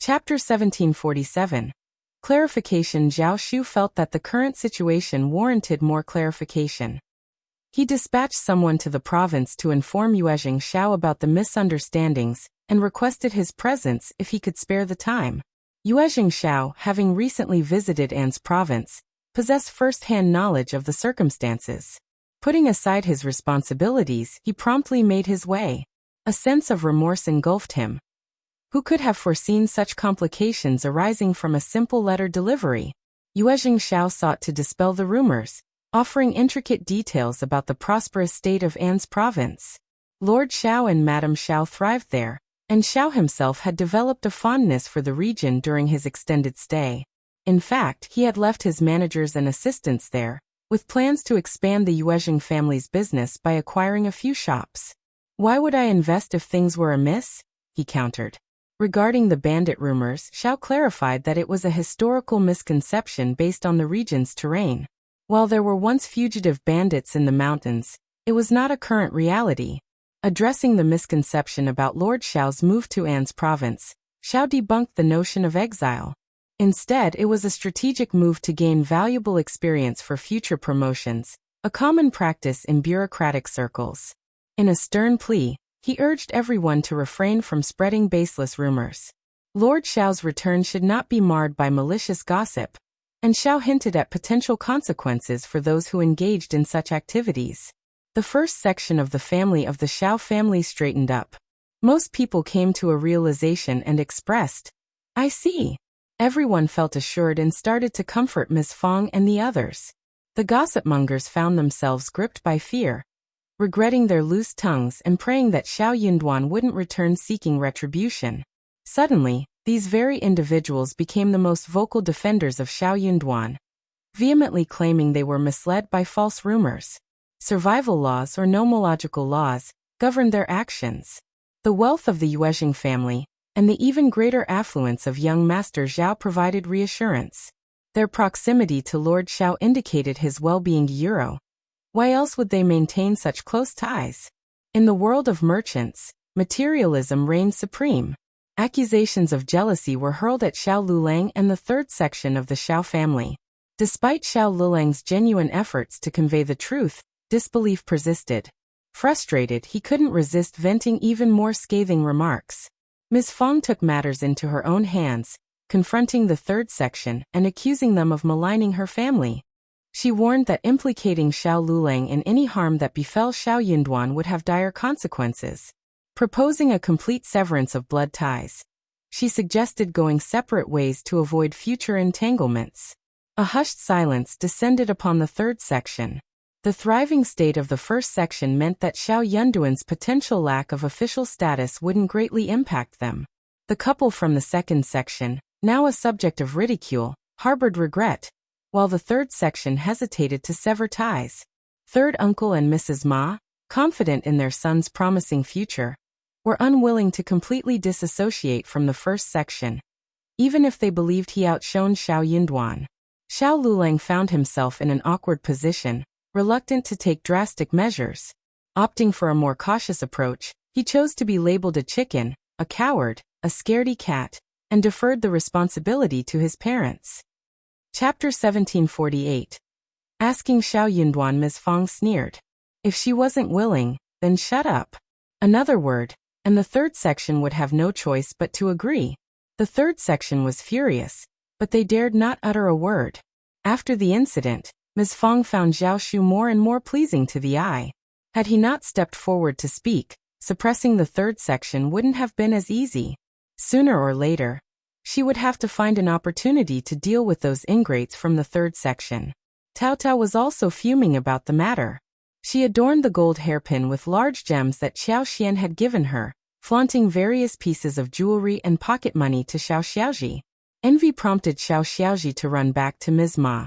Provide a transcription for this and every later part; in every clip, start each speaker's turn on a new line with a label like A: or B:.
A: Chapter 1747. Clarification. Zhao Shu felt that the current situation warranted more clarification. He dispatched someone to the province to inform Yuezhing Xiao about the misunderstandings, and requested his presence if he could spare the time. Yuezhing Xiao, having recently visited An's province, possessed first-hand knowledge of the circumstances. Putting aside his responsibilities, he promptly made his way. A sense of remorse engulfed him. Who could have foreseen such complications arising from a simple letter delivery? Yuezhing Xiao sought to dispel the rumors, offering intricate details about the prosperous state of An's province. Lord Xiao and Madame Xiao thrived there, and Xiao himself had developed a fondness for the region during his extended stay. In fact, he had left his managers and assistants there, with plans to expand the Yuezhing family's business by acquiring a few shops. Why would I invest if things were amiss? He countered. Regarding the bandit rumors, Xiao clarified that it was a historical misconception based on the region's terrain. While there were once fugitive bandits in the mountains, it was not a current reality. Addressing the misconception about Lord Xiao's move to An's province, Xiao debunked the notion of exile. Instead, it was a strategic move to gain valuable experience for future promotions, a common practice in bureaucratic circles. In a stern plea, he urged everyone to refrain from spreading baseless rumors. Lord Xiao's return should not be marred by malicious gossip, and Xiao hinted at potential consequences for those who engaged in such activities. The first section of the Xiao family straightened up. Most people came to a realization and expressed, "I see." Everyone felt assured and started to comfort Ms. Fong and the others. The gossipmongers found themselves gripped by fear, regretting their loose tongues and praying that Xiao Yunduan wouldn't return seeking retribution. Suddenly, these very individuals became the most vocal defenders of Xiao Yunduan, vehemently claiming they were misled by false rumors. Survival laws or nomological laws governed their actions. The wealth of the Yuezhing family and the even greater affluence of young Master Zhao provided reassurance. Their proximity to Lord Xiao indicated his well-being. Why else would they maintain such close ties? In the world of merchants, materialism reigned supreme. Accusations of jealousy were hurled at Xiao Lulang and the third section of the Xiao family. Despite Xiao Lulang's genuine efforts to convey the truth, disbelief persisted. Frustrated, he couldn't resist venting even more scathing remarks. Ms. Fong took matters into her own hands, confronting the third section and accusing them of maligning her family. She warned that implicating Xiao Lulang in any harm that befell Xiao Yunduan would have dire consequences. Proposing a complete severance of blood ties, she suggested going separate ways to avoid future entanglements. A hushed silence descended upon the third section. The thriving state of the first section meant that Xiao Yunduan's potential lack of official status wouldn't greatly impact them. The couple from the second section, now a subject of ridicule, harbored regret, while the third section hesitated to sever ties. Third uncle and Mrs. Ma, confident in their son's promising future, were unwilling to completely disassociate from the first section, even if they believed he outshone Xiao Yunduan. Xiao Lulang found himself in an awkward position, reluctant to take drastic measures. Opting for a more cautious approach, he chose to be labeled a chicken, a coward, a scaredy cat, and deferred the responsibility to his parents. Chapter 1748. Asking Xiao Yunduan. Ms. Fong sneered. If she wasn't willing, then shut up. Another word, and the third section would have no choice but to agree. The third section was furious, but they dared not utter a word. After the incident, Ms. Fong found Zhao Shu more and more pleasing to the eye. Had he not stepped forward to speak, suppressing the third section wouldn't have been as easy. Sooner or later, she would have to find an opportunity to deal with those ingrates from the third section. Tao Tao was also fuming about the matter. She adorned the gold hairpin with large gems that Xiao Xian had given her, flaunting various pieces of jewelry and pocket money to Xiao Xiaoji. Envy prompted Xiao Xiaoji to run back to Ms. Ma,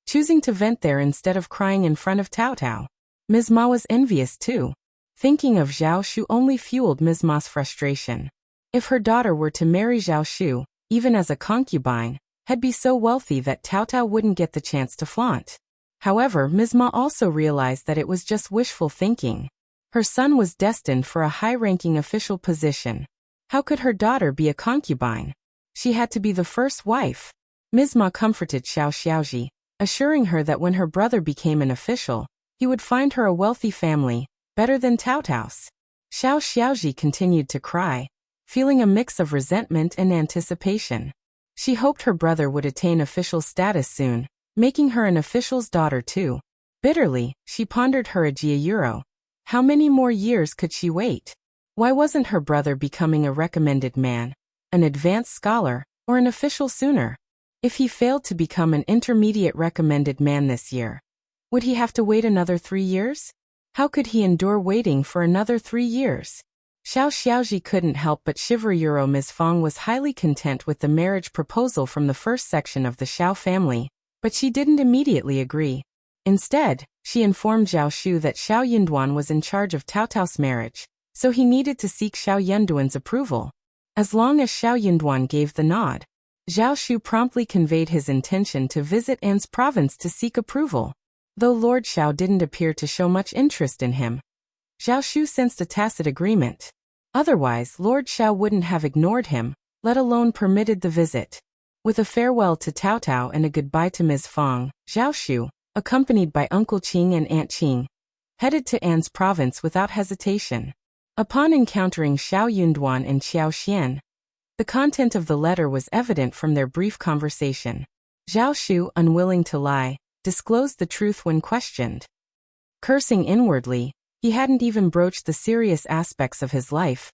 A: choosing to vent there instead of crying in front of Tao Tao. Ms. Ma was envious too. Thinking of Zhao Shu only fueled Ms. Ma's frustration. If her daughter were to marry Zhao Shu, even as a concubine, had be so wealthy that Tao Tao wouldn't get the chance to flaunt. However, Ms. Ma also realized that it was just wishful thinking. Her son was destined for a high-ranking official position. How could her daughter be a concubine? She had to be the first wife. Ms. Ma comforted Xiao Xiaoji, assuring her that when her brother became an official, he would find her a wealthy family, better than Tao Tao's. Xiao Xiaoji continued to cry, feeling a mix of resentment and anticipation. She hoped her brother would attain official status soon, making her an official's daughter too. Bitterly, she pondered her Euro. How many more years could she wait? Why wasn't her brother becoming a recommended man, an advanced scholar, or an official sooner? If he failed to become an intermediate recommended man this year, would he have to wait another 3 years? How could he endure waiting for another 3 years? Xiao Xiaoji couldn't help but shiver. Ms. Fong was highly content with the marriage proposal from the first section of the Xiao family, but she didn't immediately agree. Instead, she informed Zhao Shu that Xiao Yunduan was in charge of Tao Tao's marriage, so he needed to seek Xiao Yunduan's approval. As long as Xiao Yunduan gave the nod, Zhao Shu promptly conveyed his intention to visit An's province to seek approval. Though Lord Xiao didn't appear to show much interest in him, Zhao Shu sensed a tacit agreement. Otherwise, Lord Xiao wouldn't have ignored him, let alone permitted the visit. With a farewell to Tao Tao and a goodbye to Ms. Fong, Zhao Shu, accompanied by Uncle Qing and Aunt Qing, headed to An's province without hesitation. Upon encountering Xiao Yunduan and Xiao Xian, the content of the letter was evident from their brief conversation. Zhao Shu, unwilling to lie, disclosed the truth when questioned. Cursing inwardly, he hadn't even broached the serious aspects of his life,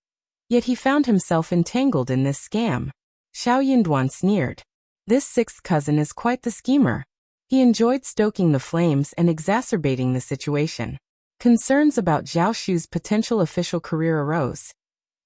A: yet he found himself entangled in this scam. Xiao Yunduan sneered. This sixth cousin is quite the schemer. He enjoyed stoking the flames and exacerbating the situation. Concerns about Zhao Shu's potential official career arose.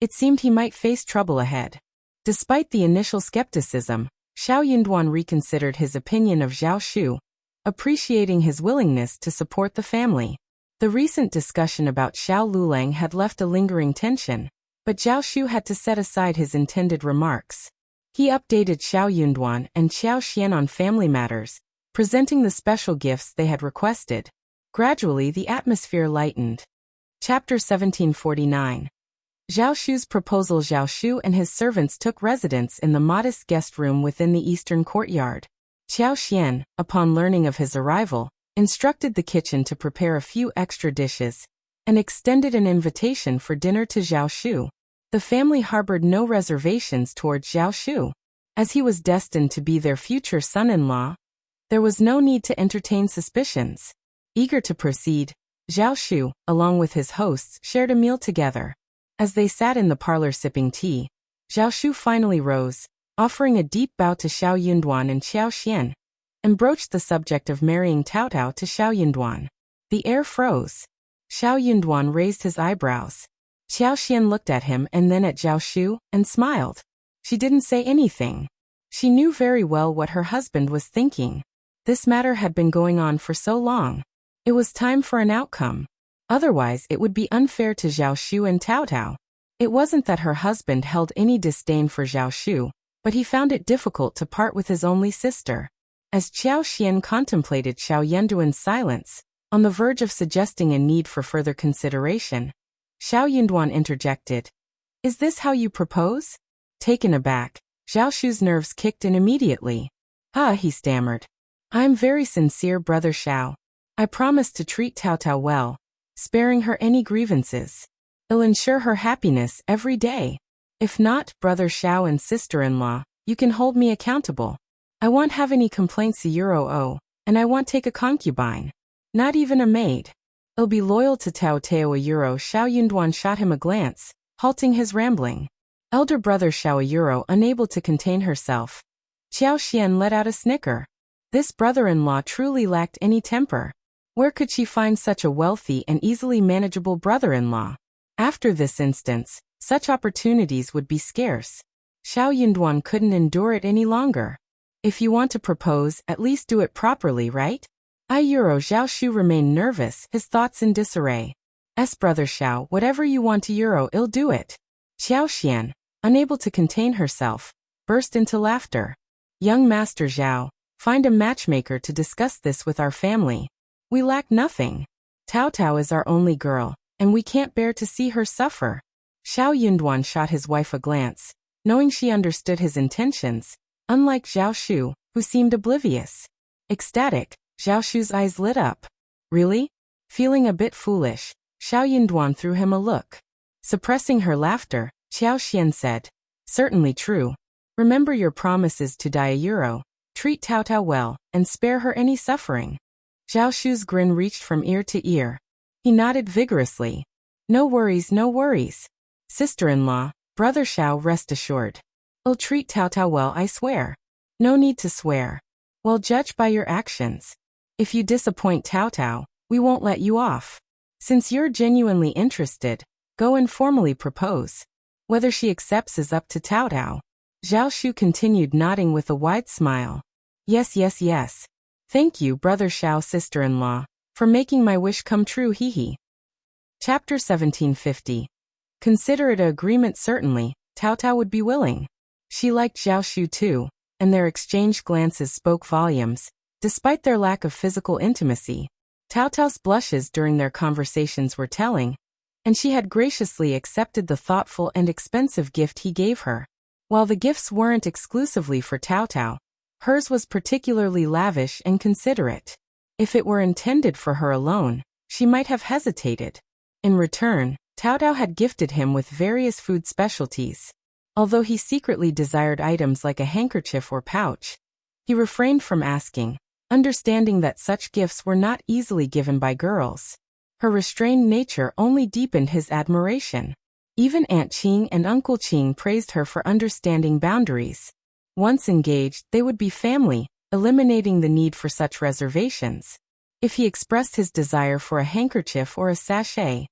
A: It seemed he might face trouble ahead. Despite the initial skepticism, Xiao Yunduan reconsidered his opinion of Zhao Shu, appreciating his willingness to support the family. The recent discussion about Xiao Lulang had left a lingering tension, but Zhao Shu had to set aside his intended remarks. He updated Xiao Yunduan and Xiao Xian on family matters, presenting the special gifts they had requested. Gradually, the atmosphere lightened. Chapter 1749. Zhao Shu's proposal. Zhao Shu and his servants took residence in the modest guest room within the eastern courtyard. Xiao Xian, upon learning of his arrival, instructed the kitchen to prepare a few extra dishes, and extended an invitation for dinner to Zhao Shu. The family harbored no reservations toward Zhao Shu. As he was destined to be their future son-in-law, there was no need to entertain suspicions. Eager to proceed, Zhao Shu, along with his hosts, shared a meal together. As they sat in the parlor sipping tea, Zhao Shu finally rose, offering a deep bow to Xiao Yunduan and Xiao Xian, and broached the subject of marrying Tao Tao to Xiao Yunduan. The air froze. Xiao Yunduan raised his eyebrows. Xiao Xian looked at him and then at Zhao Shu, and smiled. She didn't say anything. She knew very well what her husband was thinking. This matter had been going on for so long. It was time for an outcome. Otherwise, it would be unfair to Zhao Shu and Tao Tao. It wasn't that her husband held any disdain for Zhao Shu, but he found it difficult to part with his only sister. As Xiao Xian contemplated Xiao Yunduan's silence, on the verge of suggesting a need for further consideration, Xiao Yunduan interjected. Is this how you propose? Taken aback, Zhao Shu's nerves kicked in immediately. He stammered. I'm very sincere, Brother Xiao. I promise to treat Tao Tao well, sparing her any grievances. I'll ensure her happiness every day. If not, Brother Xiao and sister-in-law, you can hold me accountable. I won't have any complaints and I won't take a concubine. Not even a maid. I'll be loyal to Tao Tao. Xiao Yunduan shot him a glance, halting his rambling. Elder brother Xiao, unable to contain herself. Xiao Xian let out a snicker. This brother-in-law truly lacked any temper. Where could she find such a wealthy and easily manageable brother-in-law? After this instance, such opportunities would be scarce. Xiao Yunduan couldn't endure it any longer. If you want to propose, at least do it properly, right? Zhao Shu remained nervous, his thoughts in disarray. Brother Xiao, whatever you want to I'll do it. Xiao Xian, unable to contain herself, burst into laughter. Young Master Zhao, find a matchmaker to discuss this with our family. We lack nothing. Tao Tao is our only girl, and we can't bear to see her suffer. Xiao Yunduan shot his wife a glance, knowing she understood his intentions, unlike Zhao Shu, who seemed oblivious. Ecstatic, Zhao Shu's eyes lit up. Really? Feeling a bit foolish, Xiao Yunduan threw him a look. Suppressing her laughter, Qiao Xian said, "Certainly true. Remember your promises to Diayuro, treat Tao Tao well, and spare her any suffering." Zhao Shu's grin reached from ear to ear. He nodded vigorously. No worries, no worries. Sister-in-law, brother Xiao, rest assured. I'll treat Tao Tao well, I swear. No need to swear. Well, judge by your actions. If you disappoint Tao Tao, we won't let you off. Since you're genuinely interested, go and formally propose. Whether she accepts is up to Tao Tao. Zhao Shu continued nodding with a wide smile. Yes, yes, yes. Thank you, brother Xiao, sister-in-law, for making my wish come true, hee hee. Chapter 1750. Consider it an agreement. Certainly, Tao Tao would be willing. She liked Zhao Shu too, and their exchanged glances spoke volumes. Despite their lack of physical intimacy, Tao Tao's blushes during their conversations were telling, and she had graciously accepted the thoughtful and expensive gift he gave her. While the gifts weren't exclusively for Tao Tao, hers was particularly lavish and considerate. If it were intended for her alone, she might have hesitated. In return, Tao Tao had gifted him with various food specialties. Although he secretly desired items like a handkerchief or pouch, he refrained from asking, understanding that such gifts were not easily given by girls. Her restrained nature only deepened his admiration. Even Aunt Qing and Uncle Qing praised her for understanding boundaries. Once engaged, they would be family, eliminating the need for such reservations. If he expressed his desire for a handkerchief or a sachet,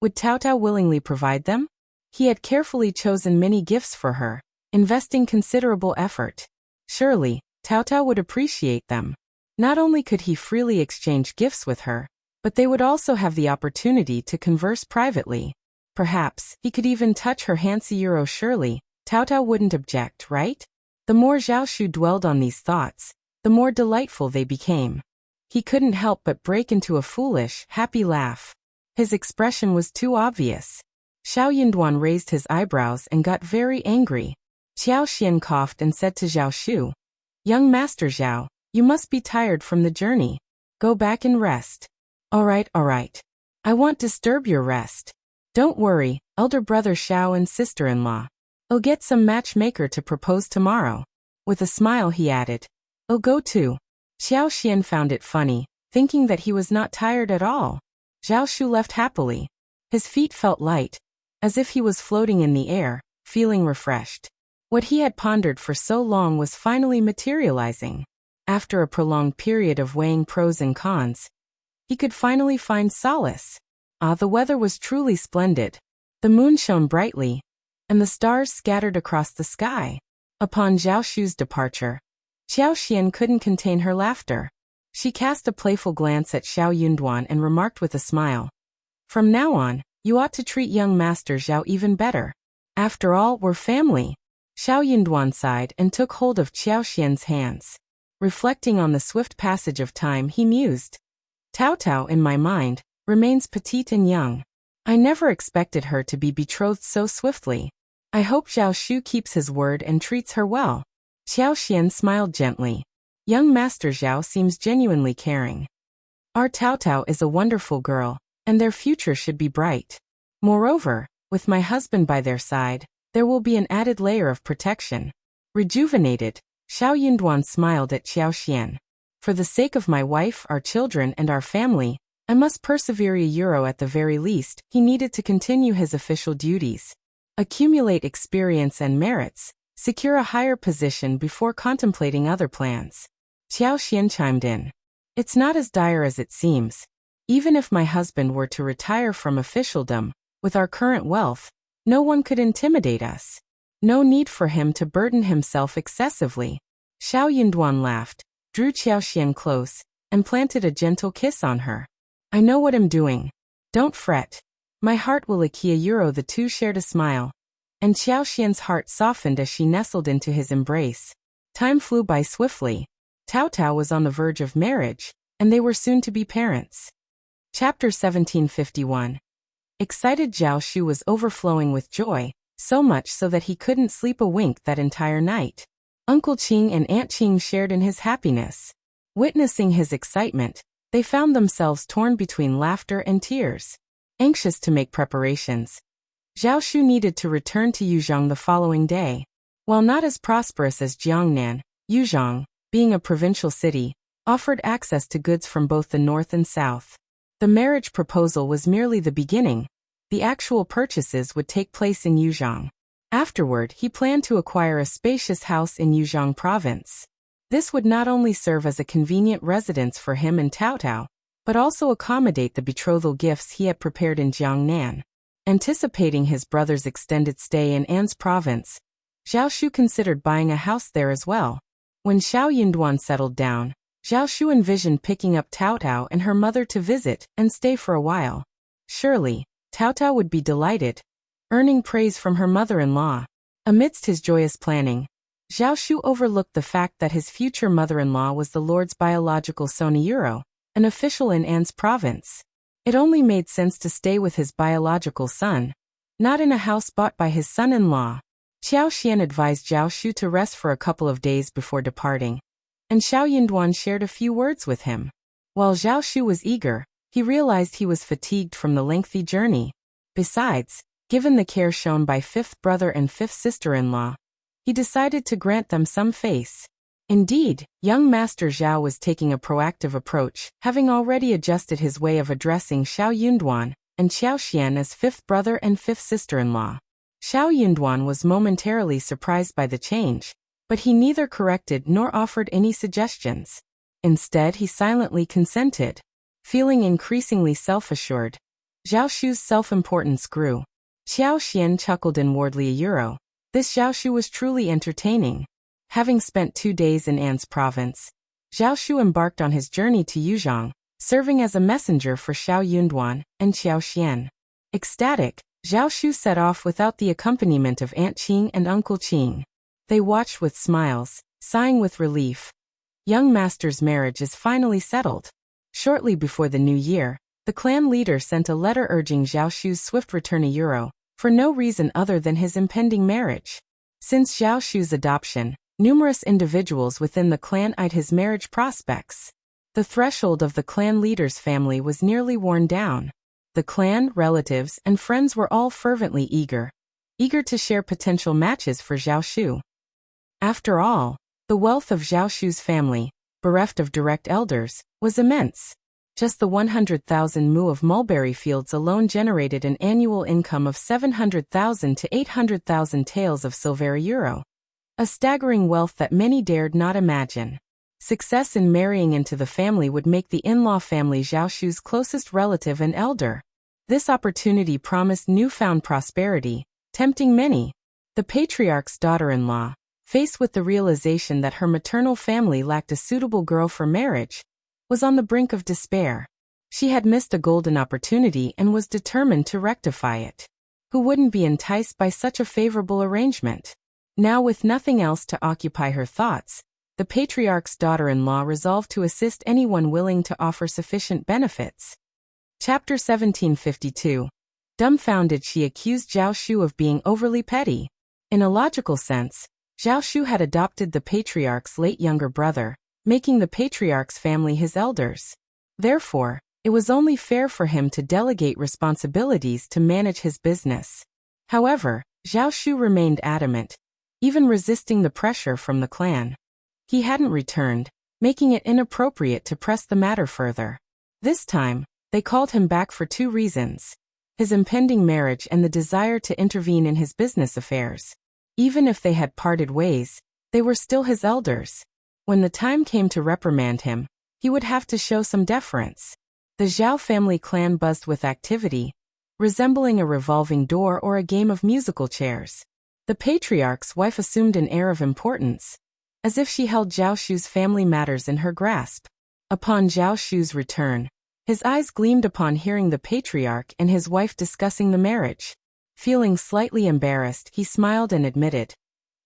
A: would Tao Tao willingly provide them? He had carefully chosen many gifts for her, investing considerable effort. Surely, Tao Tao would appreciate them. Not only could he freely exchange gifts with her, but they would also have the opportunity to converse privately. Perhaps, he could even touch her Hansiyuro. Surely, Tao Tao wouldn't object, right? The more Zhao Shu dwelled on these thoughts, the more delightful they became. He couldn't help but break into a foolish, happy laugh. His expression was too obvious. Xiao Yunduan raised his eyebrows and got very angry. Qiao Xian coughed and said to Zhao Shu, "Young Master Zhao, you must be tired from the journey. Go back and rest." All right. I won't disturb your rest. Don't worry, elder brother Xiao and sister-in-law. I'll get some matchmaker to propose tomorrow." With a smile he added, "I'll go too." Xiao Xian found it funny, thinking that he was not tired at all. Zhao Shu left happily. His feet felt light, as if he was floating in the air, feeling refreshed. What he had pondered for so long was finally materializing. After a prolonged period of weighing pros and cons, he could finally find solace. The weather was truly splendid. The moon shone brightly, and the stars scattered across the sky. Upon Zhao Shu's departure, Qiao Xian couldn't contain her laughter. She cast a playful glance at Xiao Yunduan and remarked with a smile, "From now on, you ought to treat young Master Zhao even better. After all, we're family." Xiao Yunduan sighed and took hold of Qiao Xian's hands. Reflecting on the swift passage of time, he mused, "Tao Tao, in my mind, remains petite and young. I never expected her to be betrothed so swiftly. I hope Zhao Shu keeps his word and treats her well." Qiao Xian smiled gently. Young Master Zhao seems genuinely caring. Our Tao Tao is a wonderful girl, and their future should be bright. Moreover, with my husband by their side, there will be an added layer of protection. Rejuvenated, Xiao Yunduan smiled at Qiao Xian. "For the sake of my wife, our children, and our family, I must persevere a euro at the very least." He needed to continue his official duties, accumulate experience and merits, secure a higher position before contemplating other plans. Qiao Xian chimed in, "It's not as dire as it seems. Even if my husband were to retire from officialdom, with our current wealth, no one could intimidate us. No need for him to burden himself excessively." Xiao Yunduan laughed, drew Qiao Xian close, and planted a gentle kiss on her. "I know what I'm doing. Don't fret. My heart will Akia Euro." The two shared a smile, and Qiao Xian's heart softened as she nestled into his embrace. Time flew by swiftly. Tao Tao was on the verge of marriage, and they were soon to be parents. Chapter 1751. Excited Zhao Shu was overflowing with joy, so much so that he couldn't sleep a wink that entire night. Uncle Qing and Aunt Qing shared in his happiness. Witnessing his excitement, they found themselves torn between laughter and tears. Anxious to make preparations, Zhao Shu needed to return to Yuzhong the following day. While not as prosperous as Jiangnan, Yuzhong, being a provincial city, offered access to goods from both the north and south. The marriage proposal was merely the beginning. The actual purchases would take place in Yuzhong. Afterward, he planned to acquire a spacious house in Yuzhong province. This would not only serve as a convenient residence for him and Tao Tao, but also accommodate the betrothal gifts he had prepared in Jiangnan. Anticipating his brother's extended stay in An's province, Zhao Shu considered buying a house there as well. When Xiao Yunduan settled down, Zhao Shu envisioned picking up Tao Tao and her mother to visit and stay for a while. Surely, Tao Tao would be delighted, earning praise from her mother-in-law. Amidst his joyous planning, Zhao Shu overlooked the fact that his future mother-in-law was the Lord's biological Sonayuro, an official in An's province. It only made sense to stay with his biological son, not in a house bought by his son-in-law. Xiao Xian advised Zhao Shu to rest for a couple of days before departing, and Xiao Yunduan shared a few words with him. While Zhao Shu was eager, he realized he was fatigued from the lengthy journey. Besides, given the care shown by fifth brother and fifth sister-in-law, he decided to grant them some face. Indeed, young Master Zhao was taking a proactive approach, having already adjusted his way of addressing Xiao Yunduan and Xiao Xian as fifth brother and fifth sister-in-law. Xiao Yunduan was momentarily surprised by the change, but he neither corrected nor offered any suggestions. Instead, he silently consented. Feeling increasingly self-assured, Zhao Shu's self-importance grew. Xiao Xian chuckled inwardly. This Zhao Shu was truly entertaining. Having spent 2 days in An's province, Zhao Shu embarked on his journey to Yuzhong, serving as a messenger for Xiao Yunduan and Xiao Xian. Ecstatic, Zhao Shu set off without the accompaniment of Aunt Qing and Uncle Qing. They watched with smiles, sighing with relief. Young Master's marriage is finally settled. Shortly before the new year, the clan leader sent a letter urging Zhao Shu's swift return to Euro, for no reason other than his impending marriage. Since Zhao Shu's adoption, numerous individuals within the clan eyed his marriage prospects. The threshold of the clan leader's family was nearly worn down. The clan, relatives, and friends were all fervently eager to share potential matches for Zhao Shu. After all, the wealth of Zhao Shu's family, bereft of direct elders, was immense. Just the 100,000 mu of mulberry fields alone generated an annual income of 700,000 to 800,000 taels of silver euro. A staggering wealth that many dared not imagine. Success in marrying into the family would make the in-law family Zhao Shu's closest relative and elder. This opportunity promised newfound prosperity, tempting many. The patriarch's daughter-in-law, faced with the realization that her maternal family lacked a suitable girl for marriage, was on the brink of despair. She had missed a golden opportunity and was determined to rectify it. Who wouldn't be enticed by such a favorable arrangement? Now, with nothing else to occupy her thoughts, the patriarch's daughter-in-law resolved to assist anyone willing to offer sufficient benefits. Chapter 1752. Dumbfounded, she accused Zhao Shu of being overly petty. In a logical sense, Zhao Shu had adopted the patriarch's late younger brother, making the patriarch's family his elders. Therefore, it was only fair for him to delegate responsibilities to manage his business. However, Zhao Shu remained adamant, even resisting the pressure from the clan. He hadn't returned, making it inappropriate to press the matter further. This time, they called him back for 2 reasons: his impending marriage and the desire to intervene in his business affairs. Even if they had parted ways, they were still his elders. When the time came to reprimand him, he would have to show some deference. The Zhao family clan buzzed with activity, resembling a revolving door or a game of musical chairs. The patriarch's wife assumed an air of importance, as if she held Zhao Shu's family matters in her grasp. Upon Zhao Shu's return, his eyes gleamed upon hearing the patriarch and his wife discussing the marriage. Feeling slightly embarrassed, he smiled and admitted,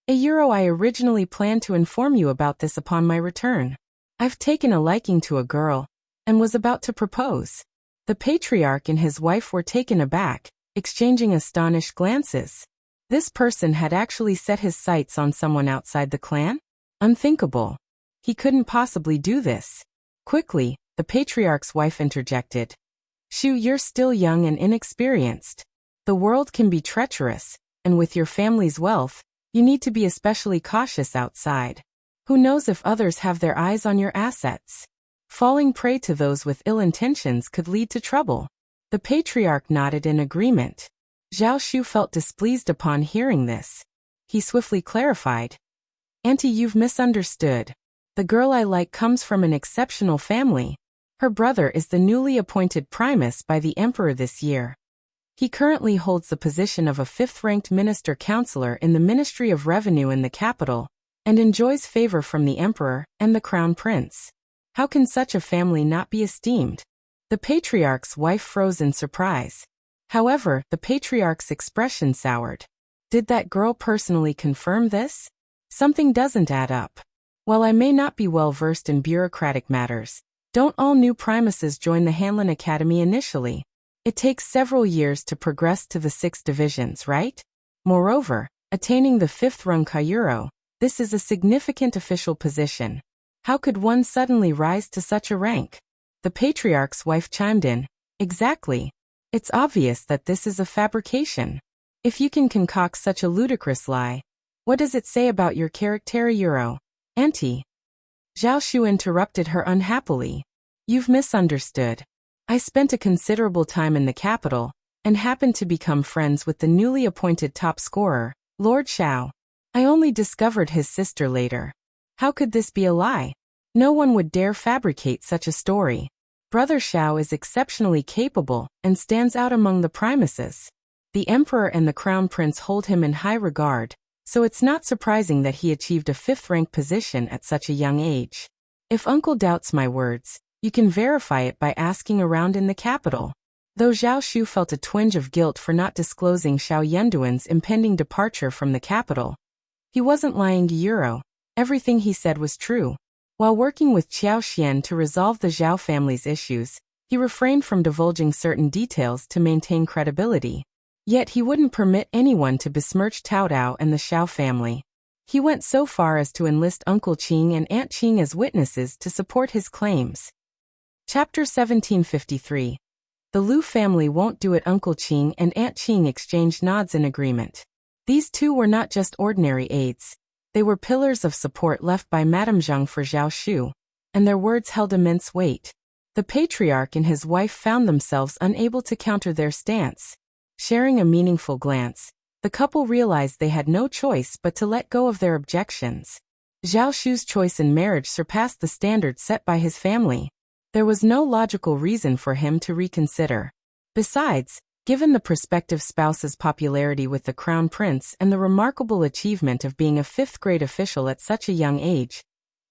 A: I originally planned to inform you about this upon my return. I've taken a liking to a girl, and was about to propose. The patriarch and his wife were taken aback, exchanging astonished glances. This person had actually set his sights on someone outside the clan? Unthinkable. He couldn't possibly do this. Quickly, the patriarch's wife interjected. Shu, you're still young and inexperienced. The world can be treacherous, and with your family's wealth, you need to be especially cautious outside. Who knows if others have their eyes on your assets? Falling prey to those with ill intentions could lead to trouble. The patriarch nodded in agreement. Zhao Shu felt displeased upon hearing this. He swiftly clarified. Auntie, you've misunderstood. The girl I like comes from an exceptional family. Her brother is the newly appointed primus by the emperor this year. He currently holds the position of a fifth-ranked minister-counselor in the Ministry of Revenue in the capital, and enjoys favor from the emperor and the crown prince. How can such a family not be esteemed? The patriarch's wife froze in surprise. However, the patriarch's expression soured. Did that girl personally confirm this? Something doesn't add up. While I may not be well versed in bureaucratic matters, don't all new primuses join the Hanlin Academy initially? It takes several years to progress to the 6 divisions, right? Moreover, attaining the 5th rung Kaiyuro, this is a significant official position. How could one suddenly rise to such a rank? The patriarch's wife chimed in. Exactly. It's obvious that this is a fabrication. If you can concoct such a ludicrous lie, what does it say about your character, Euro? Auntie. Zhao Shu interrupted her unhappily. You've misunderstood. I spent a considerable time in the capital, and happened to become friends with the newly appointed top scorer, Lord Xiao. I only discovered his sister later. How could this be a lie? No one would dare fabricate such a story. Brother Xiao is exceptionally capable and stands out among the primuses. The emperor and the crown prince hold him in high regard, so it's not surprising that he achieved a 5th-rank position at such a young age. If uncle doubts my words, you can verify it by asking around in the capital. Though Zhao Shu felt a twinge of guilt for not disclosing Xiao Yenduan's impending departure from the capital, he wasn't lying to Euro. Everything he said was true. While working with Qiao Xian to resolve the Zhao family's issues, he refrained from divulging certain details to maintain credibility. Yet he wouldn't permit anyone to besmirch Tao Dao and the Xiao family. He went so far as to enlist Uncle Qing and Aunt Qing as witnesses to support his claims. Chapter 1753. The Lu family won't do it. Uncle Qing and Aunt Qing exchanged nods in agreement. These two were not just ordinary aides. They were pillars of support left by Madame Zhang for Zhao Shu, and their words held immense weight. The patriarch and his wife found themselves unable to counter their stance. Sharing a meaningful glance, the couple realized they had no choice but to let go of their objections. Zhao Shu's choice in marriage surpassed the standards set by his family. There was no logical reason for him to reconsider. Besides, given the prospective spouse's popularity with the crown prince and the remarkable achievement of being a 5th-grade official at such a young age,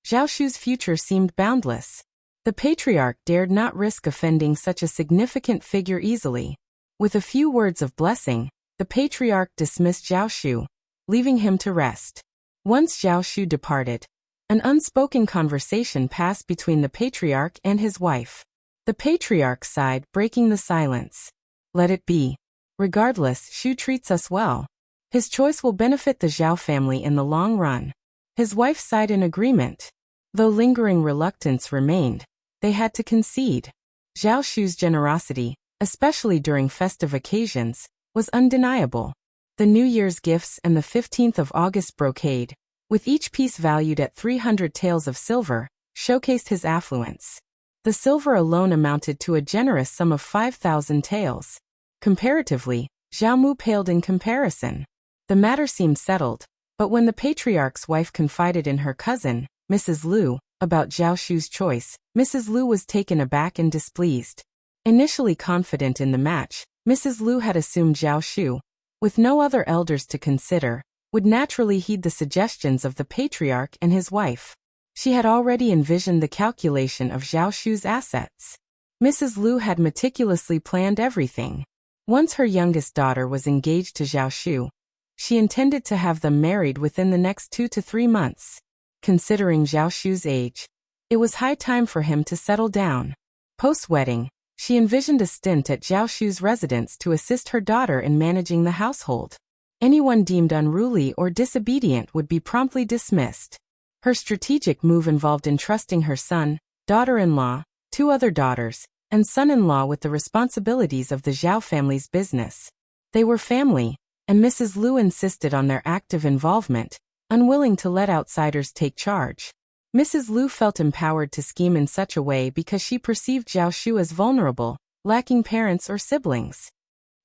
A: Zhao Shu's future seemed boundless. The patriarch dared not risk offending such a significant figure easily. With a few words of blessing, the patriarch dismissed Zhao Shu, leaving him to rest. Once Zhao Shu departed, an unspoken conversation passed between the patriarch and his wife. The patriarch sighed, breaking the silence. Let it be. Regardless, Shu treats us well. His choice will benefit the Zhao family in the long run. His wife sighed in agreement. Though lingering reluctance remained, they had to concede. Zhao Shu's generosity, especially during festive occasions, was undeniable. The New Year's gifts and the 15th of August brocade, with each piece valued at 300 taels of silver, showcased his affluence. The silver alone amounted to a generous sum of 5,000 taels. Comparatively, Zhao Mu paled in comparison. The matter seemed settled, but when the patriarch's wife confided in her cousin, Mrs. Lu, about Zhao Shu's choice, Mrs. Lu was taken aback and displeased. Initially confident in the match, Mrs. Lu had assumed Zhao Shu, with no other elders to consider, would naturally heed the suggestions of the patriarch and his wife. She had already envisioned the calculation of Zhao Shu's assets. Mrs. Lu had meticulously planned everything. Once her youngest daughter was engaged to Zhao Shu, she intended to have them married within the next 2 to 3 months. Considering Zhao Shu's age, it was high time for him to settle down. Post-wedding, she envisioned a stint at Zhao Shu's residence to assist her daughter in managing the household. Anyone deemed unruly or disobedient would be promptly dismissed. Her strategic move involved entrusting her son, daughter-in-law, 2 other daughters, and son-in-law with the responsibilities of the Zhao family's business. They were family, and Mrs. Lu insisted on their active involvement, unwilling to let outsiders take charge. Mrs. Lu felt empowered to scheme in such a way because she perceived Zhao Shu as vulnerable, lacking parents or siblings.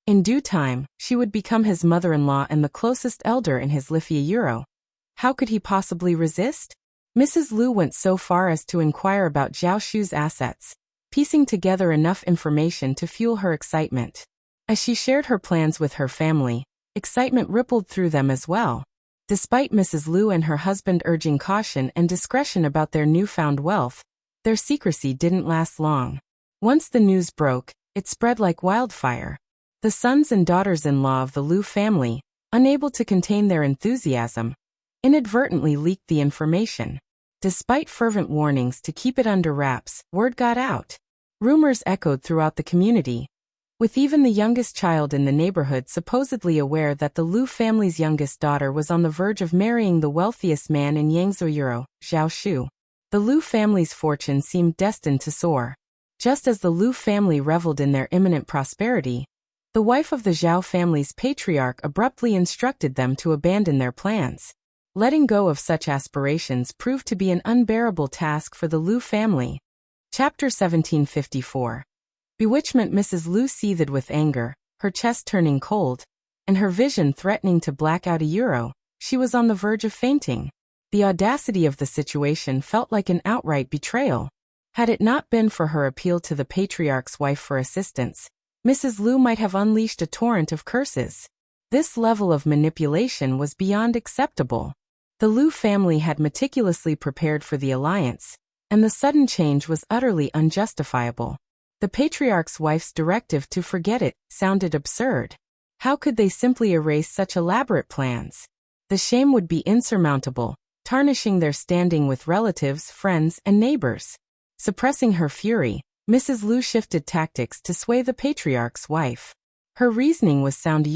A: In due time, she would become his mother-in-law and the closest elder in his Lifia Euro. How could he possibly resist? Mrs. Lu went so far as to inquire about Zhao Shu's assets, piecing together enough information to fuel her excitement. As she shared her plans with her family, excitement rippled through them as well. Despite Mrs. Lu and her husband urging caution and discretion about their newfound wealth, their secrecy didn't last long. Once the news broke, it spread like wildfire. The sons and daughters-in-law of the Lu family, unable to contain their enthusiasm, inadvertently leaked the information. Despite fervent warnings to keep it under wraps, word got out. Rumors echoed throughout the community, with even the youngest child in the neighborhood supposedly aware that the Lu family's youngest daughter was on the verge of marrying the wealthiest man in Yangzhou Euro, Zhao Shu. The Lu family's fortune seemed destined to soar. Just as the Lu family reveled in their imminent prosperity, the wife of the Zhao family's patriarch abruptly instructed them to abandon their plans. Letting go of such aspirations proved to be an unbearable task for the Lu family. Chapter 1754. Bewitchment. Mrs. Lu seethed with anger, her chest turning cold, and her vision threatening to black out a euro. She was on the verge of fainting. The audacity of the situation felt like an outright betrayal. Had it not been for her appeal to the patriarch's wife for assistance, Mrs. Lu might have unleashed a torrent of curses. This level of manipulation was beyond acceptable. The Lu family had meticulously prepared for the alliance, and the sudden change was utterly unjustifiable. The patriarch's wife's directive to forget it sounded absurd. How could they simply erase such elaborate plans? The shame would be insurmountable, tarnishing their standing with relatives, friends, and neighbors. Suppressing her fury, Mrs. Lu shifted tactics to sway the patriarch's wife. Her reasoning was sound.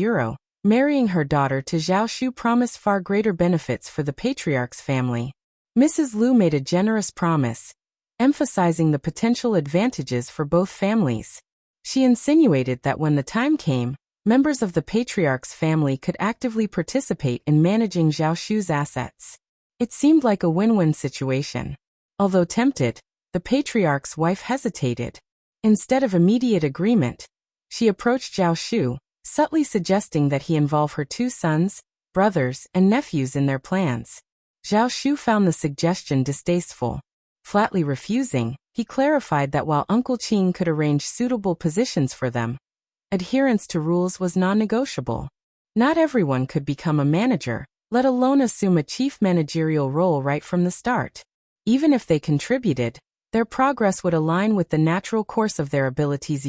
A: Marrying her daughter to Zhao Shu promised far greater benefits for the patriarch's family. Mrs. Lu made a generous promise, emphasizing the potential advantages for both families. She insinuated that when the time came, members of the patriarch's family could actively participate in managing Zhao Shu's assets. It seemed like a win-win situation. Although tempted, the patriarch's wife hesitated. Instead of immediate agreement, she approached Zhao Shu, subtly suggesting that he involve her 2 sons, brothers, and nephews in their plans. Zhao Shu found the suggestion distasteful. Flatly refusing, he clarified that while Uncle Qing could arrange suitable positions for them, adherence to rules was non-negotiable. Not everyone could become a manager, let alone assume a chief managerial role right from the start. Even if they contributed, their progress would align with the natural course of their abilities.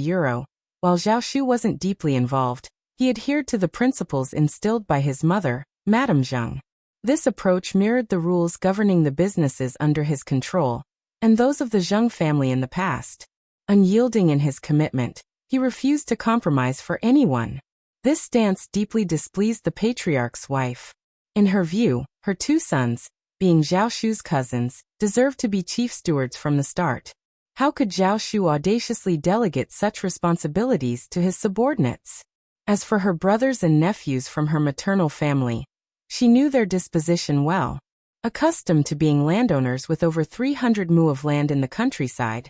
A: While Zhao Shu wasn't deeply involved, he adhered to the principles instilled by his mother, Madame Zheng. This approach mirrored the rules governing the businesses under his control, and those of the Zheng family in the past. Unyielding in his commitment, he refused to compromise for anyone. This stance deeply displeased the patriarch's wife. In her view, her 2 sons, being Zhao Shu's cousins, deserved to be chief stewards from the start. How could Zhao Shu audaciously delegate such responsibilities to his subordinates? As for her brothers and nephews from her maternal family, she knew their disposition well. Accustomed to being landowners with over 300 mu of land in the countryside,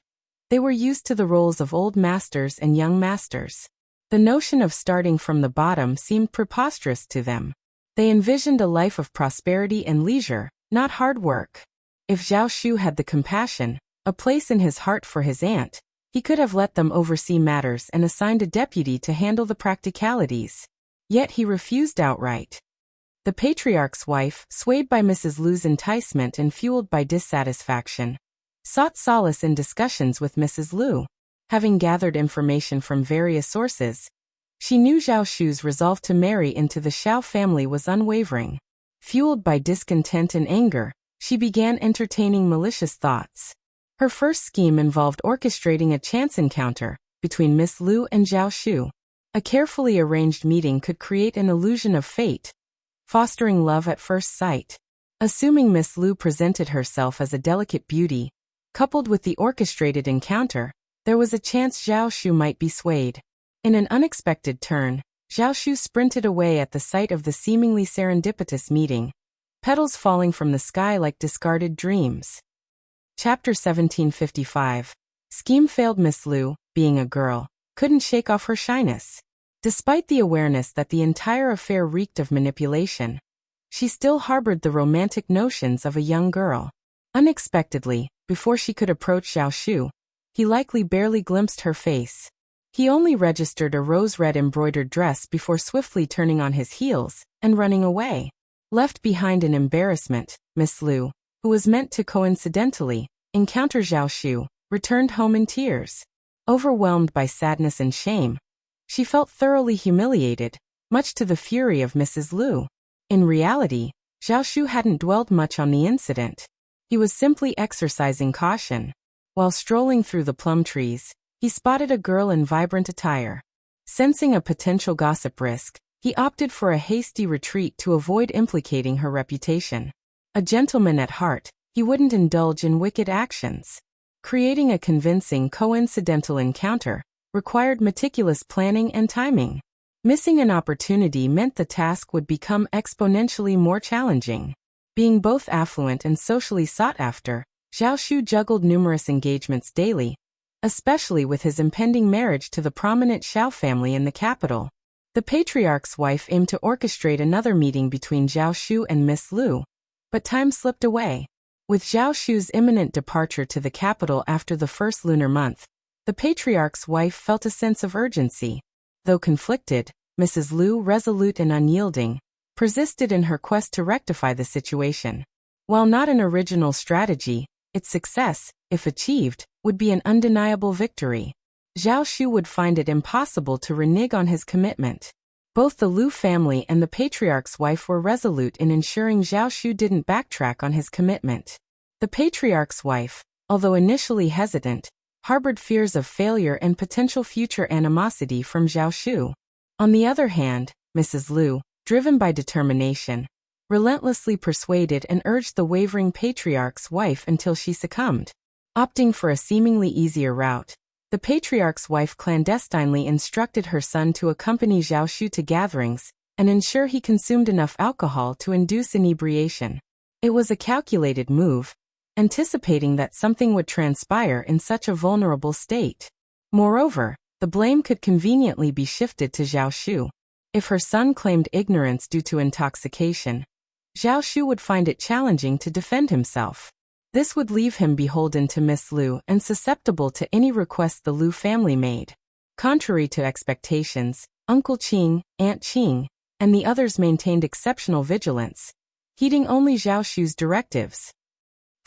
A: they were used to the roles of old masters and young masters. The notion of starting from the bottom seemed preposterous to them. They envisioned a life of prosperity and leisure, not hard work. If Zhao Shu had the compassion, a place in his heart for his aunt, he could have let them oversee matters and assigned a deputy to handle the practicalities. Yet he refused outright. The patriarch's wife, swayed by Mrs. Lu's enticement and fueled by dissatisfaction, sought solace in discussions with Mrs. Lu. Having gathered information from various sources, she knew Zhao Shu's resolve to marry into the Xiao family was unwavering. Fueled by discontent and anger, she began entertaining malicious thoughts. Her first scheme involved orchestrating a chance encounter between Miss Lu and Zhao Shu. A carefully arranged meeting could create an illusion of fate, fostering love at first sight. Assuming Miss Lu presented herself as a delicate beauty, coupled with the orchestrated encounter, there was a chance Zhao Shu might be swayed. In an unexpected turn, Zhao Shu sprinted away at the sight of the seemingly serendipitous meeting, petals falling from the sky like discarded dreams. Chapter 1755. Scheme failed. Miss Lu, being a girl, couldn't shake off her shyness. Despite the awareness that the entire affair reeked of manipulation, she still harbored the romantic notions of a young girl. Unexpectedly, before she could approach Zhao Shu, he likely barely glimpsed her face. He only registered a rose-red embroidered dress before swiftly turning on his heels and running away. Left behind in embarrassment, Miss Lu, who was meant to coincidentally encounter Zhao Shu, returned home in tears. Overwhelmed by sadness and shame, she felt thoroughly humiliated, much to the fury of Mrs. Lu. In reality, Zhao Shu hadn't dwelled much on the incident. He was simply exercising caution. While strolling through the plum trees, he spotted a girl in vibrant attire. Sensing a potential gossip risk, he opted for a hasty retreat to avoid implicating her reputation. A gentleman at heart, he wouldn't indulge in wicked actions. Creating a convincing coincidental encounter required meticulous planning and timing. Missing an opportunity meant the task would become exponentially more challenging. Being both affluent and socially sought after, Zhao Shu juggled numerous engagements daily, especially with his impending marriage to the prominent Xiao family in the capital. The patriarch's wife aimed to orchestrate another meeting between Zhao Shu and Miss Lu, but time slipped away. With Zhao Shu's imminent departure to the capital after the first lunar month, the patriarch's wife felt a sense of urgency. Though conflicted, Mrs. Lu, resolute and unyielding, persisted in her quest to rectify the situation. While not an original strategy, its success, if achieved, would be an undeniable victory. Zhao Shu would find it impossible to renege on his commitment. Both the Lu family and the patriarch's wife were resolute in ensuring Zhao Shu didn't backtrack on his commitment. The patriarch's wife, although initially hesitant, harbored fears of failure and potential future animosity from Zhao Shu. On the other hand, Mrs. Lu, driven by determination, relentlessly persuaded and urged the wavering patriarch's wife until she succumbed. Opting for a seemingly easier route, the patriarch's wife clandestinely instructed her son to accompany Zhao Shu to gatherings and ensure he consumed enough alcohol to induce inebriation. It was a calculated move, anticipating that something would transpire in such a vulnerable state. Moreover, the blame could conveniently be shifted to Zhao Shu. If her son claimed ignorance due to intoxication, Zhao Shu would find it challenging to defend himself. This would leave him beholden to Miss Lu and susceptible to any request the Lu family made. Contrary to expectations, Uncle Qing, Aunt Qing, and the others maintained exceptional vigilance, heeding only Zhao Shu's directives.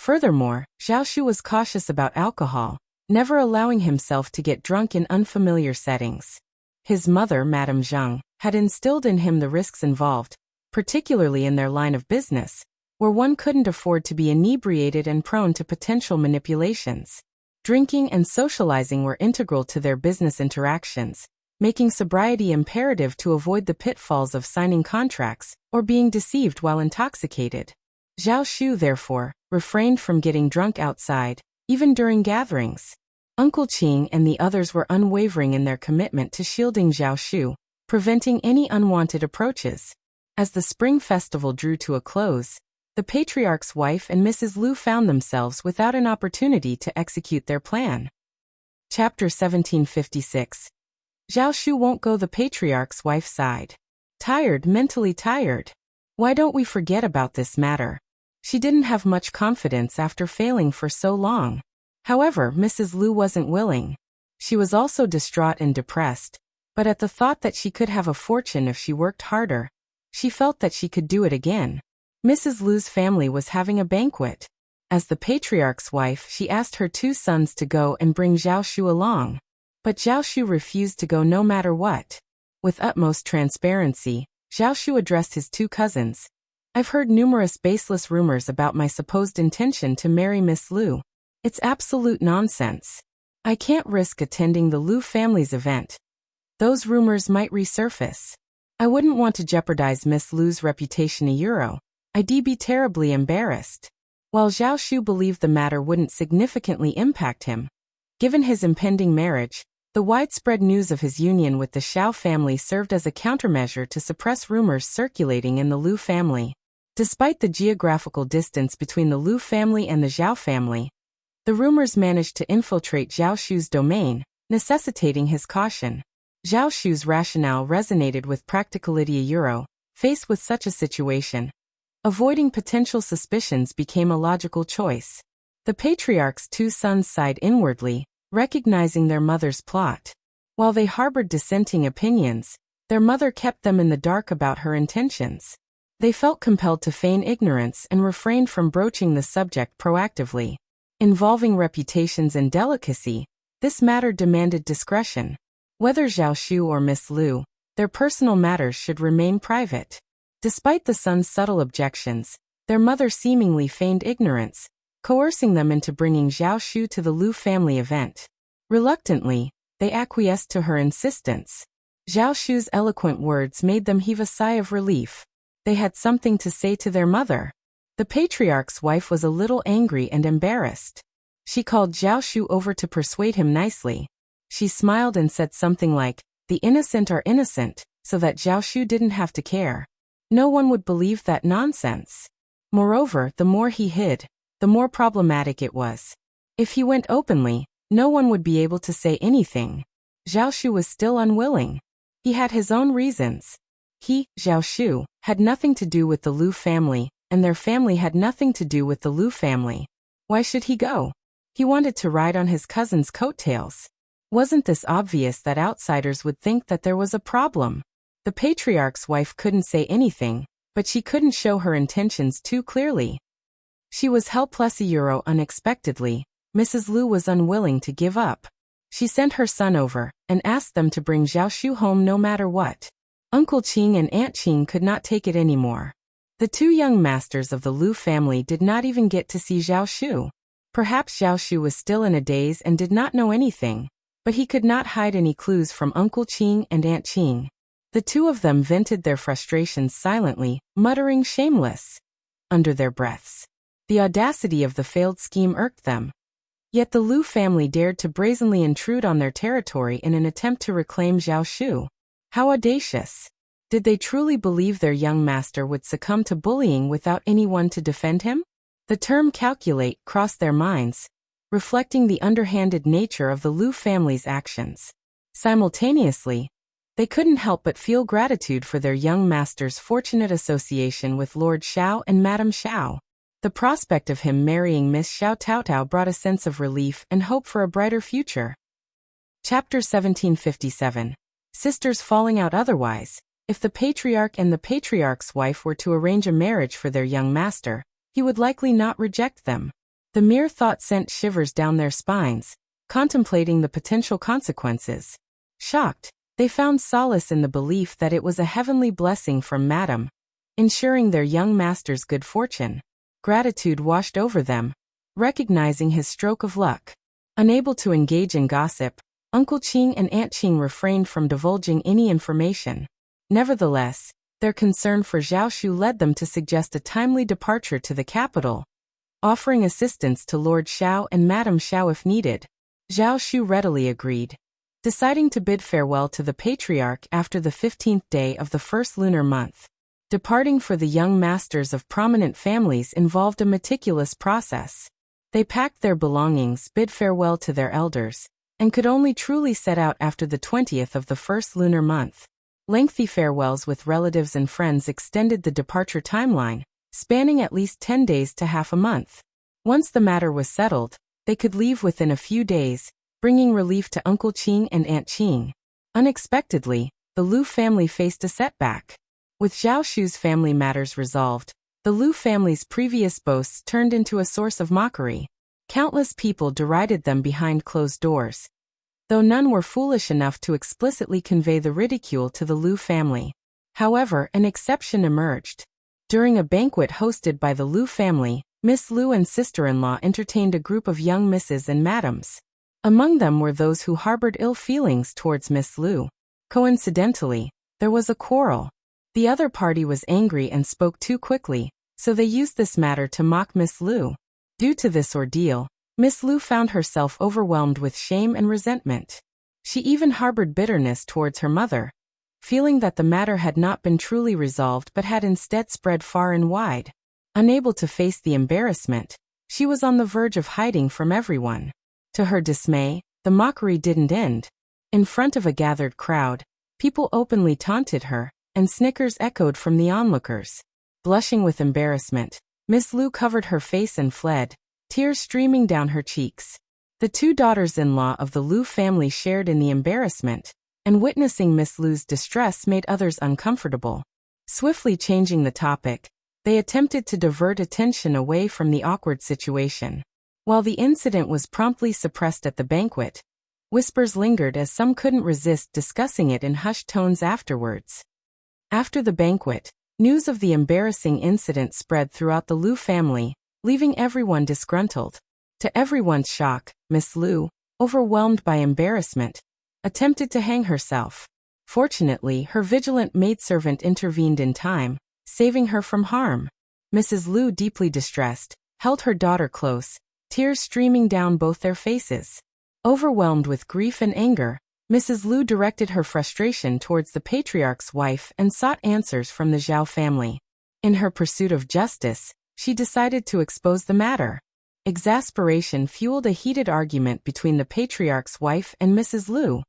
A: Furthermore, Zhao Shu was cautious about alcohol, never allowing himself to get drunk in unfamiliar settings. His mother, Madame Zhang, had instilled in him the risks involved, particularly in their line of business, where one couldn't afford to be inebriated and prone to potential manipulations. Drinking and socializing were integral to their business interactions, making sobriety imperative to avoid the pitfalls of signing contracts or being deceived while intoxicated. Zhao Shu, therefore, refrained from getting drunk outside, even during gatherings. Uncle Qing and the others were unwavering in their commitment to shielding Zhao Shu, preventing any unwanted approaches. As the spring festival drew to a close, the patriarch's wife and Mrs. Lu found themselves without an opportunity to execute their plan. Chapter 1756. Zhao Shu won't go. The patriarch's wife sighed. Tired, mentally tired. Why don't we forget about this matter? She didn't have much confidence after failing for so long. However, Mrs. Lu wasn't willing. She was also distraught and depressed, but at the thought that she could have a fortune if she worked harder, she felt that she could do it again. Mrs. Lu's family was having a banquet. As the patriarch's wife, she asked her two sons to go and bring Zhao Shu along. But Zhao Shu refused to go no matter what. With utmost transparency, Zhao Shu addressed his two cousins. I've heard numerous baseless rumors about my supposed intention to marry Miss Lu. It's absolute nonsense. I can't risk attending the Lu family's event. those rumors might resurface. I wouldn't want to jeopardize Miss Lu's reputation I'd be terribly embarrassed. While Zhao Shu believed the matter wouldn't significantly impact him, given his impending marriage, the widespread news of his union with the Xiao family served as a countermeasure to suppress rumors circulating in the Lu family. Despite the geographical distance between the Lu family and the Zhao family, the rumors managed to infiltrate Zhao Shu's domain, necessitating his caution. Zhao Shu's rationale resonated with practicality faced with such a situation. Avoiding potential suspicions became a logical choice. The patriarch's two sons sighed inwardly, recognizing their mother's plot. While they harbored dissenting opinions, their mother kept them in the dark about her intentions. They felt compelled to feign ignorance and refrained from broaching the subject proactively. Involving reputations and delicacy, this matter demanded discretion. Whether Zhao Shu or Miss Lu, their personal matters should remain private. Despite the sons' subtle objections, their mother seemingly feigned ignorance, coercing them into bringing Zhao Shu to the Lu family event. Reluctantly, they acquiesced to her insistence. Zhao Shu's eloquent words made them heave a sigh of relief. They had something to say to their mother. The patriarch's wife was a little angry and embarrassed. She called Zhao Shu over to persuade him nicely. She smiled and said something like, "The innocent are innocent," so that Zhao Shu didn't have to care. No one would believe that nonsense. Moreover, the more he hid, the more problematic it was. If he went openly, no one would be able to say anything. Zhao Shu was still unwilling. He had his own reasons. He, Zhao Shu, had nothing to do with the Lu family, and their family had nothing to do with the Lu family. Why should he go? He wanted to ride on his cousin's coattails. Wasn't this obvious that outsiders would think that there was a problem? The patriarch's wife couldn't say anything, but she couldn't show her intentions too clearly. She was helpless unexpectedly. Mrs. Lu was unwilling to give up. She sent her son over, and asked them to bring Zhao Shu home no matter what. Uncle Qing and Aunt Qing could not take it anymore. The two young masters of the Lu family did not even get to see Zhao Shu. Perhaps Zhao Shu was still in a daze and did not know anything, but he could not hide any clues from Uncle Qing and Aunt Qing. The two of them vented their frustrations silently, muttering "shameless" under their breaths. The audacity of the failed scheme irked them. Yet the Lu family dared to brazenly intrude on their territory in an attempt to reclaim Zhao Shu. How audacious! Did they truly believe their young master would succumb to bullying without anyone to defend him? The term "calculate" crossed their minds, reflecting the underhanded nature of the Lu family's actions. Simultaneously, they couldn't help but feel gratitude for their young master's fortunate association with Lord Xiao and Madame Xiao. The prospect of him marrying Miss Xiao Taotao brought a sense of relief and hope for a brighter future. Chapter 1757. Sisters falling out otherwise. If the patriarch and the patriarch's wife were to arrange a marriage for their young master, he would likely not reject them. The mere thought sent shivers down their spines, contemplating the potential consequences. Shocked, they found solace in the belief that it was a heavenly blessing from Madame, ensuring their young master's good fortune. Gratitude washed over them, recognizing his stroke of luck. Unable to engage in gossip, Uncle Qing and Aunt Qing refrained from divulging any information. Nevertheless, their concern for Zhao Shu led them to suggest a timely departure to the capital, offering assistance to Lord Xiao and Madame Xiao if needed. Zhao Shu readily agreed, deciding to bid farewell to the patriarch after the 15th day of the first lunar month. Departing for the young masters of prominent families involved a meticulous process. They packed their belongings, bid farewell to their elders, and could only truly set out after the 20th of the first lunar month. Lengthy farewells with relatives and friends extended the departure timeline, spanning at least 10 days to half a month. Once the matter was settled, they could leave within a few days, bringing relief to Uncle Qing and Aunt Qing. Unexpectedly, the Lu family faced a setback. With Zhao Shu's family matters resolved, the Lu family's previous boasts turned into a source of mockery. Countless people derided them behind closed doors, though none were foolish enough to explicitly convey the ridicule to the Lu family. However, an exception emerged. During a banquet hosted by the Lu family, Miss Lu and sister-in-law entertained a group of young misses and madams. Among them were those who harbored ill feelings towards Miss Lu. Coincidentally, there was a quarrel. The other party was angry and spoke too quickly, so they used this matter to mock Miss Lu. Due to this ordeal, Miss Lu found herself overwhelmed with shame and resentment. She even harbored bitterness towards her mother, feeling that the matter had not been truly resolved but had instead spread far and wide. Unable to face the embarrassment, she was on the verge of hiding from everyone. To her dismay, the mockery didn't end. In front of a gathered crowd, people openly taunted her, and snickers echoed from the onlookers. Blushing with embarrassment, Miss Lu covered her face and fled, tears streaming down her cheeks. The two daughters-in-law of the Lu family shared in the embarrassment, and witnessing Miss Lu's distress made others uncomfortable. Swiftly changing the topic, they attempted to divert attention away from the awkward situation. While the incident was promptly suppressed at the banquet, whispers lingered as some couldn't resist discussing it in hushed tones afterwards. After the banquet, news of the embarrassing incident spread throughout the Lu family, leaving everyone disgruntled. To everyone's shock, Miss Lu, overwhelmed by embarrassment, attempted to hang herself. Fortunately, her vigilant maidservant intervened in time, saving her from harm. Mrs. Lu, deeply distressed, held her daughter close, tears streaming down both their faces. Overwhelmed with grief and anger, Mrs. Lu directed her frustration towards the patriarch's wife and sought answers from the Zhao family. In her pursuit of justice, she decided to expose the matter. Exasperation fueled a heated argument between the patriarch's wife and Mrs. Lu,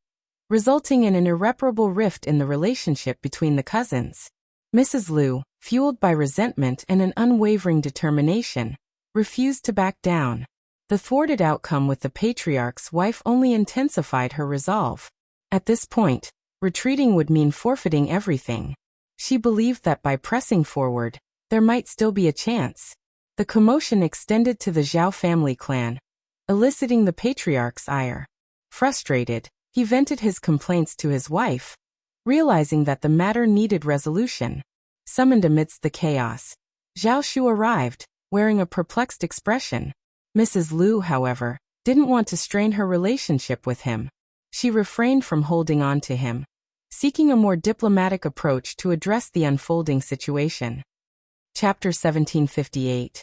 A: resulting in an irreparable rift in the relationship between the cousins. Mrs. Lu, fueled by resentment and an unwavering determination, refused to back down. The thwarted outcome with the patriarch's wife only intensified her resolve. At this point, retreating would mean forfeiting everything. She believed that by pressing forward, there might still be a chance. The commotion extended to the Zhao family clan, eliciting the patriarch's ire. Frustrated, he vented his complaints to his wife, realizing that the matter needed resolution. Summoned amidst the chaos, Zhao Shu arrived, wearing a perplexed expression. Mrs. Lu, however, didn't want to strain her relationship with him. She refrained from holding on to him, seeking a more diplomatic approach to address the unfolding situation. Chapter 1758.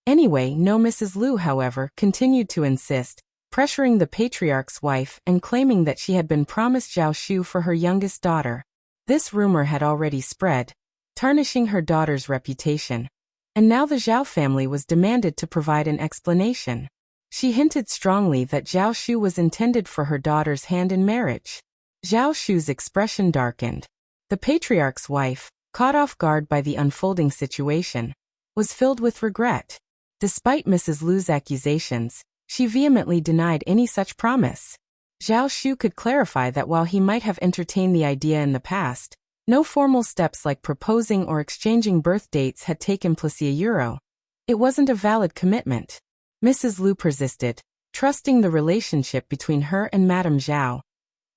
A: Anyway, no. Mrs. Lu, however, continued to insist, pressuring the patriarch's wife and claiming that she had been promised Zhao Shu for her youngest daughter. This rumor had already spread, tarnishing her daughter's reputation, and now the Zhao family was demanded to provide an explanation. She hinted strongly that Zhao Shu was intended for her daughter's hand in marriage. Zhao Shu's expression darkened. The patriarch's wife, caught off guard by the unfolding situation, was filled with regret. Despite Mrs. Lu's accusations, she vehemently denied any such promise. Zhao Shu could clarify that while he might have entertained the idea in the past, no formal steps like proposing or exchanging birth dates had taken place. It wasn't a valid commitment. Mrs. Lu persisted, trusting the relationship between her and Madame Zhao,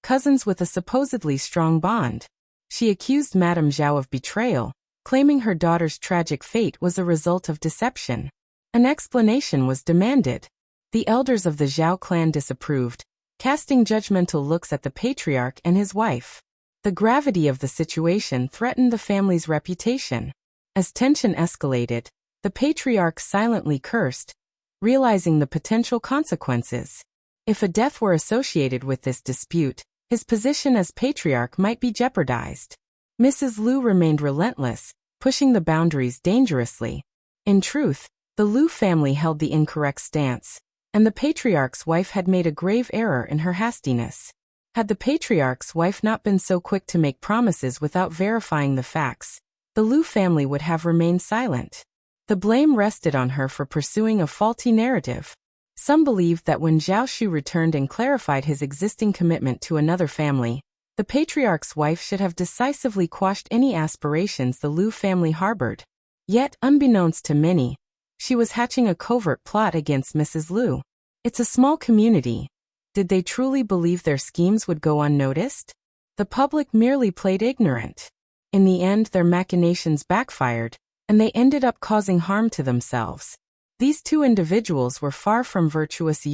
A: cousins with a supposedly strong bond. She accused Madame Zhao of betrayal, claiming her daughter's tragic fate was a result of deception. An explanation was demanded. The elders of the Zhao clan disapproved, casting judgmental looks at the patriarch and his wife. The gravity of the situation threatened the family's reputation. As tension escalated, the patriarch silently cursed, realizing the potential consequences. If a death were associated with this dispute, his position as patriarch might be jeopardized. Mrs. Lu remained relentless, pushing the boundaries dangerously. In truth, the Lu family held the incorrect stance, and the patriarch's wife had made a grave error in her hastiness. Had the patriarch's wife not been so quick to make promises without verifying the facts, the Lu family would have remained silent. The blame rested on her for pursuing a faulty narrative. Some believed that when Zhao Shu returned and clarified his existing commitment to another family, the patriarch's wife should have decisively quashed any aspirations the Lu family harbored. Yet, unbeknownst to many, she was hatching a covert plot against Mrs. Lu. It's a small community. Did they truly believe their schemes would go unnoticed? The public merely played ignorant. In the end, their machinations backfired, and they ended up causing harm to themselves. These two individuals were far from virtuous,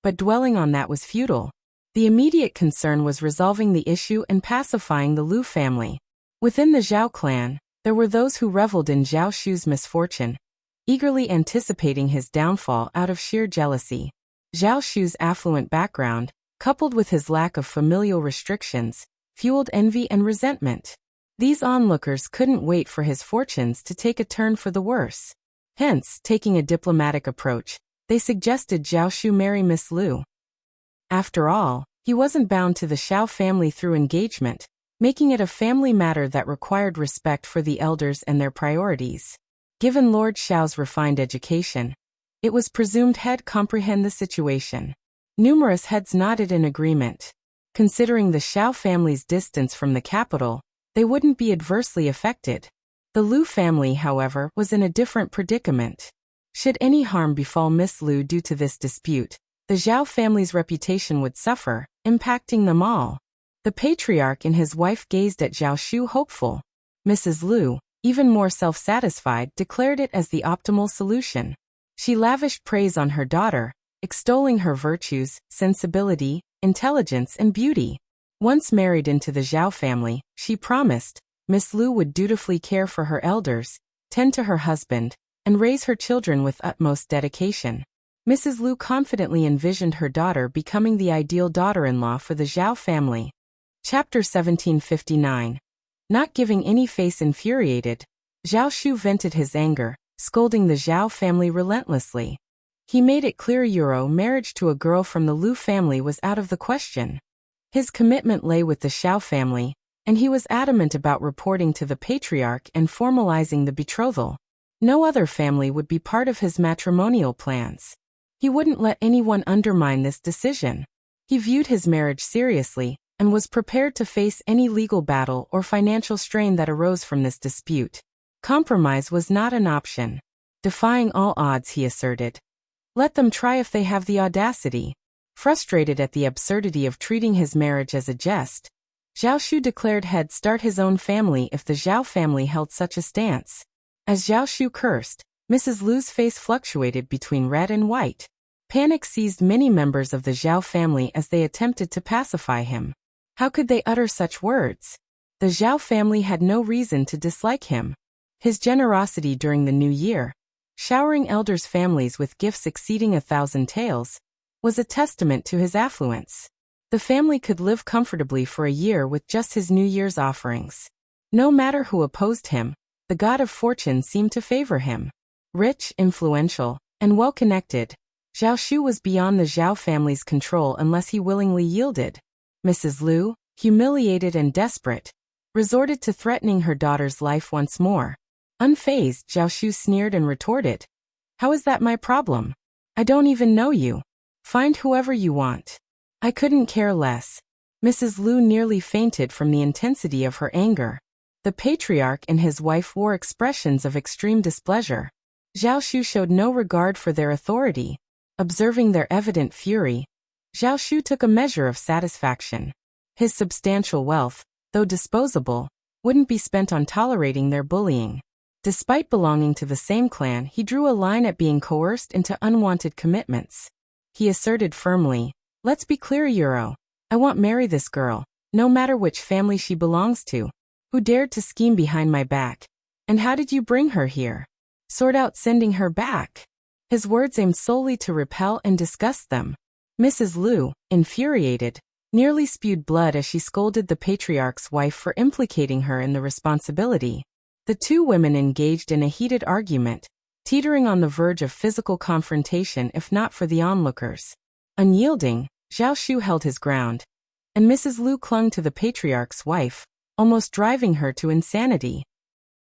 A: but dwelling on that was futile. The immediate concern was resolving the issue and pacifying the Lu family. Within the Zhao clan, there were those who reveled in Zhao Shu's misfortune, eagerly anticipating his downfall out of sheer jealousy. Zhao Shu's affluent background, coupled with his lack of familial restrictions, fueled envy and resentment. These onlookers couldn't wait for his fortunes to take a turn for the worse. Hence, taking a diplomatic approach, they suggested Zhao Shu marry Miss Lu. After all, he wasn't bound to the Xiao family through engagement, making it a family matter that required respect for the elders and their priorities. Given Lord Xiao's refined education, it was presumed he'd comprehend the situation. Numerous heads nodded in agreement. Considering the Xiao family's distance from the capital, they wouldn't be adversely affected. The Lu family, however, was in a different predicament. Should any harm befall Miss Lu due to this dispute, the Zhao family's reputation would suffer, impacting them all. The patriarch and his wife gazed at Zhao Shu hopeful. Mrs. Lu, even more self-satisfied, declared it as the optimal solution. She lavished praise on her daughter, extolling her virtues, sensibility, intelligence, and beauty. Once married into the Zhao family, she promised, Miss Lu would dutifully care for her elders, tend to her husband, and raise her children with utmost dedication. Mrs. Lu confidently envisioned her daughter becoming the ideal daughter-in-law for the Zhao family. Chapter 1759. Not giving any face infuriated, Zhao Shu vented his anger, scolding the Zhao family relentlessly. He made it clear marriage to a girl from the Lu family was out of the question. His commitment lay with the Xiao family, and he was adamant about reporting to the patriarch and formalizing the betrothal. No other family would be part of his matrimonial plans. He wouldn't let anyone undermine this decision. He viewed his marriage seriously, and was prepared to face any legal battle or financial strain that arose from this dispute. Compromise was not an option. Defying all odds, he asserted. Let them try if they have the audacity. Frustrated at the absurdity of treating his marriage as a jest, Zhao Shu declared he'd start his own family if the Zhao family held such a stance. As Zhao Shu cursed, Mrs. Lu's face fluctuated between red and white. Panic seized many members of the Zhao family as they attempted to pacify him. How could they utter such words? The Zhao family had no reason to dislike him. His generosity during the new year, showering elders' families with gifts exceeding 1,000 taels, was a testament to his affluence. The family could live comfortably for a year with just his New Year's offerings. No matter who opposed him, the god of fortune seemed to favor him. Rich, influential, and well-connected, Zhao Shu was beyond the Zhao family's control unless he willingly yielded. Mrs. Lu, humiliated and desperate, resorted to threatening her daughter's life once more. Unfazed, Zhao Shu sneered and retorted, "How is that my problem? I don't even know you. Find whoever you want. I couldn't care less." Mrs. Lu nearly fainted from the intensity of her anger. The patriarch and his wife wore expressions of extreme displeasure. Zhao Shu showed no regard for their authority. Observing their evident fury, Zhao Shu took a measure of satisfaction. His substantial wealth, though disposable, wouldn't be spent on tolerating their bullying. Despite belonging to the same clan, he drew a line at being coerced into unwanted commitments. He asserted firmly, "Let's be clear, I won't marry this girl, no matter which family she belongs to. Who dared to scheme behind my back? And how did you bring her here? Sort out sending her back." His words aimed solely to repel and disgust them. Mrs. Lu, infuriated, nearly spewed blood as she scolded the patriarch's wife for implicating her in the responsibility. The two women engaged in a heated argument, teetering on the verge of physical confrontation if not for the onlookers. Unyielding, Zhao Shu held his ground, and Mrs. Lu clung to the patriarch's wife, almost driving her to insanity.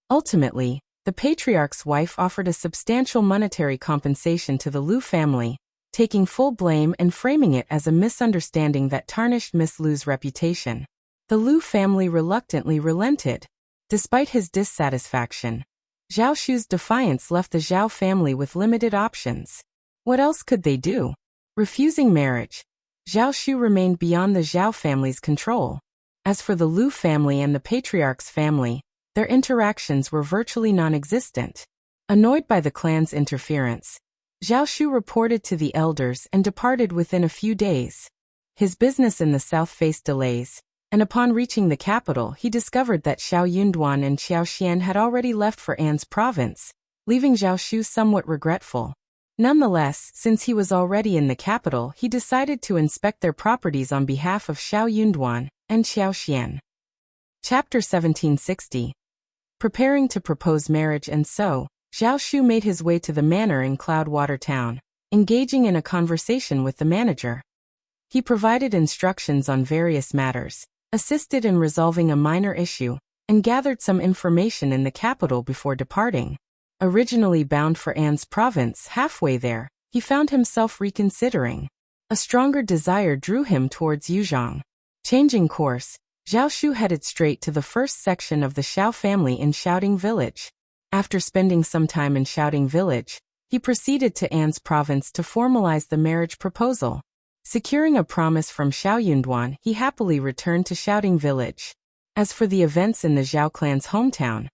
A: Ultimately, the patriarch's wife offered a substantial monetary compensation to the Lu family, taking full blame and framing it as a misunderstanding that tarnished Miss Lu's reputation. The Lu family reluctantly relented. Despite his dissatisfaction, Zhao Shu's defiance left the Zhao family with limited options. What else could they do? Refusing marriage, Zhao Shu remained beyond the Zhao family's control. As for the Lu family and the patriarch's family, their interactions were virtually non-existent. Annoyed by the clan's interference, Zhao Shu reported to the elders and departed within a few days. His business in the south faced delays, and upon reaching the capital he discovered that Xiao Yunduan and Xiao Xian had already left for An's province, leaving Zhao Shu somewhat regretful. Nonetheless, since he was already in the capital, he decided to inspect their properties on behalf of Xiao Yunduan and Xiao Xian. Chapter 1760. Preparing to propose marriage. And so, Zhao Shu made his way to the manor in Cloudwater Town, engaging in a conversation with the manager. He provided instructions on various matters, assisted in resolving a minor issue, and gathered some information in the capital before departing. Originally bound for An's province, halfway there, he found himself reconsidering. A stronger desire drew him towards Yuzhong. Changing course, Zhao Shu headed straight to the first section of the Xiao family in Shouting Village. After spending some time in Shouting Village, he proceeded to An's province to formalize the marriage proposal. Securing a promise from Xiao Yunduan, he happily returned to Shouting Village. As for the events in the Zhao clan's hometown,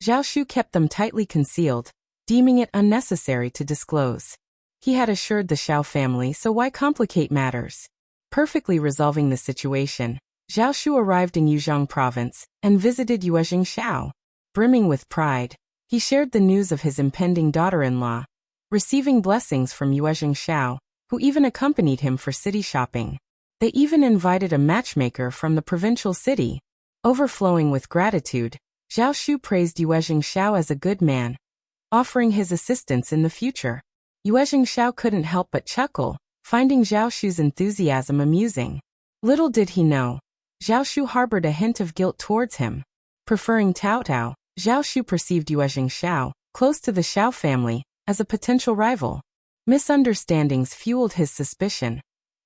A: Zhao Shu kept them tightly concealed, deeming it unnecessary to disclose. He had assured the Xiao family, so why complicate matters? Perfectly resolving the situation, Zhao Shu arrived in Yuzhong province and visited Yuezhing Xiao. Brimming with pride, he shared the news of his impending daughter-in-law, receiving blessings from Yuezhing Xiao, who even accompanied him for city shopping. They even invited a matchmaker from the provincial city. Overflowing with gratitude, Zhao Shu praised Yuezhing Xiao as a good man, offering his assistance in the future. Yuezhing Xiao couldn't help but chuckle, finding Zhao Shu's enthusiasm amusing. Little did he know, Zhao Shu harbored a hint of guilt towards him. Preferring Tao Tao, Zhao Shu perceived Yuezhing Xiao, close to the Xiao family, as a potential rival. Misunderstandings fueled his suspicion,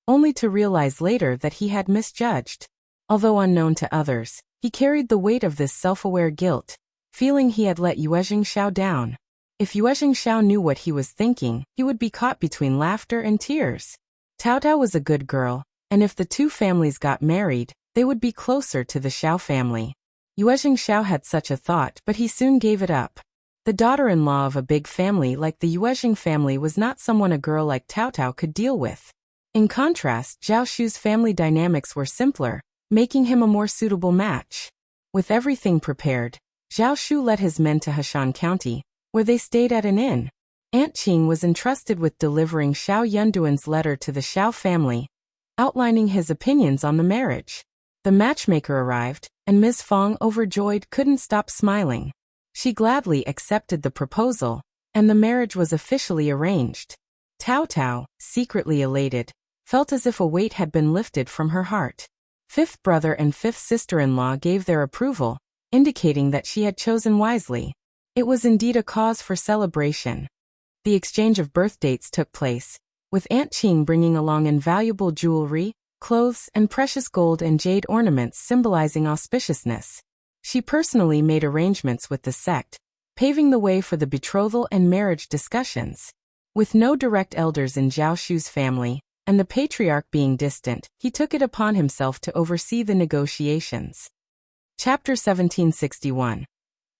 A: only to realize later that he had misjudged. Although unknown to others, he carried the weight of this self-aware guilt, feeling he had let Yuezhing Xiao down. If Yuezhing Xiao knew what he was thinking, he would be caught between laughter and tears. Tao Tao was a good girl, and if the two families got married, they would be closer to the Xiao family. Yuezhing Xiao had such a thought, but he soon gave it up. The daughter-in-law of a big family like the Yuezhing family was not someone a girl like Tao Tao could deal with. In contrast, Zhao Shu's family dynamics were simpler, making him a more suitable match. With everything prepared, Zhao Shu led his men to Heshan County, where they stayed at an inn. Aunt Qing was entrusted with delivering Xiao Yunduan's letter to the Xiao family, outlining his opinions on the marriage. The matchmaker arrived, and Ms. Fong, overjoyed, couldn't stop smiling. She gladly accepted the proposal, and the marriage was officially arranged. Tao Tao, secretly elated, felt as if a weight had been lifted from her heart. Fifth brother and fifth sister-in-law gave their approval, indicating that she had chosen wisely. It was indeed a cause for celebration. The exchange of birth dates took place, with Aunt Qing bringing along invaluable jewelry, clothes, and precious gold and jade ornaments symbolizing auspiciousness. She personally made arrangements with the sect, paving the way for the betrothal and marriage discussions. With no direct elders in Zhao Shu's family, and the patriarch being distant, he took it upon himself to oversee the negotiations. Chapter 1761.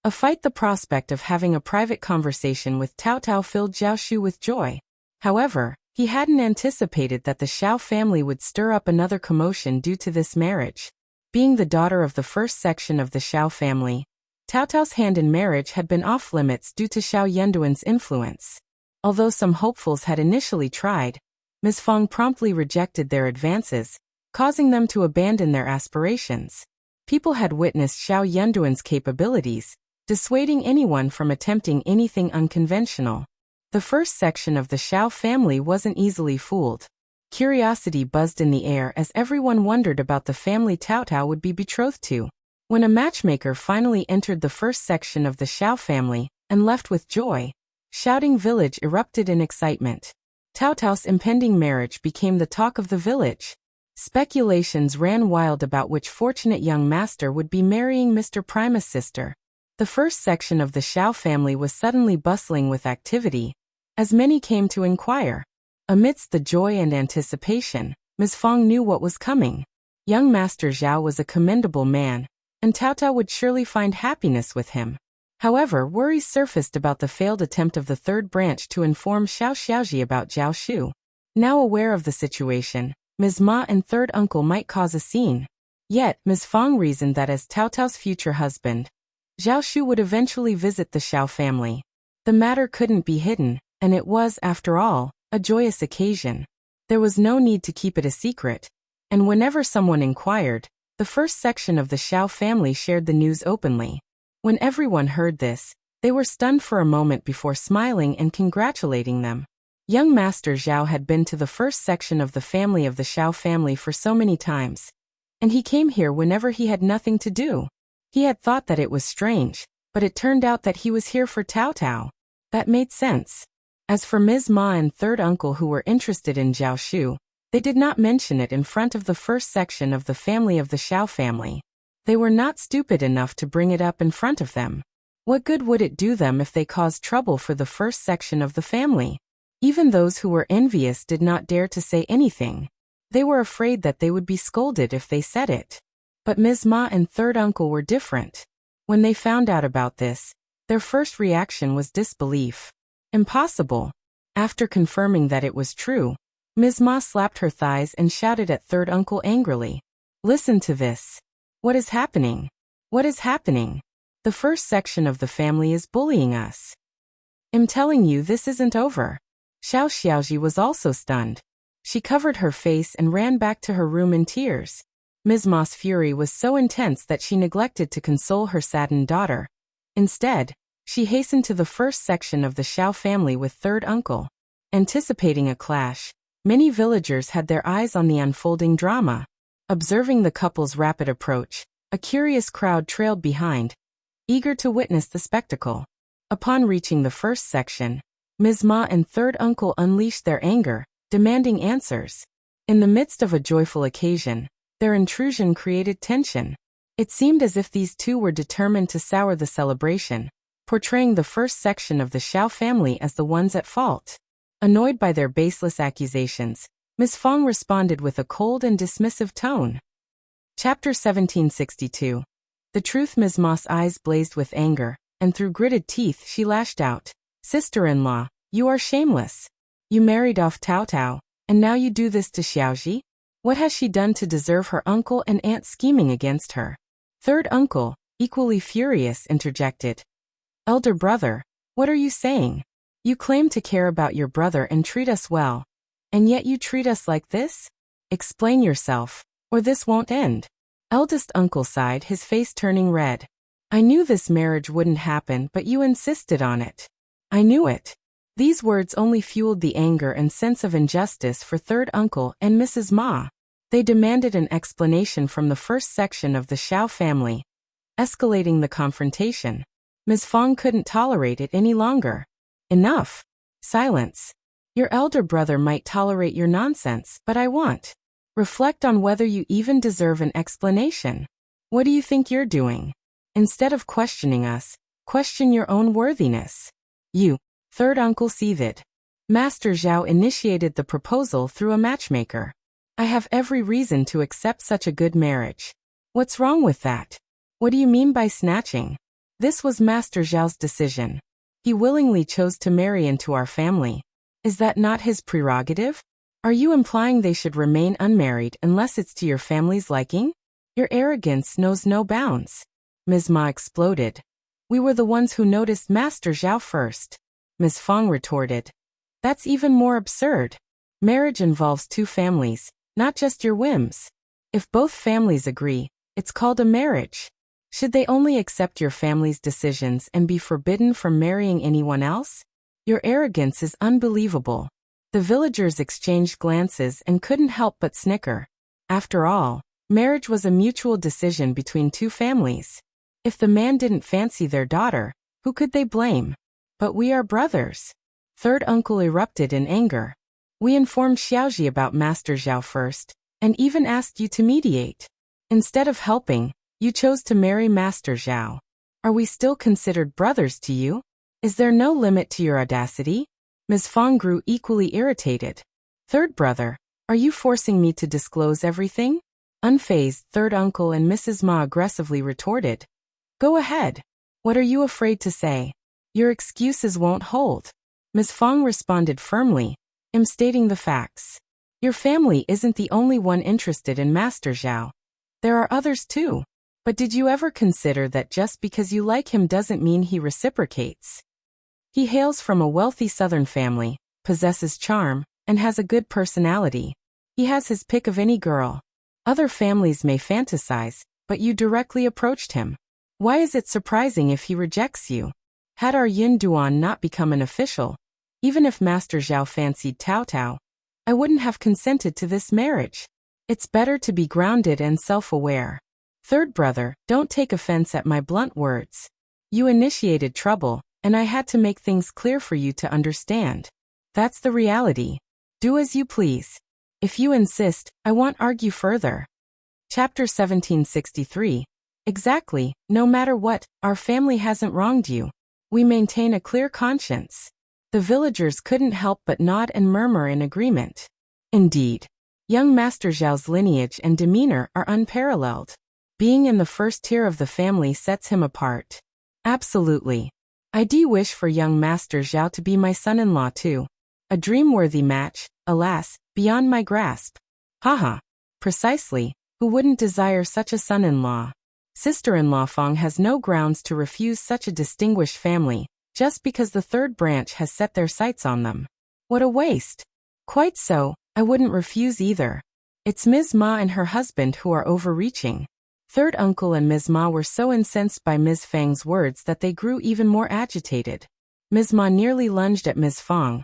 A: A fight. The prospect of having a private conversation with Tao Tao filled Zhao Shu with joy. However, he hadn't anticipated that the Xiao family would stir up another commotion due to this marriage. Being the daughter of the first section of the Xiao family, Tao Tao's hand in marriage had been off-limits due to Xiao Yunduan's influence. Although some hopefuls had initially tried, Ms. Fong promptly rejected their advances, causing them to abandon their aspirations. People had witnessed Xiao Yunduan's capabilities, dissuading anyone from attempting anything unconventional. The first section of the Xiao family wasn't easily fooled. Curiosity buzzed in the air as everyone wondered about the family Tao Tao would be betrothed to. When a matchmaker finally entered the first section of the Xiao family and left with joy, Shouting Village erupted in excitement. Tao Tao's impending marriage became the talk of the village. Speculations ran wild about which fortunate young master would be marrying Mr. Prima's sister. The first section of the Xiao family was suddenly bustling with activity, as many came to inquire. Amidst the joy and anticipation, Ms. Fong knew what was coming. Young Master Zhao was a commendable man, and Tao Tao would surely find happiness with him. However, worries surfaced about the failed attempt of the third branch to inform Xiao Xiaoji about Zhao Shu. Now aware of the situation, Ms. Ma and third uncle might cause a scene. Yet, Ms. Fang reasoned that as Tao Tao's future husband, Zhao Shu would eventually visit the Xiao family. The matter couldn't be hidden, and it was, after all, a joyous occasion. There was no need to keep it a secret, and whenever someone inquired, the first section of the Xiao family shared the news openly. When everyone heard this, they were stunned for a moment before smiling and congratulating them. Young Master Zhao had been to the first section of the family of the Xiao family for so many times, and he came here whenever he had nothing to do. He had thought that it was strange, but it turned out that he was here for Tao Tao. That made sense. As for Ms. Ma and third uncle who were interested in Zhao Shu, they did not mention it in front of the first section of the family of the Xiao family. They were not stupid enough to bring it up in front of them. What good would it do them if they caused trouble for the first section of the family? Even those who were envious did not dare to say anything. They were afraid that they would be scolded if they said it. But Ms. Ma and third uncle were different. When they found out about this, their first reaction was disbelief. Impossible. After confirming that it was true, Ms. Ma slapped her thighs and shouted at third uncle angrily. Listen to this. What is happening? What is happening? The first section of the family is bullying us. I'm telling you this isn't over. Xiao Xiaoji was also stunned. She covered her face and ran back to her room in tears. Ms. Ma's fury was so intense that she neglected to console her saddened daughter. Instead, she hastened to the first section of the Xiao family with third uncle. Anticipating a clash, many villagers had their eyes on the unfolding drama. Observing the couple's rapid approach, a curious crowd trailed behind, eager to witness the spectacle. Upon reaching the first section, Ms. Ma and third uncle unleashed their anger, demanding answers. In the midst of a joyful occasion, their intrusion created tension. It seemed as if these two were determined to sour the celebration, portraying the first section of the Xiao family as the ones at fault. Annoyed by their baseless accusations, Ms. Fang responded with a cold and dismissive tone. Chapter 1762. The truth. Ms. Ma's eyes blazed with anger, and through gritted teeth she lashed out. Sister-in-law, you are shameless. You married off Tao Tao, and now you do this to Xiaoji? What has she done to deserve her uncle and aunt scheming against her? Third uncle, equally furious, interjected. Elder brother, what are you saying? You claim to care about your brother and treat us well, and yet you treat us like this? Explain yourself, or this won't end. Eldest uncle sighed, his face turning red. I knew this marriage wouldn't happen, but you insisted on it. I knew it. These words only fueled the anger and sense of injustice for third uncle and Mrs. Ma. They demanded an explanation from the first section of the Xiao family, escalating the confrontation. Ms. Fang couldn't tolerate it any longer. Enough. Silence. Your elder brother might tolerate your nonsense, but I won't. Reflect on whether you even deserve an explanation. What do you think you're doing? Instead of questioning us, question your own worthiness. You. Third uncle seethed. Master Zhao initiated the proposal through a matchmaker. I have every reason to accept such a good marriage. What's wrong with that? What do you mean by snatching? This was Master Zhao's decision. He willingly chose to marry into our family. Is that not his prerogative? Are you implying they should remain unmarried unless it's to your family's liking? Your arrogance knows no bounds. Ms. Ma exploded. We were the ones who noticed Master Zhao first. Ms. Fang retorted. That's even more absurd. Marriage involves two families, not just your whims. If both families agree, it's called a marriage. Should they only accept your family's decisions and be forbidden from marrying anyone else? Your arrogance is unbelievable. The villagers exchanged glances and couldn't help but snicker. After all, marriage was a mutual decision between two families. If the man didn't fancy their daughter, who could they blame? But we are brothers. Third uncle erupted in anger. We informed Xiaoji about Master Zhao first, and even asked you to mediate. Instead of helping, you chose to marry Master Zhao. Are we still considered brothers to you? Is there no limit to your audacity? Ms. Fang grew equally irritated. Third brother, are you forcing me to disclose everything? Unfazed, third uncle and Mrs. Ma aggressively retorted. Go ahead. What are you afraid to say? Your excuses won't hold. Ms. Fang responded firmly. I'm stating the facts. Your family isn't the only one interested in Master Zhao. There are others too. But did you ever consider that just because you like him doesn't mean he reciprocates? He hails from a wealthy southern family, possesses charm, and has a good personality. He has his pick of any girl. Other families may fantasize, but you directly approached him. Why is it surprising if he rejects you? Had our Yin Duan not become an official, even if Master Zhao fancied Tao Tao, I wouldn't have consented to this marriage. It's better to be grounded and self-aware. Third brother, don't take offense at my blunt words. You initiated trouble, and I had to make things clear for you to understand. That's the reality. Do as you please. If you insist, I won't argue further. Chapter 1763. Exactly, no matter what, our family hasn't wronged you. We maintain a clear conscience. The villagers couldn't help but nod and murmur in agreement. Indeed, young Master Zhao's lineage and demeanor are unparalleled. Being in the first tier of the family sets him apart. Absolutely. I do wish for young Master Zhao to be my son-in-law too. A dream-worthy match, alas, beyond my grasp. Haha. Precisely, who wouldn't desire such a son-in-law? Sister-in-law Fong has no grounds to refuse such a distinguished family, just because the third branch has set their sights on them. What a waste. Quite so, I wouldn't refuse either. It's Ms. Ma and her husband who are overreaching. Third uncle and Ms. Ma were so incensed by Ms. Fang's words that they grew even more agitated. Ms. Ma nearly lunged at Ms. Fang,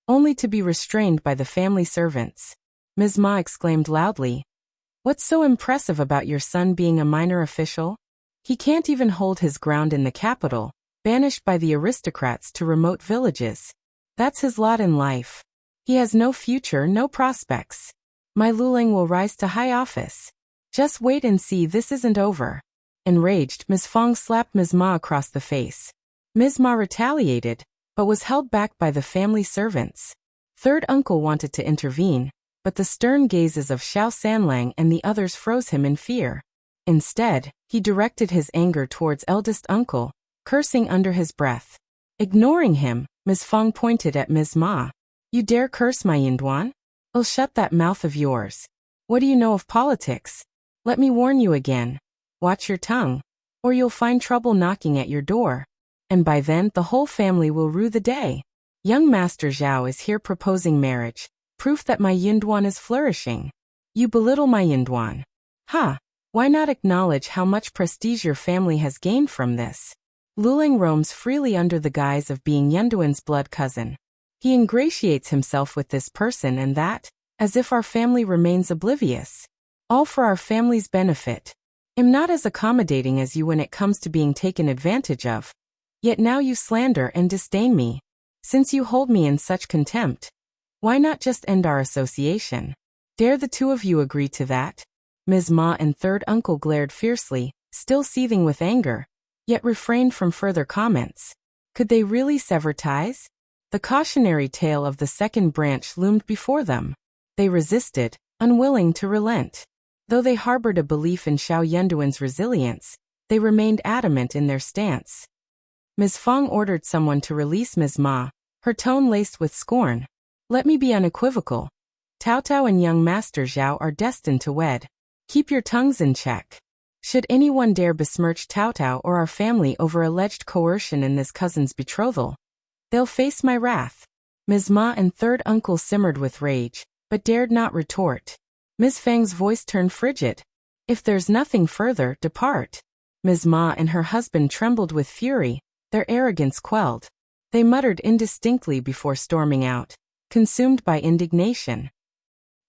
A: only to be restrained by the family servants. Ms. Ma exclaimed loudly, "What's so impressive about your son being a minor official? He can't even hold his ground in the capital, banished by the aristocrats to remote villages. That's his lot in life. He has no future, no prospects. My Luling will rise to high office. Just wait and see, this isn't over." Enraged, Ms. Fang slapped Ms. Ma across the face. Ms. Ma retaliated, but was held back by the family servants. Third uncle wanted to intervene, but the stern gazes of Xiao Sanlang and the others froze him in fear. Instead, he directed his anger towards eldest uncle, cursing under his breath. Ignoring him, Ms. Fang pointed at Ms. Ma. "You dare curse my Yinduan? I'll shut that mouth of yours. What do you know of politics? Let me warn you again. Watch your tongue, or you'll find trouble knocking at your door. And by then the whole family will rue the day. Young Master Zhao is here proposing marriage, proof that my Yinduan is flourishing. You belittle my Yinduan. Ha! Why not acknowledge how much prestige your family has gained from this? Luling roams freely under the guise of being Yinduan's blood cousin. He ingratiates himself with this person and that, as if our family remains oblivious. All for our family's benefit. I'm not as accommodating as you when it comes to being taken advantage of. Yet now you slander and disdain me. Since you hold me in such contempt, why not just end our association? Dare the two of you agree to that?" Ms. Ma and third uncle glared fiercely, still seething with anger, yet refrained from further comments. Could they really sever ties? The cautionary tale of the second branch loomed before them. They resisted, unwilling to relent. Though they harbored a belief in Xiao Yunduan's resilience, they remained adamant in their stance. Ms. Fang ordered someone to release Ms. Ma, her tone laced with scorn. "Let me be unequivocal. Tao Tao and young Master Zhao are destined to wed. Keep your tongues in check. Should anyone dare besmirch Tao Tao or our family over alleged coercion in this cousin's betrothal, they'll face my wrath." Ms. Ma and third uncle simmered with rage, but dared not retort. Ms. Fang's voice turned frigid. "If there's nothing further, depart." Ms. Ma and her husband trembled with fury, their arrogance quelled. They muttered indistinctly before storming out, consumed by indignation.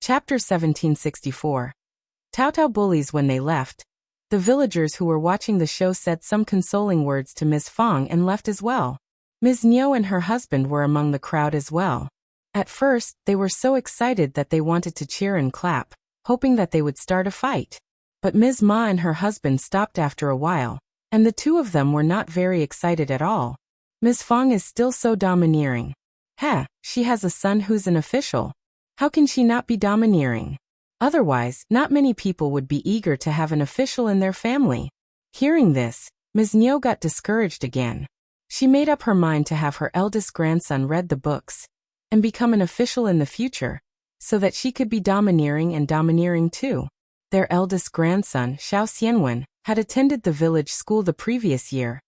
A: Chapter 1764. Tao Tao bullies. When they left, the villagers who were watching the show said some consoling words to Ms. Fang and left as well. Ms. Niu and her husband were among the crowd as well. At first, they were so excited that they wanted to cheer and clap, hoping that they would start a fight. But Ms. Ma and her husband stopped after a while, and the two of them were not very excited at all. Ms. Fang is still so domineering. She has a son who's an official. How can she not be domineering? Otherwise, not many people would be eager to have an official in their family. Hearing this, Ms. Niu got discouraged again. She made up her mind to have her eldest grandson read the books and become an official in the future, so that she could be domineering and domineering too. Their eldest grandson, Xiao Xianwen, had attended the village school the previous year,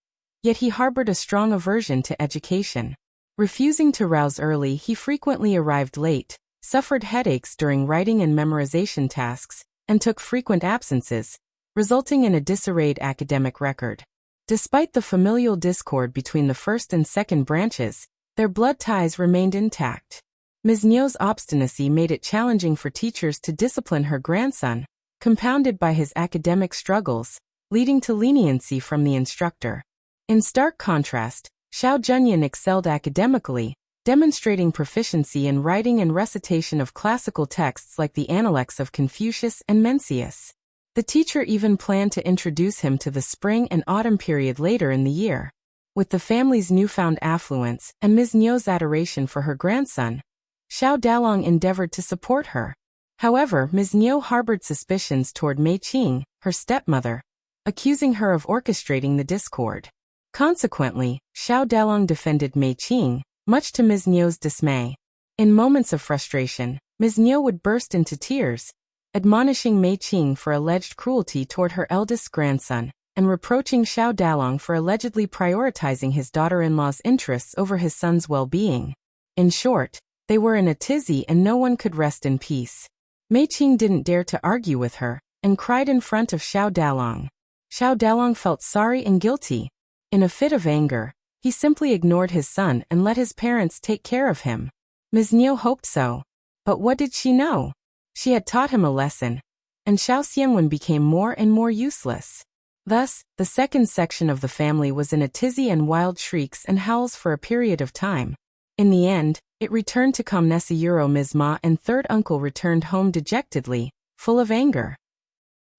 A: yet he harbored a strong aversion to education. Refusing to rouse early, he frequently arrived late, suffered headaches during writing and memorization tasks, and took frequent absences, resulting in a disarrayed academic record. Despite the familial discord between the first and second branches, their blood ties remained intact. Ms. Niu's obstinacy made it challenging for teachers to discipline her grandson, compounded by his academic struggles, leading to leniency from the instructor. In stark contrast, Xiao Junyan excelled academically, demonstrating proficiency in writing and recitation of classical texts like the Analects of Confucius and Mencius. The teacher even planned to introduce him to the spring and autumn period later in the year. With the family's newfound affluence and Ms. Niu's adoration for her grandson, Xiao Dalong endeavored to support her. However, Ms. Niu harbored suspicions toward Mei Qing, her stepmother, accusing her of orchestrating the discord. Consequently, Xiao Dalong defended Mei Qing, much to Ms. Niu's dismay. In moments of frustration, Ms. Niu would burst into tears, admonishing Mei Qing for alleged cruelty toward her eldest grandson, and reproaching Xiao Dalong for allegedly prioritizing his daughter-in-law's interests over his son's well-being. In short, they were in a tizzy and no one could rest in peace. Mei Qing didn't dare to argue with her, and cried in front of Xiao Dalong. Xiao Dalong felt sorry and guilty. In a fit of anger, he simply ignored his son and let his parents take care of him. Ms. Niu hoped so. But what did she know? She had taught him a lesson, and Xiao Xianwen became more and more useless. Thus, the second section of the family was in a tizzy and wild shrieks and howls for a period of time. In the end, it returned to calm. Nesayuro Ms. Ma and third uncle returned home dejectedly, full of anger.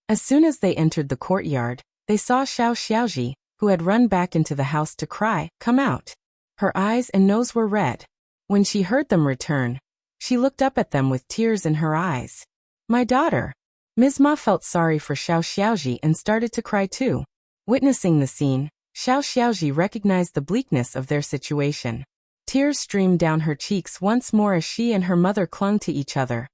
A: As soon as they entered the courtyard, they saw Xiao Xiaoji, who had run back into the house to cry, come out. Her eyes and nose were red. When she heard them return, she looked up at them with tears in her eyes. My daughter. Ms. Ma felt sorry for Xiao Xiaoji and started to cry too. Witnessing the scene, Xiao Xiaoji recognized the bleakness of their situation. Tears streamed down her cheeks once more as she and her mother clung to each other.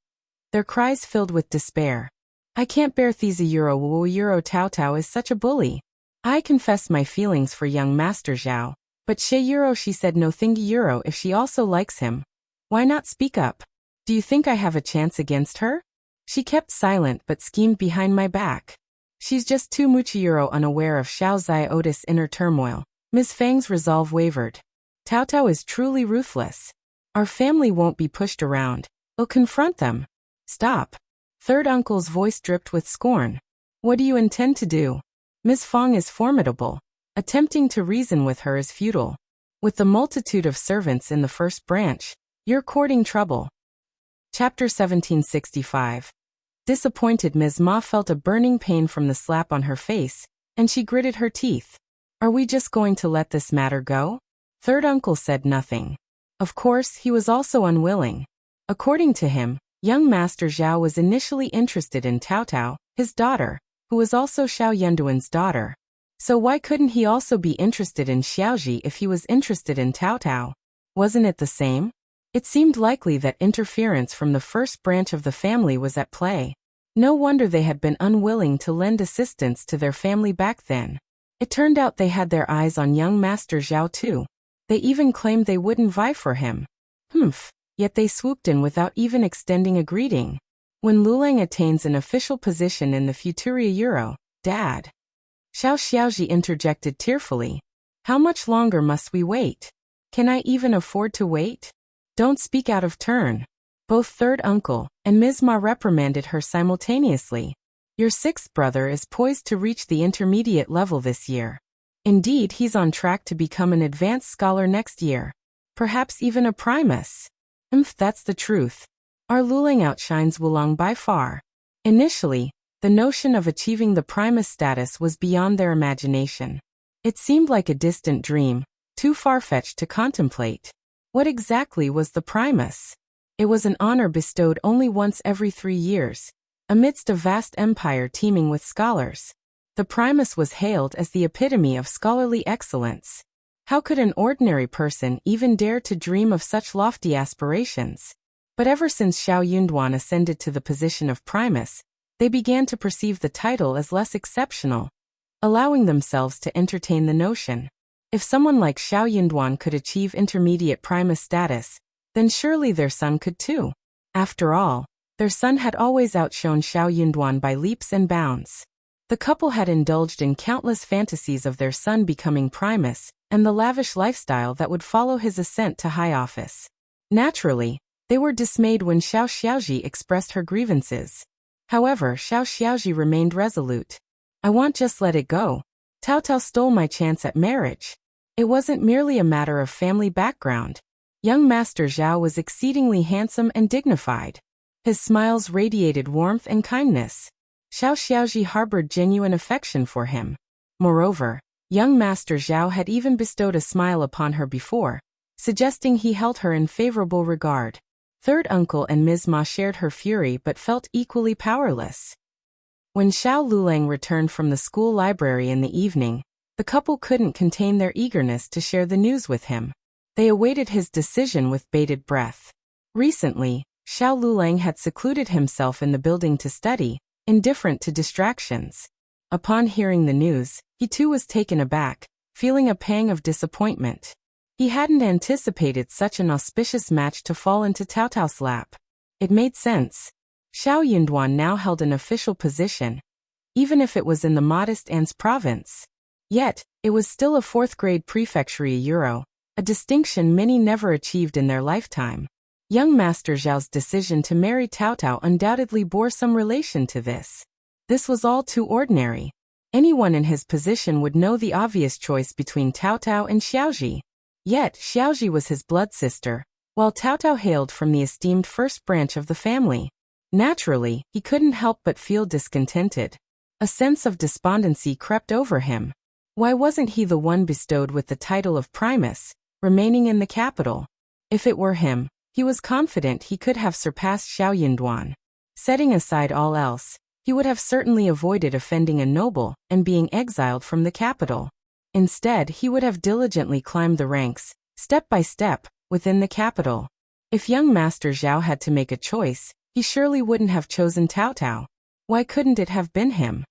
A: Their cries filled with despair. I can't bear Thizayuro Wuoyuro Tao Tao is such a bully. I confessed my feelings for young Master Zhao, but Sheyuro she said no Thingiyuro if she also likes him. Why not speak up? Do you think I have a chance against her? She kept silent but schemed behind my back. She's just too Muchiyuro unaware of Xiao Ziotis' inner turmoil. Ms. Fang's resolve wavered. Tao Tao is truly ruthless. Our family won't be pushed around. We'll confront them. Stop. Third uncle's voice dripped with scorn. What do you intend to do? Ms. Fang is formidable. Attempting to reason with her is futile. With the multitude of servants in the first branch, you're courting trouble. Chapter 1765. Disappointed, Ms. Ma felt a burning pain from the slap on her face, and she gritted her teeth. Are we just going to let this matter go? Third uncle said nothing. Of course, he was also unwilling. According to him, young Master Zhao was initially interested in Tao Tao, his daughter, who was also Xiao Yanduan's daughter. So why couldn't he also be interested in Xiaoji if he was interested in Tao Tao? Wasn't it the same? It seemed likely that interference from the first branch of the family was at play. No wonder they had been unwilling to lend assistance to their family back then. It turned out they had their eyes on young Master Zhao too. They even claimed they wouldn't vie for him. Yet they swooped in without even extending a greeting. When Lulang attains an official position in the Futuria Euro, Dad. Xiao Xiaoji interjected tearfully. How much longer must we wait? Can I even afford to wait? Don't speak out of turn. Both third uncle and Ms. Ma reprimanded her simultaneously. Your sixth brother is poised to reach the intermediate level this year. Indeed, he's on track to become an advanced scholar next year. Perhaps even a primus. That's the truth. Our Lulang outshines Wulong by far. Initially, the notion of achieving the primus status was beyond their imagination. It seemed like a distant dream, too far-fetched to contemplate. What exactly was the primus? It was an honor bestowed only once every 3 years, amidst a vast empire teeming with scholars. The primus was hailed as the epitome of scholarly excellence. How could an ordinary person even dare to dream of such lofty aspirations? But ever since Xiao Yunduan ascended to the position of primus, they began to perceive the title as less exceptional, allowing themselves to entertain the notion. If someone like Xiao Yunduan could achieve intermediate primus status, then surely their son could too. After all, their son had always outshone Xiao Yunduan by leaps and bounds. The couple had indulged in countless fantasies of their son becoming primus, and the lavish lifestyle that would follow his ascent to high office. Naturally, they were dismayed when Xiao Xiaoji expressed her grievances. However, Xiao Xiaoji remained resolute. I won't just let it go. Cao Cao stole my chance at marriage. It wasn't merely a matter of family background. Young Master Zhao was exceedingly handsome and dignified. His smiles radiated warmth and kindness. Xiao Xiaoji harbored genuine affection for him. Moreover, young Master Zhao had even bestowed a smile upon her before, suggesting he held her in favorable regard. Third uncle and Ms. Ma shared her fury but felt equally powerless. When Xiao Lulang returned from the school library in the evening, the couple couldn't contain their eagerness to share the news with him. They awaited his decision with bated breath. Recently, Xiao Lulang had secluded himself in the building to study, indifferent to distractions. Upon hearing the news, he too was taken aback, feeling a pang of disappointment. He hadn't anticipated such an auspicious match to fall into Cao Cao's lap. It made sense. Xiao Yunduan now held an official position, even if it was in the modest Anse province. Yet, it was still a fourth-grade prefecture euro, a distinction many never achieved in their lifetime. Young Master Zhao's decision to marry Cao Cao undoubtedly bore some relation to this. This was all too ordinary. Anyone in his position would know the obvious choice between Cao Cao and Xiaoji. Yet, Xiaoji was his blood sister, while Cao Cao hailed from the esteemed first branch of the family. Naturally, he couldn't help but feel discontented. A sense of despondency crept over him. Why wasn't he the one bestowed with the title of primus, remaining in the capital? If it were him, he was confident he could have surpassed Xiao Yunduan. Setting aside all else, he would have certainly avoided offending a noble and being exiled from the capital. Instead, he would have diligently climbed the ranks, step by step, within the capital. If young Master Zhao had to make a choice, he surely wouldn't have chosen Cao Cao. Why couldn't it have been him?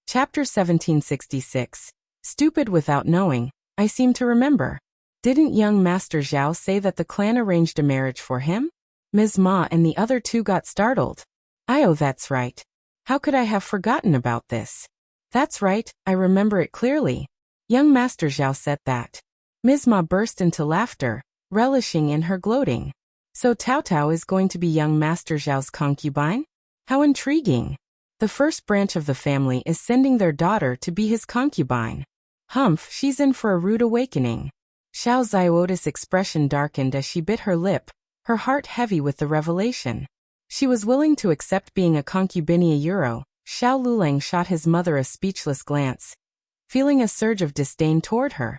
A: Chapter 1766. Stupid without knowing, I seem to remember. Didn't young Master Zhao say that the clan arranged a marriage for him? Ms. Ma and the other two got startled. Oh, that's right. How could I have forgotten about this? That's right, I remember it clearly. Young Master Zhao said that. Ms. Ma burst into laughter, relishing in her gloating. So Cao Cao is going to be young Master Zhao's concubine? How intriguing. The first branch of the family is sending their daughter to be his concubine. Humph, she's in for a rude awakening. Xiao Ziota's expression darkened as she bit her lip, her heart heavy with the revelation. She was willing to accept being a concubine euro. Xiao Lulang shot his mother a speechless glance, feeling a surge of disdain toward her.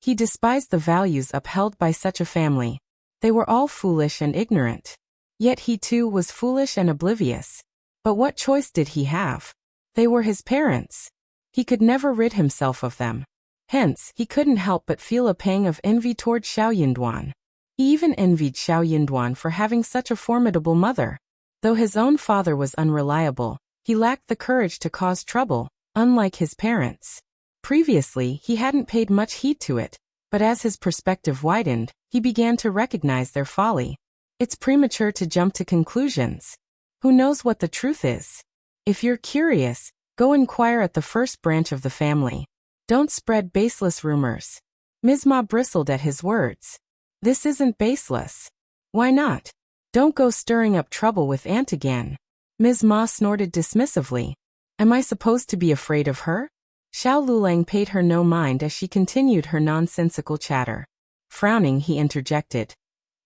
A: He despised the values upheld by such a family. They were all foolish and ignorant. Yet he too was foolish and oblivious. But what choice did he have? They were his parents. He could never rid himself of them. Hence, he couldn't help but feel a pang of envy toward Xiao Yunduan. He even envied Xiao Yunduan for having such a formidable mother. Though his own father was unreliable, he lacked the courage to cause trouble, unlike his parents. Previously, he hadn't paid much heed to it, but as his perspective widened, he began to recognize their folly. It's premature to jump to conclusions. Who knows what the truth is? If you're curious, go inquire at the first branch of the family. Don't spread baseless rumors. Ms. Ma bristled at his words. This isn't baseless. Why not? Don't go stirring up trouble with Aunt again. Ms. Ma snorted dismissively. Am I supposed to be afraid of her? Xiao Lulang paid her no mind as she continued her nonsensical chatter. Frowning, he interjected.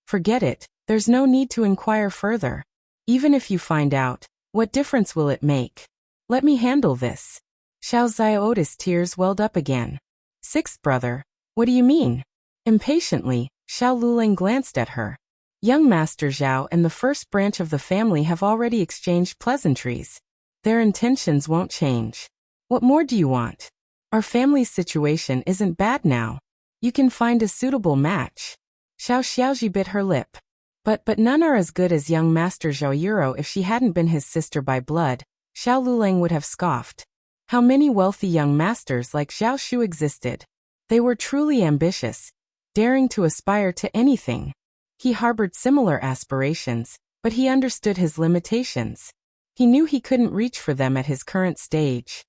A: Forget it, there's no need to inquire further. Even if you find out, what difference will it make? Let me handle this. Xiao Ziota's tears welled up again. Sixth brother, what do you mean? Impatiently, Xiao Lulang glanced at her. Young Master Zhao and the first branch of the family have already exchanged pleasantries. Their intentions won't change. What more do you want? Our family's situation isn't bad now. You can find a suitable match. Xiao Xiaoji bit her lip. But none are as good as young Master Zhao Yuro. If she hadn't been his sister by blood, Xiao Lulang would have scoffed. How many wealthy young masters like Zhao Shu existed? They were truly ambitious, daring to aspire to anything. He harbored similar aspirations, but he understood his limitations. He knew he couldn't reach for them at his current stage.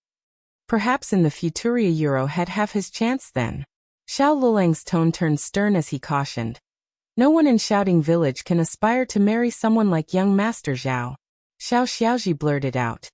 A: Perhaps in the Futuria Euro had have his chance then. Xiao Lulang's tone turned stern as he cautioned. No one in Shouting Village can aspire to marry someone like young Master Zhao. Xiao Xiaoji blurted out.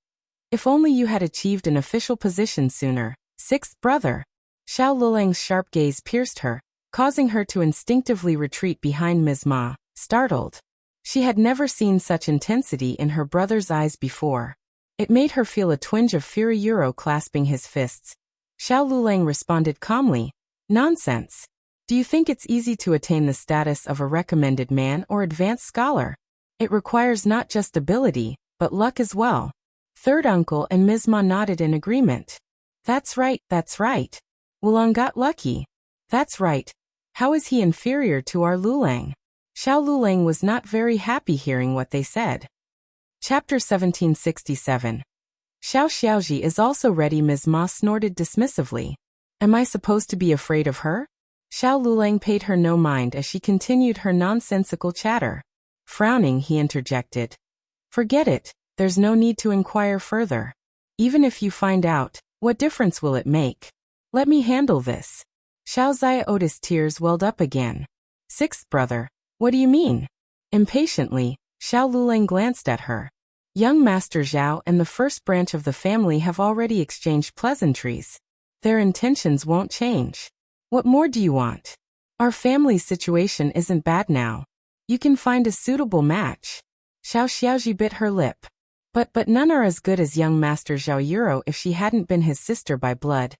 A: If only you had achieved an official position sooner, sixth brother. Xiao Lulang's sharp gaze pierced her, causing her to instinctively retreat behind Ms. Ma, startled. She had never seen such intensity in her brother's eyes before. It made her feel a twinge of fury. Euro clasping his fists. Xiao Lulang responded calmly. Nonsense. Do you think it's easy to attain the status of a recommended man or advanced scholar? It requires not just ability, but luck as well. Third uncle and Ms. Ma nodded in agreement. That's right, that's right. Wulang got lucky. That's right. How is he inferior to our Lulang? Xiao Lulang was not very happy hearing what they said. Chapter 1767. Xiao Xiaoji is also ready. Ms. Ma snorted dismissively. Am I supposed to be afraid of her? Xiao Lulang paid her no mind as she continued her nonsensical chatter. Frowning, he interjected. Forget it, there's no need to inquire further. Even if you find out, what difference will it make? Let me handle this. Xiao Xiaoda's tears welled up again. Sixth brother, what do you mean? Impatiently, Xiao Lulang glanced at her. Young Master Zhao and the first branch of the family have already exchanged pleasantries. Their intentions won't change. What more do you want? Our family's situation isn't bad now. You can find a suitable match. Xiao Xiaoji bit her lip. But none are as good as young Master Zhao Yuro. If she hadn't been his sister by blood,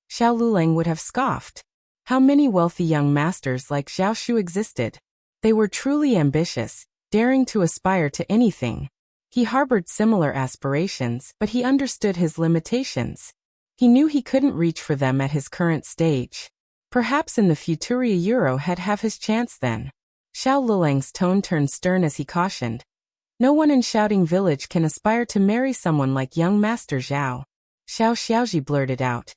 A: Xiao Lulang would have scoffed. How many wealthy young masters like Zhao Shu existed? They were truly ambitious, daring to aspire to anything. He harbored similar aspirations, but he understood his limitations. He knew he couldn't reach for them at his current stage. Perhaps in the Futuria Euro had have his chance then. Xiao Lulang's tone turned stern as he cautioned. No one in Shouting Village can aspire to marry someone like young Master Zhao. Xiao Xiaoji blurted out.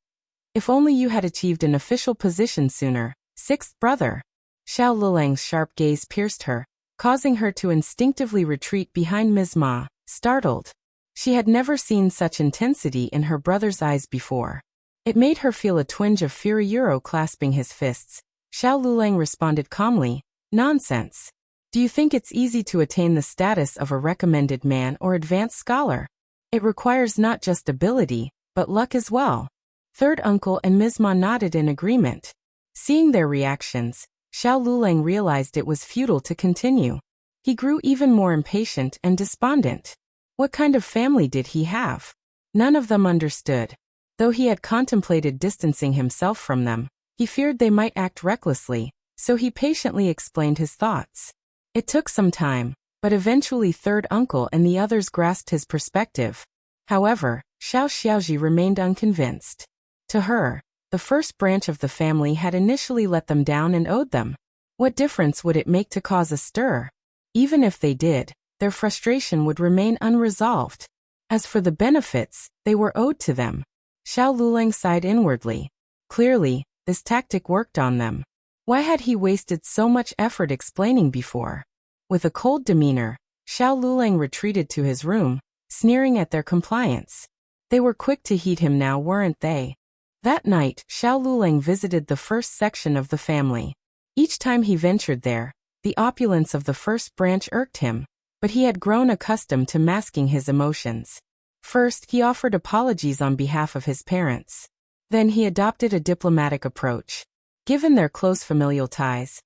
A: If only you had achieved an official position sooner, sixth brother. Xiao Lulang's sharp gaze pierced her, causing her to instinctively retreat behind Ms. Ma, startled. She had never seen such intensity in her brother's eyes before. It made her feel a twinge of fury. Euro clasping his fists. Xiao Lulang responded calmly. Nonsense. Do you think it's easy to attain the status of a recommended man or advanced scholar? It requires not just ability, but luck as well. Third uncle and Ms. Ma nodded in agreement. Seeing their reactions, Xiao Lulang realized it was futile to continue. He grew even more impatient and despondent. What kind of family did he have? None of them understood. Though he had contemplated distancing himself from them, he feared they might act recklessly, so he patiently explained his thoughts. It took some time, but eventually third uncle and the others grasped his perspective. However, Xiao Xiaoji remained unconvinced. To her, the first branch of the family had initially let them down and owed them. What difference would it make to cause a stir? Even if they did, their frustration would remain unresolved. As for the benefits, they were owed to them. Xiao Lulang sighed inwardly. Clearly, this tactic worked on them. Why had he wasted so much effort explaining before? With a cold demeanor, Xiao Lulang retreated to his room, sneering at their compliance. They were quick to heed him now, weren't they? That night, Xiao Lulang visited the first section of the family. Each time he ventured there, the opulence of the first branch irked him, but he had grown accustomed to masking his emotions. First, he offered apologies on behalf of his parents. Then he adopted a diplomatic approach. Given their close familial ties,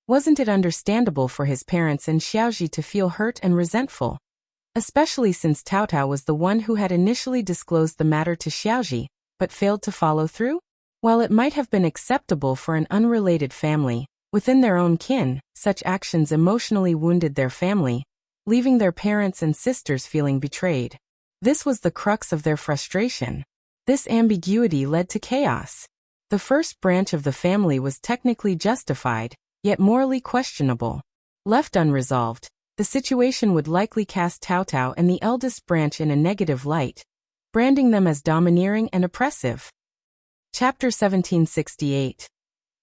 A: wasn't it understandable for his parents and Xiaoji to feel hurt and resentful? Especially since Tao Tao was the one who had initially disclosed the matter to Xiaoji, but failed to follow through? While it might have been acceptable for an unrelated family, within their own kin, such actions emotionally wounded their family, leaving their parents and sisters feeling betrayed. This was the crux of their frustration. This ambiguity led to chaos. The first branch of the family was technically justified, yet morally questionable. Left unresolved, the situation would likely cast Tao Tao and the eldest branch in a negative light, branding them as domineering and oppressive. Chapter 1768.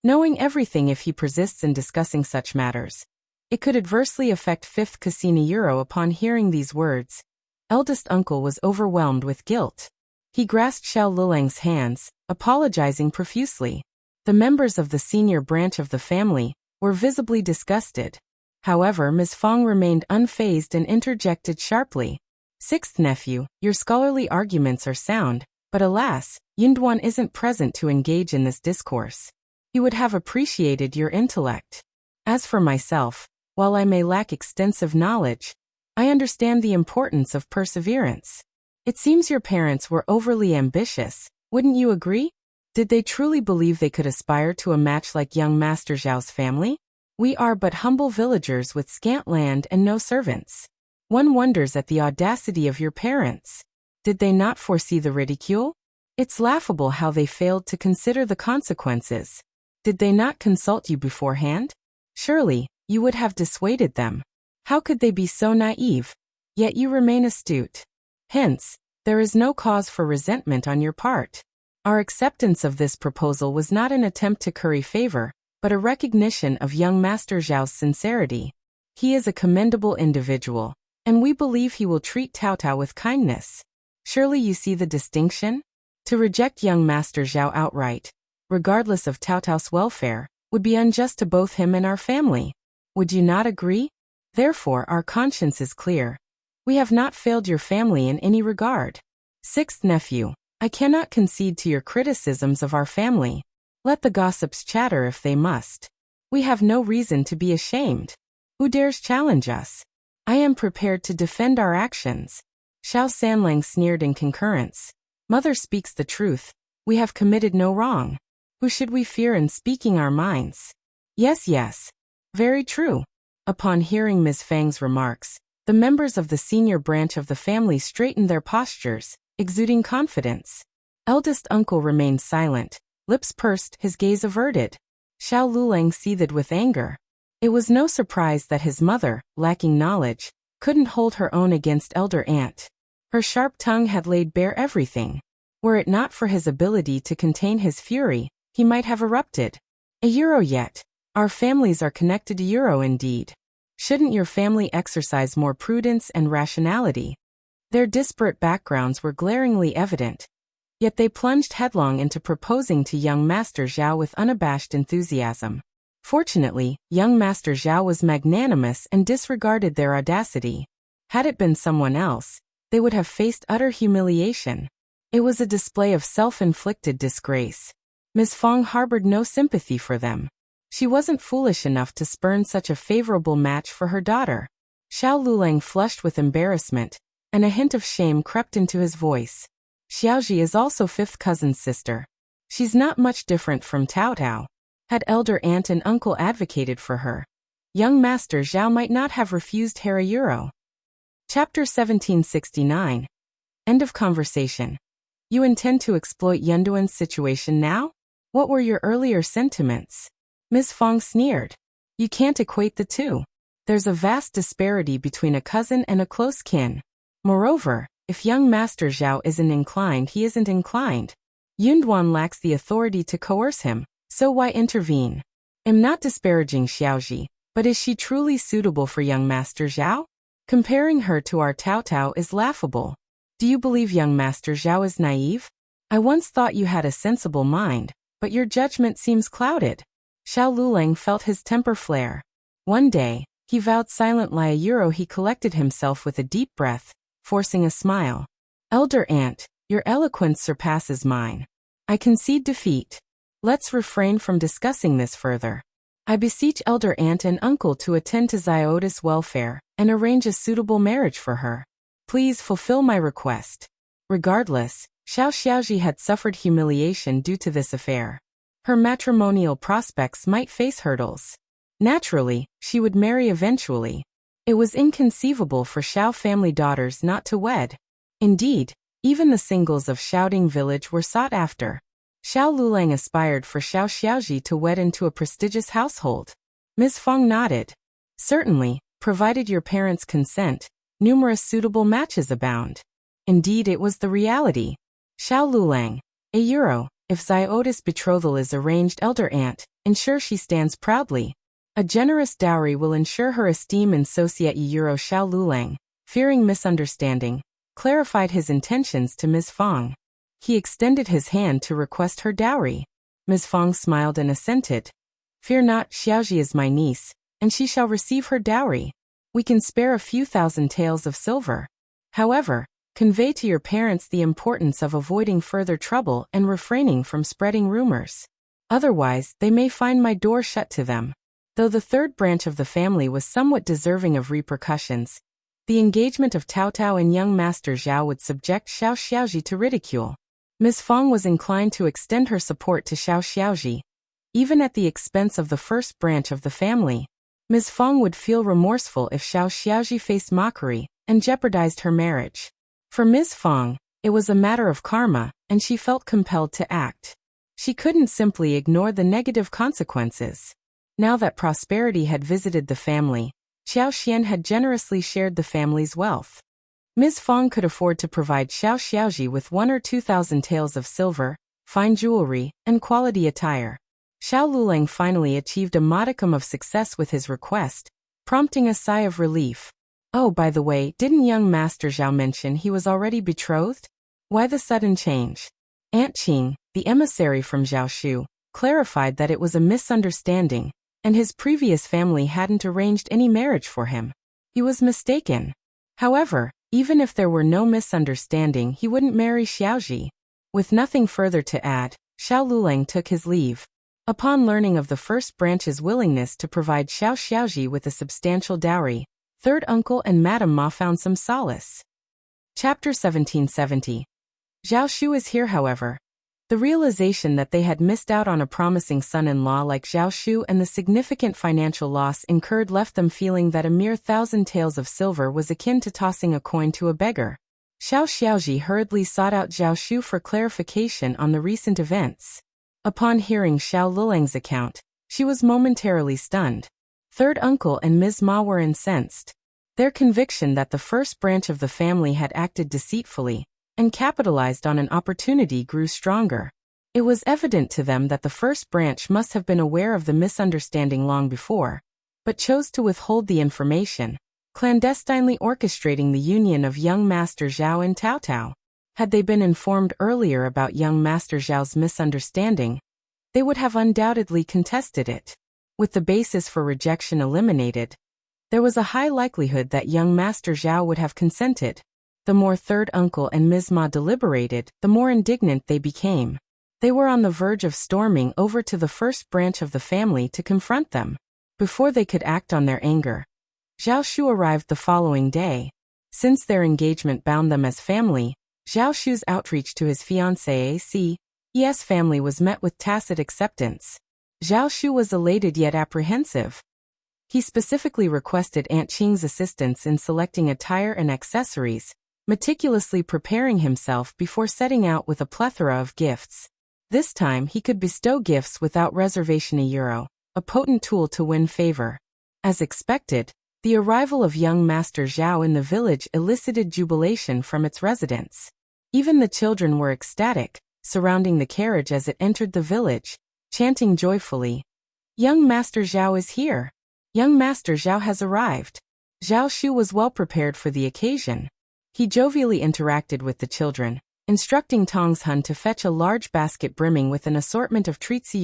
A: Knowing everything if he persists in discussing such matters. It could adversely affect 5th Cassini Euro. Upon hearing these words, eldest uncle was overwhelmed with guilt. He grasped Xiao Lulang's hands, apologizing profusely. The members of the senior branch of the family were visibly disgusted. However, Ms. Fong remained unfazed and interjected sharply. 6th nephew, your scholarly arguments are sound, but alas, Yunduan isn't present to engage in this discourse. He would have appreciated your intellect. As for myself, while I may lack extensive knowledge, I understand the importance of perseverance. It seems your parents were overly ambitious, wouldn't you agree? Did they truly believe they could aspire to a match like young Master Zhao's family? We are but humble villagers with scant land and no servants. One wonders at the audacity of your parents. Did they not foresee the ridicule? It's laughable how they failed to consider the consequences. Did they not consult you beforehand? Surely, you would have dissuaded them. How could they be so naive? Yet you remain astute. Hence, there is no cause for resentment on your part. Our acceptance of this proposal was not an attempt to curry favor, but a recognition of young Master Zhao's sincerity. He is a commendable individual, and we believe he will treat Tao Tao with kindness. Surely you see the distinction? To reject young Master Zhao outright, regardless of Tao Tao's welfare, would be unjust to both him and our family. Would you not agree? Therefore, our conscience is clear. We have not failed your family in any regard. 6th nephew, I cannot concede to your criticisms of our family. Let the gossips chatter if they must. We have no reason to be ashamed. Who dares challenge us? I am prepared to defend our actions. Xiao Sanlang sneered in concurrence. Mother speaks the truth. We have committed no wrong. Who should we fear in speaking our minds? Yes, yes. Very true. Upon hearing Ms. Fang's remarks, the members of the senior branch of the family straightened their postures, exuding confidence. Eldest uncle remained silent, lips pursed, his gaze averted. Xiao Lulang seethed with anger. It was no surprise that his mother, lacking knowledge, couldn't hold her own against elder aunt. Her sharp tongue had laid bare everything. Were it not for his ability to contain his fury, he might have erupted. A euro yet. Our families are connected to euro indeed. Shouldn't your family exercise more prudence and rationality? Their disparate backgrounds were glaringly evident. Yet they plunged headlong into proposing to young Master Zhao with unabashed enthusiasm. Fortunately, young Master Zhao was magnanimous and disregarded their audacity. Had it been someone else, they would have faced utter humiliation. It was a display of self-inflicted disgrace. Ms. Fong harbored no sympathy for them. She wasn't foolish enough to spurn such a favorable match for her daughter. Xiao Lulang flushed with embarrassment, and a hint of shame crept into his voice. Xiaoji is also 5th cousin's sister. She's not much different from Tao Tao. Had elder aunt and uncle advocated for her, young Master Zhao might not have refused Hera Euro. Chapter 1769. End of conversation. You intend to exploit Yunduan's situation now? What were your earlier sentiments? Ms. Fong sneered. You can't equate the two. There's a vast disparity between a cousin and a close kin. Moreover, if young Master Zhao isn't inclined, he isn't inclined. Yunduan lacks the authority to coerce him, so why intervene? I'm not disparaging Xiaoji, but is she truly suitable for young Master Zhao? Comparing her to our Tao Tao is laughable. Do you believe young Master Zhao is naive? I once thought you had a sensible mind, but your judgment seems clouded. Xiao Lulang felt his temper flare. One day, he vowed silently a euro. He collected himself with a deep breath, forcing a smile. Elder aunt, your eloquence surpasses mine. I concede defeat. Let's refrain from discussing this further. I beseech elder aunt and uncle to attend to Ziota's welfare and arrange a suitable marriage for her. Please fulfill my request. Regardless, Xiao Xiaoji had suffered humiliation due to this affair. Her matrimonial prospects might face hurdles. Naturally, she would marry eventually. It was inconceivable for Xiao family daughters not to wed. Indeed, even the singles of Shouting Village were sought after. Xiao Lulang aspired for Xiao Xiaoji to wed into a prestigious household. Ms. Fong nodded. Certainly, provided your parents' consent, numerous suitable matches abound. Indeed, it was the reality. Xiao Lulang, €. If Xiota's betrothal is arranged, elder aunt, ensure she stands proudly. A generous dowry will ensure her esteem in society. Xiao Lulang, fearing misunderstanding, clarified his intentions to Ms. Fong. He extended his hand to request her dowry. Ms. Fong smiled and assented. Fear not, Xiaoji is my niece, and she shall receive her dowry. We can spare a few thousand taels of silver. However, convey to your parents the importance of avoiding further trouble and refraining from spreading rumors. Otherwise, they may find my door shut to them. Though the third branch of the family was somewhat deserving of repercussions, the engagement of Tao Tao and young Master Zhao would subject Xiao Xiaoji to ridicule. Ms. Fong was inclined to extend her support to Xiao Xiaoji, even at the expense of the first branch of the family. Ms. Fong would feel remorseful if Xiao Xiaoji faced mockery and jeopardized her marriage. For Ms. Fong, it was a matter of karma, and she felt compelled to act. She couldn't simply ignore the negative consequences. Now that prosperity had visited the family, Xiao Xian had generously shared the family's wealth. Ms. Fong could afford to provide Xiao Xiaoji with 1 or 2,000 taels of silver, fine jewelry, and quality attire. Xiao Lulang finally achieved a modicum of success with his request, prompting a sigh of relief. Oh, by the way, didn't young Master Zhao mention he was already betrothed? Why the sudden change? Aunt Qing, the emissary from Zhaoshu, clarified that it was a misunderstanding, and his previous family hadn't arranged any marriage for him. He was mistaken. However, even if there were no misunderstanding, he wouldn't marry Xiaoji. With nothing further to add, Xiao Lulang took his leave. Upon learning of the first branch's willingness to provide Xiao Xiaoji with a substantial dowry, third uncle and Madame Ma found some solace. Chapter 1770. Zhao Shu is here, however. The realization that they had missed out on a promising son-in-law like Zhao Shu and the significant financial loss incurred left them feeling that a mere 1,000 taels of silver was akin to tossing a coin to a beggar. Xiao Xiaoji hurriedly sought out Zhao Shu for clarification on the recent events. Upon hearing Xiao Lulang's account, she was momentarily stunned. Third uncle and Ms. Ma were incensed. Their conviction that the first branch of the family had acted deceitfully and capitalized on an opportunity grew stronger. It was evident to them that the first branch must have been aware of the misunderstanding long before, but chose to withhold the information, clandestinely orchestrating the union of young Master Zhao and Tao Tao. Had they been informed earlier about young Master Zhao's misunderstanding, they would have undoubtedly contested it. With the basis for rejection eliminated, there was a high likelihood that young Master Zhao would have consented. The more third uncle and Ms. Ma deliberated, the more indignant they became. They were on the verge of storming over to the first branch of the family to confront them. Before they could act on their anger, Zhao Shu arrived the following day. Since their engagement bound them as family, Zhao Shu's outreach to his fiancée C.'s family was met with tacit acceptance. Zhao Shu was elated yet apprehensive. He specifically requested Aunt Qing's assistance in selecting attire and accessories, meticulously preparing himself before setting out with a plethora of gifts. This time he could bestow gifts without reservation. €, a potent tool to win favor. As expected, the arrival of young Master Zhao in the village elicited jubilation from its residents. Even the children were ecstatic, surrounding the carriage as it entered the village, chanting joyfully, "Young Master Zhao is here! Young Master Zhao has arrived!" Zhao Shu was well prepared for the occasion. He jovially interacted with the children, instructing Tongs Hun to fetch a large basket brimming with an assortment of treats: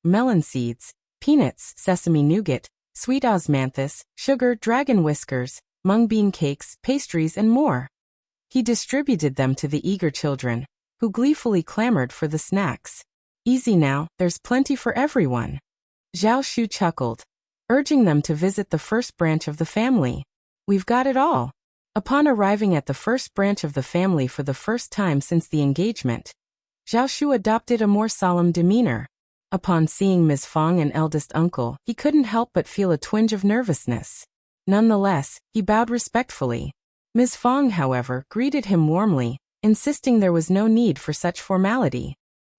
A: melon seeds, peanuts, sesame nougat, sweet osmanthus, sugar, dragon whiskers, mung bean cakes, pastries, and more. He distributed them to the eager children, who gleefully clamored for the snacks. "Easy now, there's plenty for everyone." Zhao Shu chuckled, urging them to visit the first branch of the family. "We've got it all." Upon arriving at the first branch of the family for the first time since the engagement, Zhao Shu adopted a more solemn demeanor. Upon seeing Ms. Fong and eldest uncle, he couldn't help but feel a twinge of nervousness. Nonetheless, he bowed respectfully. Ms. Fong, however, greeted him warmly, insisting there was no need for such formality.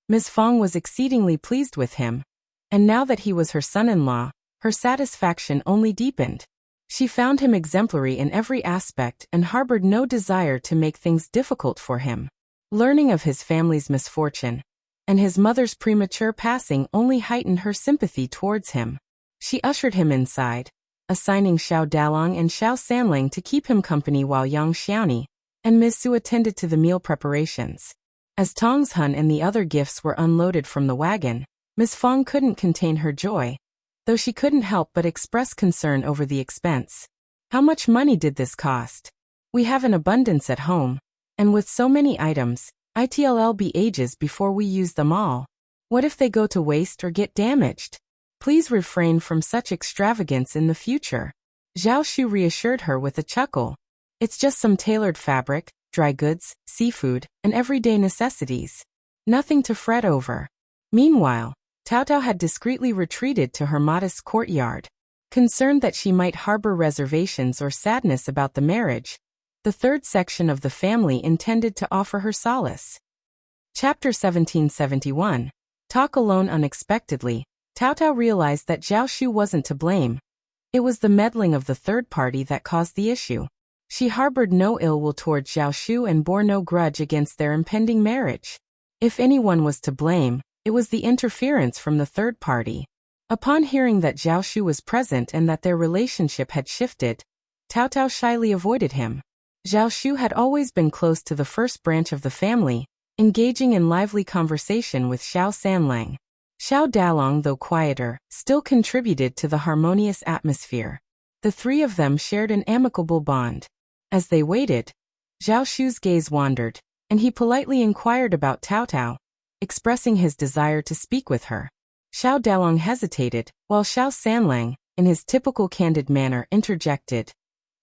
A: Ms. Fong was exceedingly pleased with him, and now that he was her son-in-law, her satisfaction only deepened. She found him exemplary in every aspect and harbored no desire to make things difficult for him. Learning of his family's misfortune and his mother's premature passing only heightened her sympathy towards him. She ushered him inside, assigning Xiao Dalong and Xiao Sanlang to keep him company while Yang Xiaoni and Ms. Su attended to the meal preparations. As Tong's Hun and the other gifts were unloaded from the wagon, Ms. Fong couldn't contain her joy, though she couldn't help but express concern over the expense. How much money did this cost? We have an abundance at home, and with so many items, it'll be ages before we use them all. What if they go to waste or get damaged? Please refrain from such extravagance in the future. Zhao Shu reassured her with a chuckle. It's just some tailored fabric, dry goods, seafood, and everyday necessities. Nothing to fret over. Meanwhile, Cao Cao had discreetly retreated to her modest courtyard. Concerned that she might harbor reservations or sadness about the marriage, the third section of the family intended to offer her solace. Chapter 1771. Talk alone. Unexpectedly, Cao Cao realized that Zhao Shu wasn't to blame. It was the meddling of the third party that caused the issue. She harbored no ill will toward Zhao Shu and bore no grudge against their impending marriage. If anyone was to blame, it was the interference from the third party. Upon hearing that Zhao Shu was present and that their relationship had shifted, Cao Cao shyly avoided him. Zhao Shu had always been close to the first branch of the family, engaging in lively conversation with Xiao Sanlang. Xiao Dalong, though quieter, still contributed to the harmonious atmosphere. The three of them shared an amicable bond. As they waited, Zhao Shu's gaze wandered, and he politely inquired about Cao Cao, expressing his desire to speak with her. Xiao Dalong hesitated, while Xiao Sanlang, in his typical candid manner, interjected.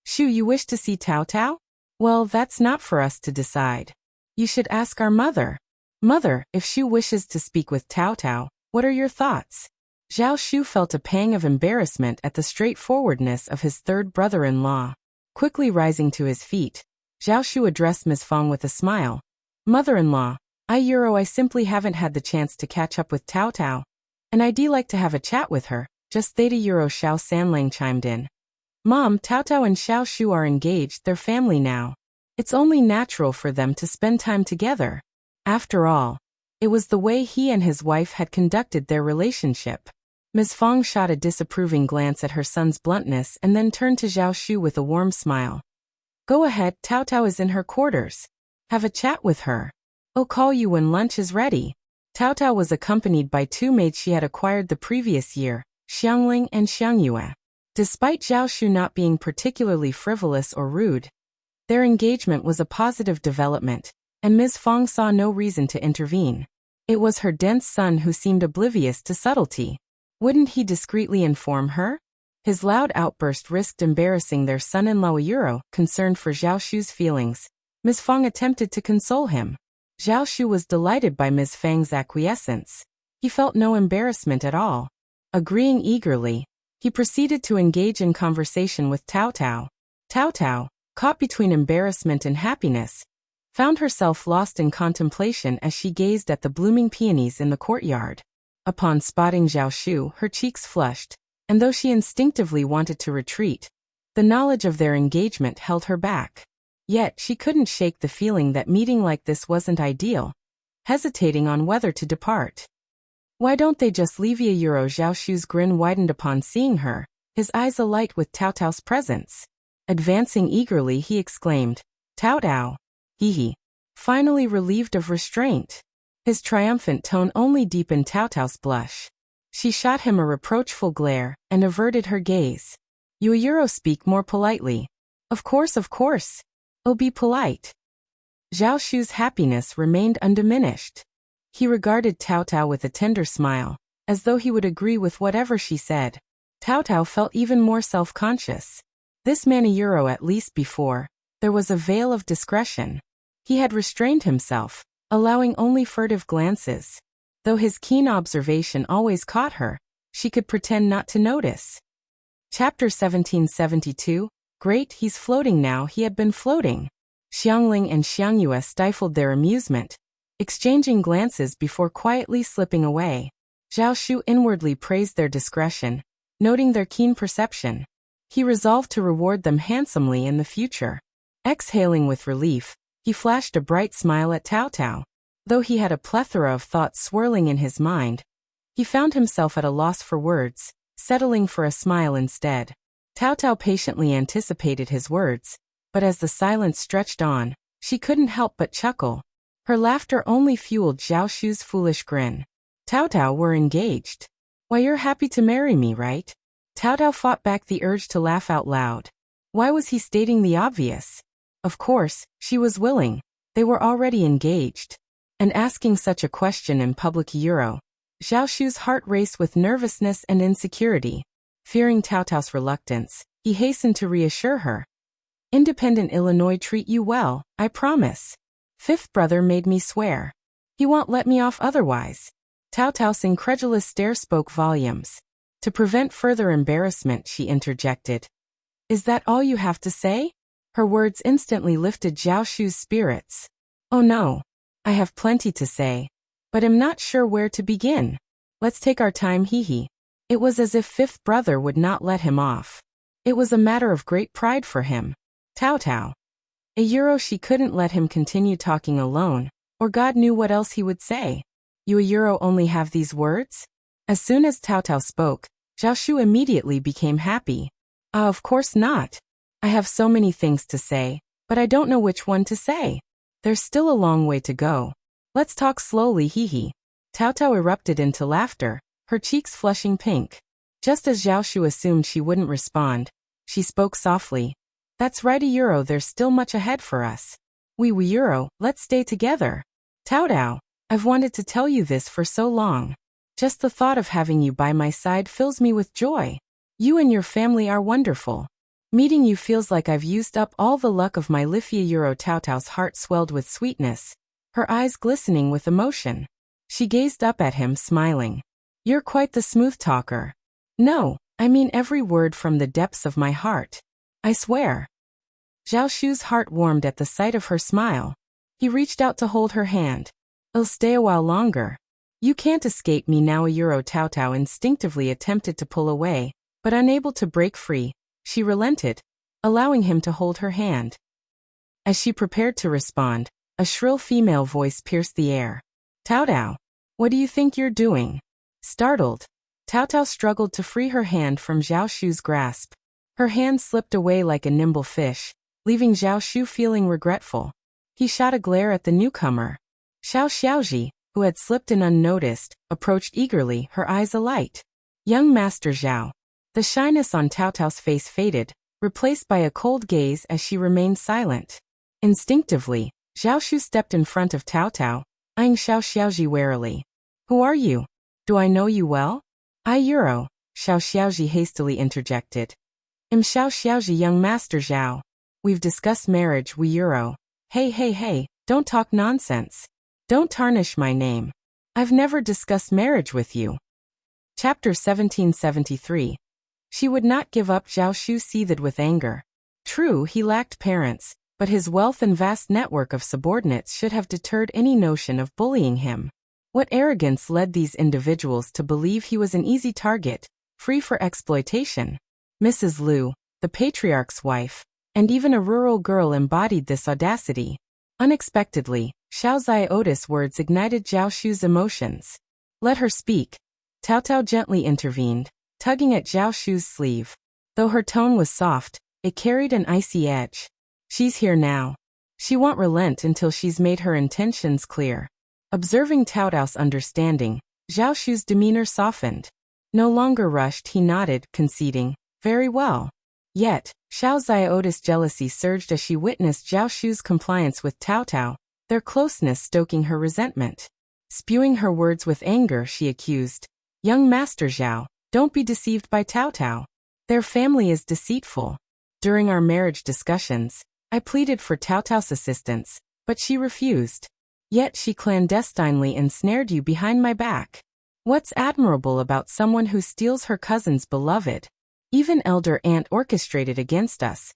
A: Shu, you wish to see Cao Cao? Well, that's not for us to decide. You should ask our mother. Mother, if Shu wishes to speak with Cao Cao, what are your thoughts? Zhao Shu felt a pang of embarrassment at the straightforwardness of his third brother-in-law. Quickly rising to his feet, Zhao Shu addressed Ms. Fong with a smile. Mother-in-law, I simply haven't had the chance to catch up with Cao Cao, and I'd like to have a chat with her. Just theta Euro. Xiao Sanlang chimed in. Mom, Cao Cao and Xiao Shu are engaged, they're family now. It's only natural for them to spend time together. After all, it was the way he and his wife had conducted their relationship. Ms. Fong shot a disapproving glance at her son's bluntness and then turned to Zhao Shu with a warm smile. Go ahead, Cao Cao is in her quarters. Have a chat with her. I'll call you when lunch is ready. Cao Cao was accompanied by two maids she had acquired the previous year, Xiangling and Xiangyue. Despite Zhao Shu not being particularly frivolous or rude, their engagement was a positive development, and Ms. Fong saw no reason to intervene. It was her dense son who seemed oblivious to subtlety. Wouldn't he discreetly inform her? His loud outburst risked embarrassing their son-in-law. Concerned for Zhao Shu's feelings, Ms. Fong attempted to console him. Zhao Shu was delighted by Ms. Fang's acquiescence. He felt no embarrassment at all. Agreeing eagerly, he proceeded to engage in conversation with Cao Cao. Cao Cao, caught between embarrassment and happiness, found herself lost in contemplation as she gazed at the blooming peonies in the courtyard. Upon spotting Zhao Shu, her cheeks flushed, and though she instinctively wanted to retreat, the knowledge of their engagement held her back. Yet she couldn't shake the feeling that meeting like this wasn't ideal, hesitating on whether to depart. Why don't they just leave Euro? Zhao Shu's grin widened upon seeing her, his eyes alight with Cao Cao's presence. Advancing eagerly, he exclaimed, Cao Cao. Hee. Finally relieved of restraint. His triumphant tone only deepened Cao Cao's blush. She shot him a reproachful glare and averted her gaze. Euro, speak more politely. Of course. I'll be polite. Zhao Shu's happiness remained undiminished. He regarded Cao Cao with a tender smile, as though he would agree with whatever she said. Cao Cao felt even more self-conscious. This man Euro, at least before, there was a veil of discretion. He had restrained himself, allowing only furtive glances. Though his keen observation always caught her, she could pretend not to notice. Chapter 1772. Great, he's floating now. He had been floating. Xiangling and Xiangyue stifled their amusement, exchanging glances before quietly slipping away. Zhao Shu inwardly praised their discretion, noting their keen perception. He resolved to reward them handsomely in the future. Exhaling with relief, he flashed a bright smile at Cao Cao. Though he had a plethora of thoughts swirling in his mind, he found himself at a loss for words, settling for a smile instead. Cao Cao patiently anticipated his words, but as the silence stretched on, she couldn't help but chuckle. Her laughter only fueled Zhao Shu's foolish grin. Cao Cao, we're engaged. Why, you're happy to marry me, right? Cao Cao fought back the urge to laugh out loud. Why was he stating the obvious? Of course, she was willing. They were already engaged. And asking such a question in public. Zhao Shu's heart raced with nervousness and insecurity. Fearing Cao Cao's reluctance, he hastened to reassure her. Independent Illinois treat you well, I promise. Fifth brother made me swear. He won't let me off otherwise. Cao Cao's incredulous stare spoke volumes. To prevent further embarrassment, she interjected. Is that all you have to say? Her words instantly lifted Zhao Shu's spirits. Oh no. I have plenty to say. But am not sure where to begin. Let's take our time, hee. It was as if fifth brother would not let him off. It was a matter of great pride for him. Cao Cao. She couldn't let him continue talking alone, or God knew what else he would say. You only have these words? As soon as Cao Cao spoke, Zhao Shu immediately became happy. Of course not. I have so many things to say, but I don't know which one to say. There's still a long way to go. Let's talk slowly, hee. Cao Cao erupted into laughter, her cheeks flushing pink. Just as Zhao Shu assumed she wouldn't respond, she spoke softly. That's right, there's still much ahead for us. Let's stay together. Cao Cao, I've wanted to tell you this for so long. Just the thought of having you by my side fills me with joy. You and your family are wonderful. Meeting you feels like I've used up all the luck of my life. Cao Cao's heart swelled with sweetness, her eyes glistening with emotion. She gazed up at him, smiling. You're quite the smooth talker. No, I mean every word from the depths of my heart. I swear. Zhao Shu's heart warmed at the sight of her smile. He reached out to hold her hand. I'll stay a while longer. You can't escape me now. Cao Cao instinctively attempted to pull away, but unable to break free, she relented, allowing him to hold her hand. As she prepared to respond, a shrill female voice pierced the air. Cao Cao, what do you think you're doing? Startled, Cao Cao struggled to free her hand from Zhao Shu's grasp. Her hand slipped away like a nimble fish, leaving Zhao Shu feeling regretful. He shot a glare at the newcomer. Xiao Xiaoji, who had slipped in unnoticed, approached eagerly, her eyes alight. Young Master Zhao. The shyness on Cao Cao's face faded, replaced by a cold gaze as she remained silent. Instinctively, Zhao Shu stepped in front of Cao Cao, eyeing Xiao Xiaoji warily. Who are you? Do I know you well? Xiao Xiaoji hastily interjected. I'm Xiao Xiaoji, young Master Zhao. We've discussed marriage, Hey, don't talk nonsense. Don't tarnish my name. I've never discussed marriage with you. Chapter 1773. She would not give up. Zhao Shu seethed with anger. True, he lacked parents, but his wealth and vast network of subordinates should have deterred any notion of bullying him. What arrogance led these individuals to believe he was an easy target, free for exploitation? Mrs. Liu, the patriarch's wife, and even a rural girl embodied this audacity. Unexpectedly, Xiao Ziota's words ignited Zhao Shu's emotions. Let her speak. Cao Cao gently intervened, tugging at Zhao Shu's sleeve. Though her tone was soft, it carried an icy edge. She's here now. She won't relent until she's made her intentions clear. Observing Cao Cao's understanding, Zhao Shu's demeanor softened. No longer rushed, he nodded, conceding, very well. Yet, Xiao Ziota's jealousy surged as she witnessed Zhao Shu's compliance with Cao Cao, their closeness stoking her resentment. Spewing her words with anger, she accused, Young Master Zhao, don't be deceived by Cao Cao. Their family is deceitful. During our marriage discussions, I pleaded for Cao Cao's assistance, but she refused. Yet she clandestinely ensnared you behind my back. What's admirable about someone who steals her cousin's beloved? Even elder aunt orchestrated against us,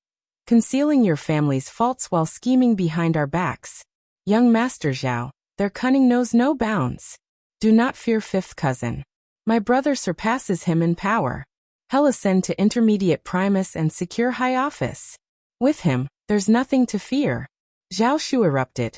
A: concealing your family's faults while scheming behind our backs. Young Master Zhao, their cunning knows no bounds. Do not fear fifth cousin. My brother surpasses him in power. He'll ascend to intermediate primus and secure high office. With him, there's nothing to fear. Zhao Shu erupted.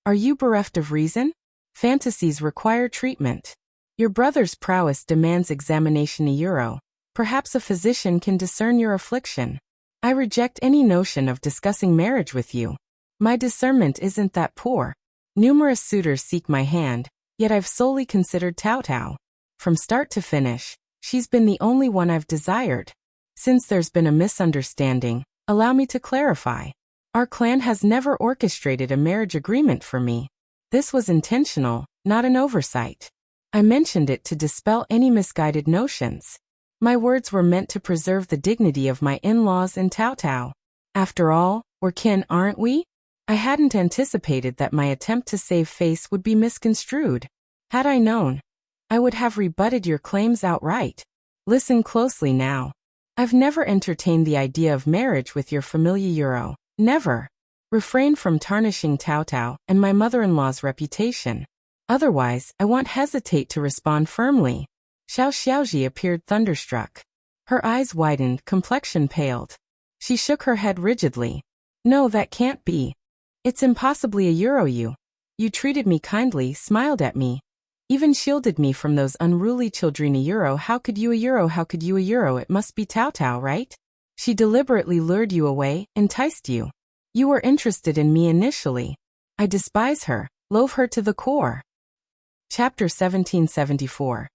A: Are you bereft of reason? Fantasies require treatment. Your brother's prowess demands examination. Euro. Perhaps a physician can discern your affliction. I reject any notion of discussing marriage with you. My discernment isn't that poor. Numerous suitors seek my hand, yet I've solely considered Tao Tao. From start to finish, she's been the only one I've desired. Since there's been a misunderstanding, allow me to clarify. Our clan has never orchestrated a marriage agreement for me. This was intentional, not an oversight. I mentioned it to dispel any misguided notions. My words were meant to preserve the dignity of my in-laws and Tao Tao. After all, we're kin, aren't we? I hadn't anticipated that my attempt to save face would be misconstrued. Had I known, I would have rebutted your claims outright. Listen closely now. I've never entertained the idea of marriage with your familia Euro. Never. Refrain from tarnishing Tao Tao and my mother-in-law's reputation. Otherwise, I won't hesitate to respond firmly. Xiao Xiaoji appeared thunderstruck. Her eyes widened, complexion paled. She shook her head rigidly. No, that can't be. It's impossibly a Euro. You treated me kindly, smiled at me, even shielded me from those unruly children. Euro. How could you a Euro? How could you a Euro? It must be Tao Tao, right? She deliberately lured you away, enticed you. You were interested in me initially. I despise her, loathe her to the core. Chapter 1774.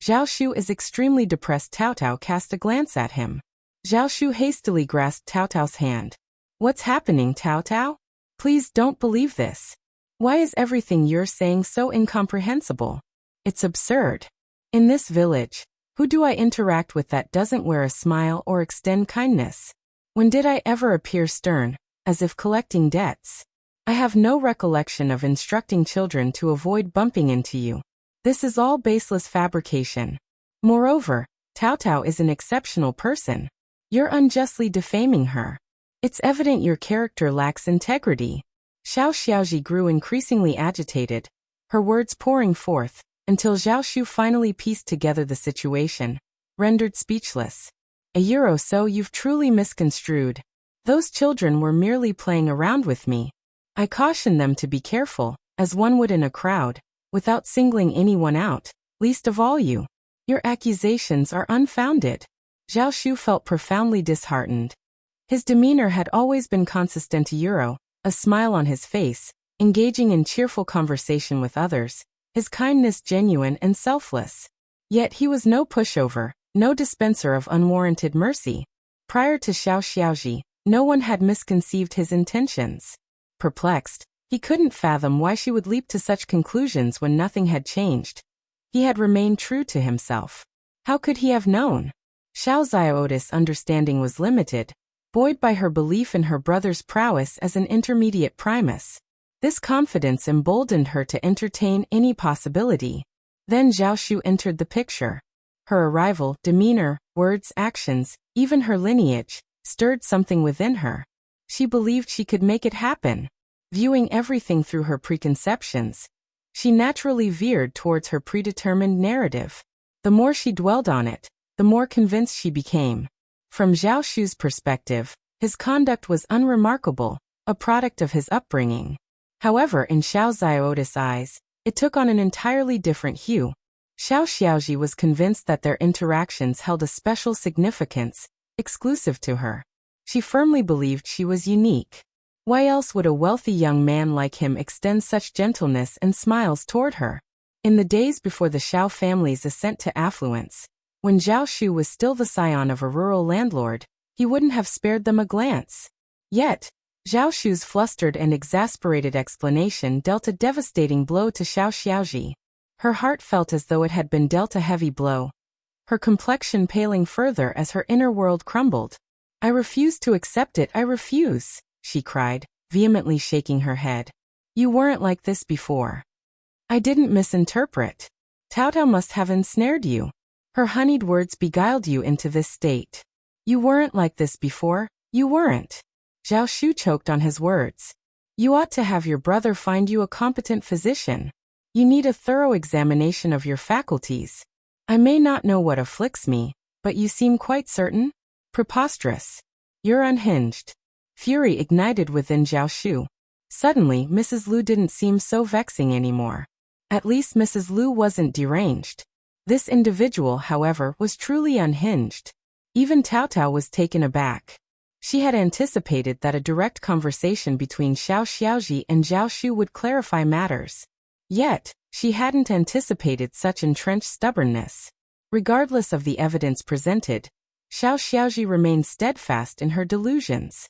A: Zhao Shu is extremely depressed. Tao Tao cast a glance at him. Zhao Shu hastily grasped Tao Tao's hand. What's happening, Tao Tao? Please don't believe this. Why is everything you're saying so incomprehensible? It's absurd. In this village, who do I interact with that doesn't wear a smile or extend kindness? When did I ever appear stern, as if collecting debts? I have no recollection of instructing children to avoid bumping into you. This is all baseless fabrication. Moreover, Tao Tao is an exceptional person. You're unjustly defaming her. It's evident your character lacks integrity. Xiao Xiaoji grew increasingly agitated, her words pouring forth, until Zhao Shu finally pieced together the situation, rendered speechless. A year or so you've truly misconstrued. Those children were merely playing around with me. I cautioned them to be careful, as one would in a crowd, without singling anyone out, least of all you. Your accusations are unfounded. Zhao Shu felt profoundly disheartened. His demeanor had always been consistent to Euro, a smile on his face, engaging in cheerful conversation with others, his kindness genuine and selfless. Yet he was no pushover, no dispenser of unwarranted mercy. Prior to Xiao Xiaoji, no one had misconceived his intentions. Perplexed, he couldn't fathom why she would leap to such conclusions when nothing had changed. He had remained true to himself. How could he have known? Xiao Ziotis' understanding was limited, buoyed by her belief in her brother's prowess as an intermediate primus. This confidence emboldened her to entertain any possibility. Then Zhao Shu entered the picture. Her arrival, demeanor, words, actions, even her lineage, stirred something within her. She believed she could make it happen. Viewing everything through her preconceptions, she naturally veered towards her predetermined narrative. The more she dwelled on it, the more convinced she became. From Zhao Shu's perspective, his conduct was unremarkable, a product of his upbringing. However, in Xiao Ziotis' eyes, it took on an entirely different hue. Xiao Xiaoji was convinced that their interactions held a special significance, exclusive to her. She firmly believed she was unique. Why else would a wealthy young man like him extend such gentleness and smiles toward her? In the days before the Xiao family's ascent to affluence, when Zhao Shu was still the scion of a rural landlord, he wouldn't have spared them a glance. Yet, Zhao Shu's flustered and exasperated explanation dealt a devastating blow to Xiao Xiaoji. Her heart felt as though it had been dealt a heavy blow, her complexion paling further as her inner world crumbled. I refuse to accept it, I refuse, she cried, vehemently shaking her head. You weren't like this before. I didn't misinterpret. Tao Tao must have ensnared you. Her honeyed words beguiled you into this state. You weren't like this before, you weren't. Zhao Shu choked on his words. You ought to have your brother find you a competent physician. You need a thorough examination of your faculties. I may not know what afflicts me, But you seem quite certain? Preposterous. You're unhinged. Fury ignited within Zhao Shu. Suddenly, Mrs. Lu didn't seem so vexing anymore. At least Mrs. Lu wasn't deranged. This individual, however, was truly unhinged. Even Cao Cao was taken aback. She had anticipated that a direct conversation between Xiao Xiaoji and Zhao Shu would clarify matters. Yet, she hadn't anticipated such entrenched stubbornness. Regardless of the evidence presented, Xiao Xiaoji remained steadfast in her delusions.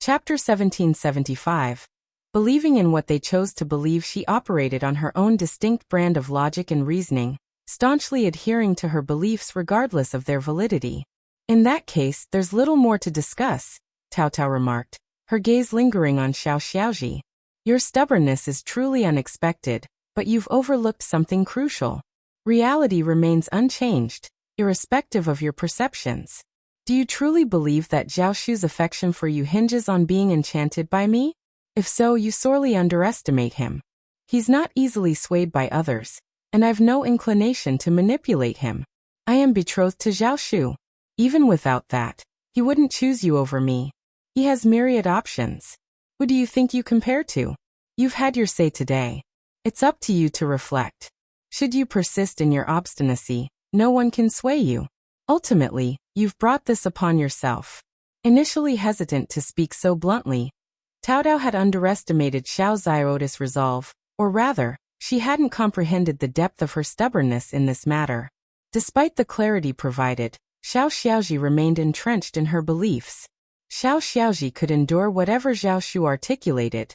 A: Chapter 1775. Believing in what they chose to believe, she operated on her own distinct brand of logic and reasoning, staunchly adhering to her beliefs regardless of their validity. In that case, there's little more to discuss, Cao Cao remarked, her gaze lingering on Xiao Xiaoji. Your stubbornness is truly unexpected, but you've overlooked something crucial. Reality remains unchanged, irrespective of your perceptions. Do you truly believe that Zhao Shu's affection for you hinges on being enchanted by me? If so, you sorely underestimate him. He's not easily swayed by others, and I've no inclination to manipulate him. I am betrothed to Zhao Shu. Even without that, he wouldn't choose you over me. He has myriad options. Who do you think you compare to? You've had your say today. It's up to you to reflect. Should you persist in your obstinacy, no one can sway you. Ultimately, you've brought this upon yourself. Initially hesitant to speak so bluntly, Cao Cao had underestimated Xiao Ziota's resolve, or rather, she hadn't comprehended the depth of her stubbornness in this matter. Despite the clarity provided, Xiao Xiaoji remained entrenched in her beliefs. Xiao Xiaoji could endure whatever Zhao Shu articulated.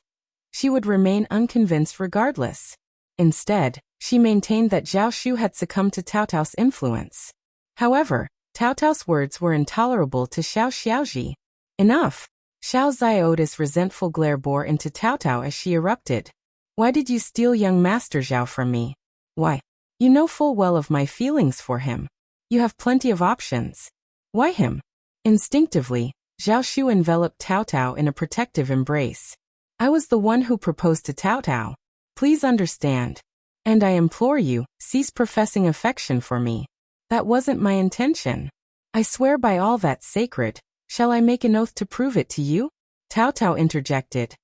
A: She would remain unconvinced regardless. Instead, she maintained that Zhao Shu had succumbed to Cao Cao's influence. However, Cao Cao's words were intolerable to Xiao Xiaoji. Enough! Xiao Ziota's resentful glare bore into Cao Cao as she erupted. Why did you steal young Master Zhao from me? Why? You know full well of my feelings for him. You have plenty of options. Why him? Instinctively, Zhao Shu enveloped Cao Cao in a protective embrace. I was the one who proposed to Cao Cao. Please understand. And I implore you, cease professing affection for me. That wasn't my intention. I swear by all that's sacred. Shall I make an oath to prove it to you? Cao Cao interjected.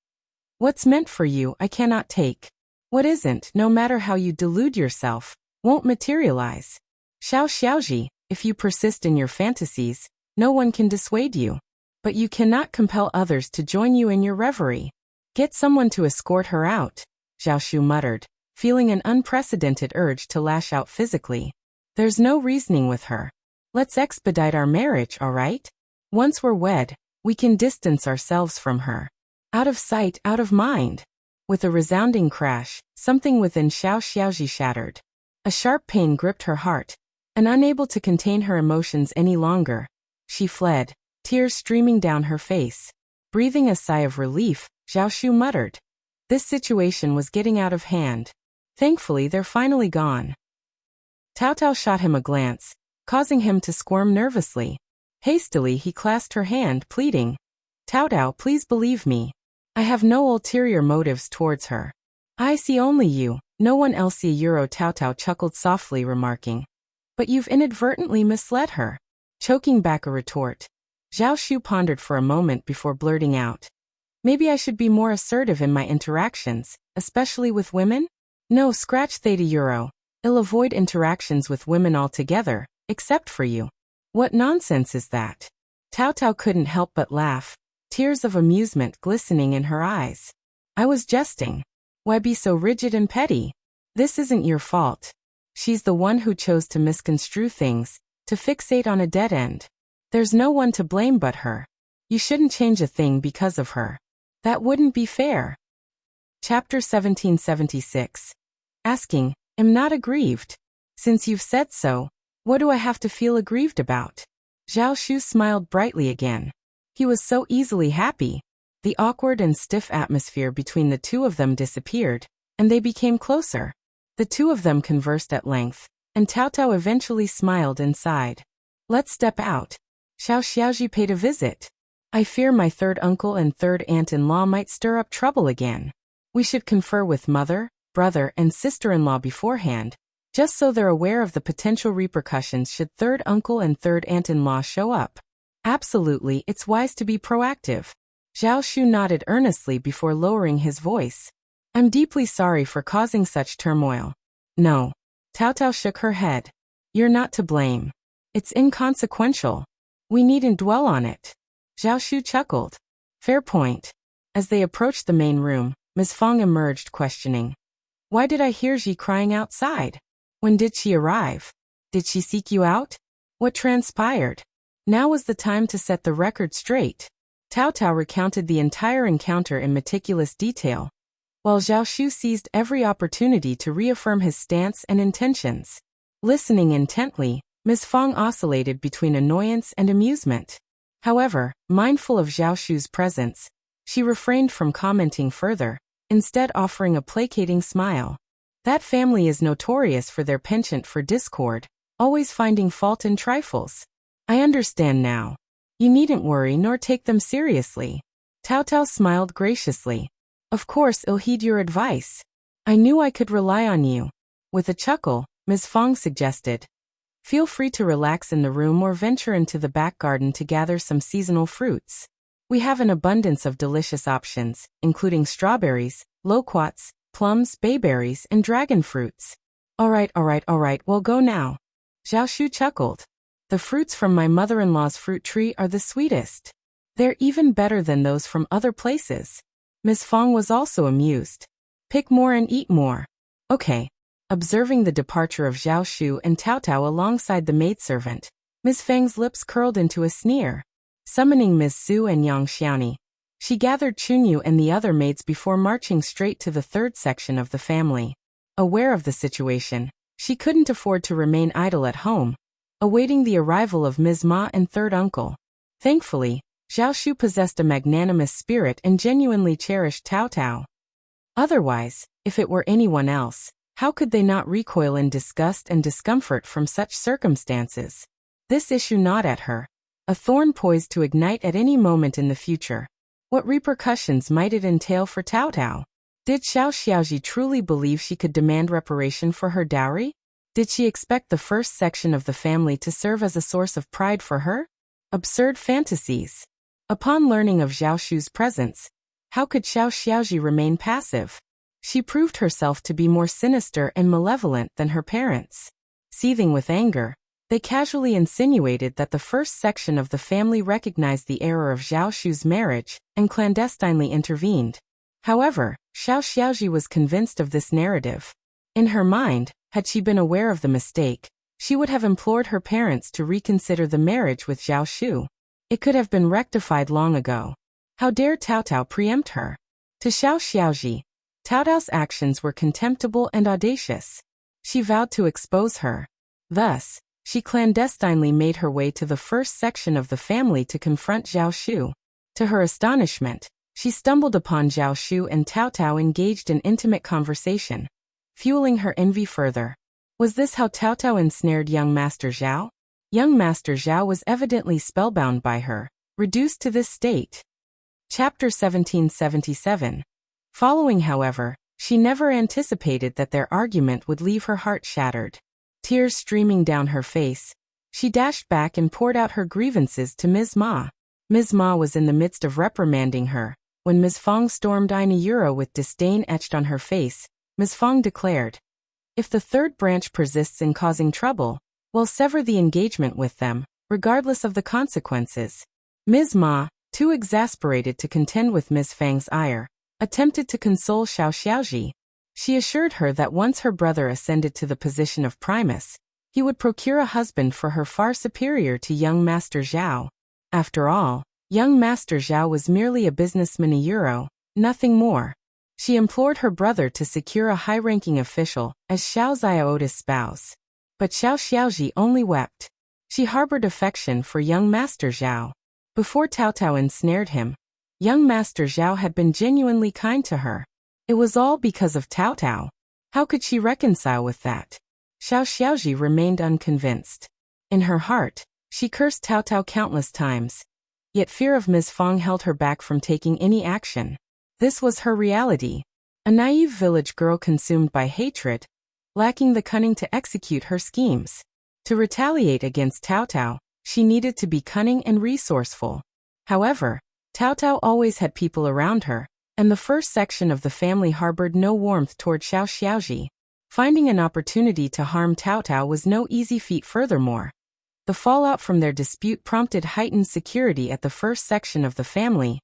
A: What's meant for you, I cannot take. What isn't, no matter how you delude yourself, won't materialize. Xiao Xiaoji, if you persist in your fantasies, no one can dissuade you. But you cannot compel others to join you in your reverie. Get someone to escort her out, Zhao Shu muttered, feeling an unprecedented urge to lash out physically. There's no reasoning with her. Let's expedite our marriage, all right? Once we're wed, we can distance ourselves from her. Out of sight, out of mind. With a resounding crash, something within Xiao Xiaoji shattered. A sharp pain gripped her heart, and unable to contain her emotions any longer, she fled, tears streaming down her face. Breathing a sigh of relief, Zhao Shu muttered. This situation was getting out of hand. Thankfully, they're finally gone. Cao Cao shot him a glance, causing him to squirm nervously. Hastily, he clasped her hand, pleading, Cao Cao, please believe me. I have no ulterior motives towards her. I see only you, no one else. Cao Cao chuckled softly, remarking, but you've inadvertently misled her. Choking back a retort, Zhao Shu pondered for a moment before blurting out, maybe I should be more assertive in my interactions, especially with women? No, scratch Theta Euro. I'll avoid interactions with women altogether, except for you. What nonsense is that? Cao Cao couldn't help but laugh, tears of amusement glistening in her eyes. I was jesting. Why be so rigid and petty? This isn't your fault. She's the one who chose to misconstrue things, to fixate on a dead end. There's no one to blame but her. You shouldn't change a thing because of her. That wouldn't be fair. Chapter 1776. Asking, am not aggrieved. Since you've said so, what do I have to feel aggrieved about? Zhao Shu smiled brightly again. He was so easily happy. The awkward and stiff atmosphere between the two of them disappeared, and they became closer. The two of them conversed at length, and Cao Cao eventually smiled and sighed. Let's step out. Xiao Xiaoji paid a visit. I fear my third uncle and third aunt-in-law might stir up trouble again. We should confer with mother, brother, and sister-in-law beforehand, just so they're aware of the potential repercussions should third uncle and third aunt-in-law show up. Absolutely, it's wise to be proactive. Zhao Shu nodded earnestly before lowering his voice. I'm deeply sorry for causing such turmoil. No. Tao Tao shook her head. You're not to blame. It's inconsequential. We needn't dwell on it. Zhao Shu chuckled. Fair point. As they approached the main room, Ms. Feng emerged questioning. Why did I hear Ji crying outside? When did she arrive? Did she seek you out? What transpired? Now was the time to set the record straight. Tao Tao recounted the entire encounter in meticulous detail, while Zhao Shu seized every opportunity to reaffirm his stance and intentions. Listening intently, Ms. Feng oscillated between annoyance and amusement. However, mindful of Zhao Shu's presence, she refrained from commenting further, instead offering a placating smile. That family is notorious for their penchant for discord, always finding fault in trifles. I understand now. You needn't worry nor take them seriously. Tao Tao smiled graciously. Of course I'll heed your advice. I knew I could rely on you. With a chuckle, Ms. Feng suggested. Feel free to relax in the room or venture into the back garden to gather some seasonal fruits. We have an abundance of delicious options, including strawberries, loquats, plums, bayberries, and dragon fruits. All right, we'll go now. Zhao Shu chuckled. The fruits from my mother-in-law's fruit tree are the sweetest. They're even better than those from other places. Ms. Feng was also amused. Pick more and eat more. Okay. Observing the departure of Zhao Shu and Tao Tao alongside the maidservant, Ms. Feng's lips curled into a sneer. Summoning Ms. Su and Yang Xiaoni, she gathered Chunyu and the other maids before marching straight to the third section of the family. Aware of the situation, she couldn't afford to remain idle at home, awaiting the arrival of Ms. Ma and third uncle. Thankfully, Zhao Shu possessed a magnanimous spirit and genuinely cherished Tao Tao. Otherwise, if it were anyone else, how could they not recoil in disgust and discomfort from such circumstances? This issue gnawed at her, a thorn poised to ignite at any moment in the future. What repercussions might it entail for Tao Tao? Did Xiao Xiaoji truly believe she could demand reparation for her dowry? Did she expect the first section of the family to serve as a source of pride for her? Absurd fantasies. Upon learning of Zhao Shu's presence, how could Xiao Xiaoji remain passive? She proved herself to be more sinister and malevolent than her parents. Seething with anger, they casually insinuated that the first section of the family recognized the error of Zhao Shu's marriage and clandestinely intervened. However, Xiao Xiaoji was convinced of this narrative. In her mind, had she been aware of the mistake, she would have implored her parents to reconsider the marriage with Zhao Shu. It could have been rectified long ago. How dare Tao Tao preempt her? To Xiao Xiaoji, Tao Tao's actions were contemptible and audacious. She vowed to expose her. Thus, she clandestinely made her way to the first section of the family to confront Zhao Shu. To her astonishment, she stumbled upon Zhao Shu and Tao Tao engaged in intimate conversation, fueling her envy further. Was this how Tao Tao ensnared young Master Zhao? Young Master Zhao was evidently spellbound by her, reduced to this state. Chapter 1777. Following, however, she never anticipated that their argument would leave her heart shattered. Tears streaming down her face, she dashed back and poured out her grievances to Ms. Ma. Ms. Ma was in the midst of reprimanding her, when Ms. Feng stormed in a euro with disdain etched on her face. Ms. Feng declared, if the third branch persists in causing trouble, we'll sever the engagement with them, regardless of the consequences. Ms. Ma, too exasperated to contend with Ms. Feng's ire, attempted to console Xiao Xiaoji. She assured her that once her brother ascended to the position of primus, he would procure a husband for her far superior to young Master Zhao. After all, young Master Zhao was merely a businessman a euro, nothing more. She implored her brother to secure a high-ranking official as Xiao Xiaoda's spouse. But Xiao Xiaoji only wept. She harbored affection for young Master Zhao. Before Tao Tao ensnared him, young Master Zhao had been genuinely kind to her. It was all because of Tao Tao. How could she reconcile with that? Xiao Xiaoji remained unconvinced. In her heart, she cursed Tao Tao countless times. Yet fear of Ms. Feng held her back from taking any action. This was her reality. A naive village girl consumed by hatred, lacking the cunning to execute her schemes. To retaliate against Cao Cao, she needed to be cunning and resourceful. However, Cao Cao always had people around her, and the first section of the family harbored no warmth toward Xiao Xiaoji. Finding an opportunity to harm Cao Cao was no easy feat. Furthermore, the fallout from their dispute prompted heightened security at the first section of the family,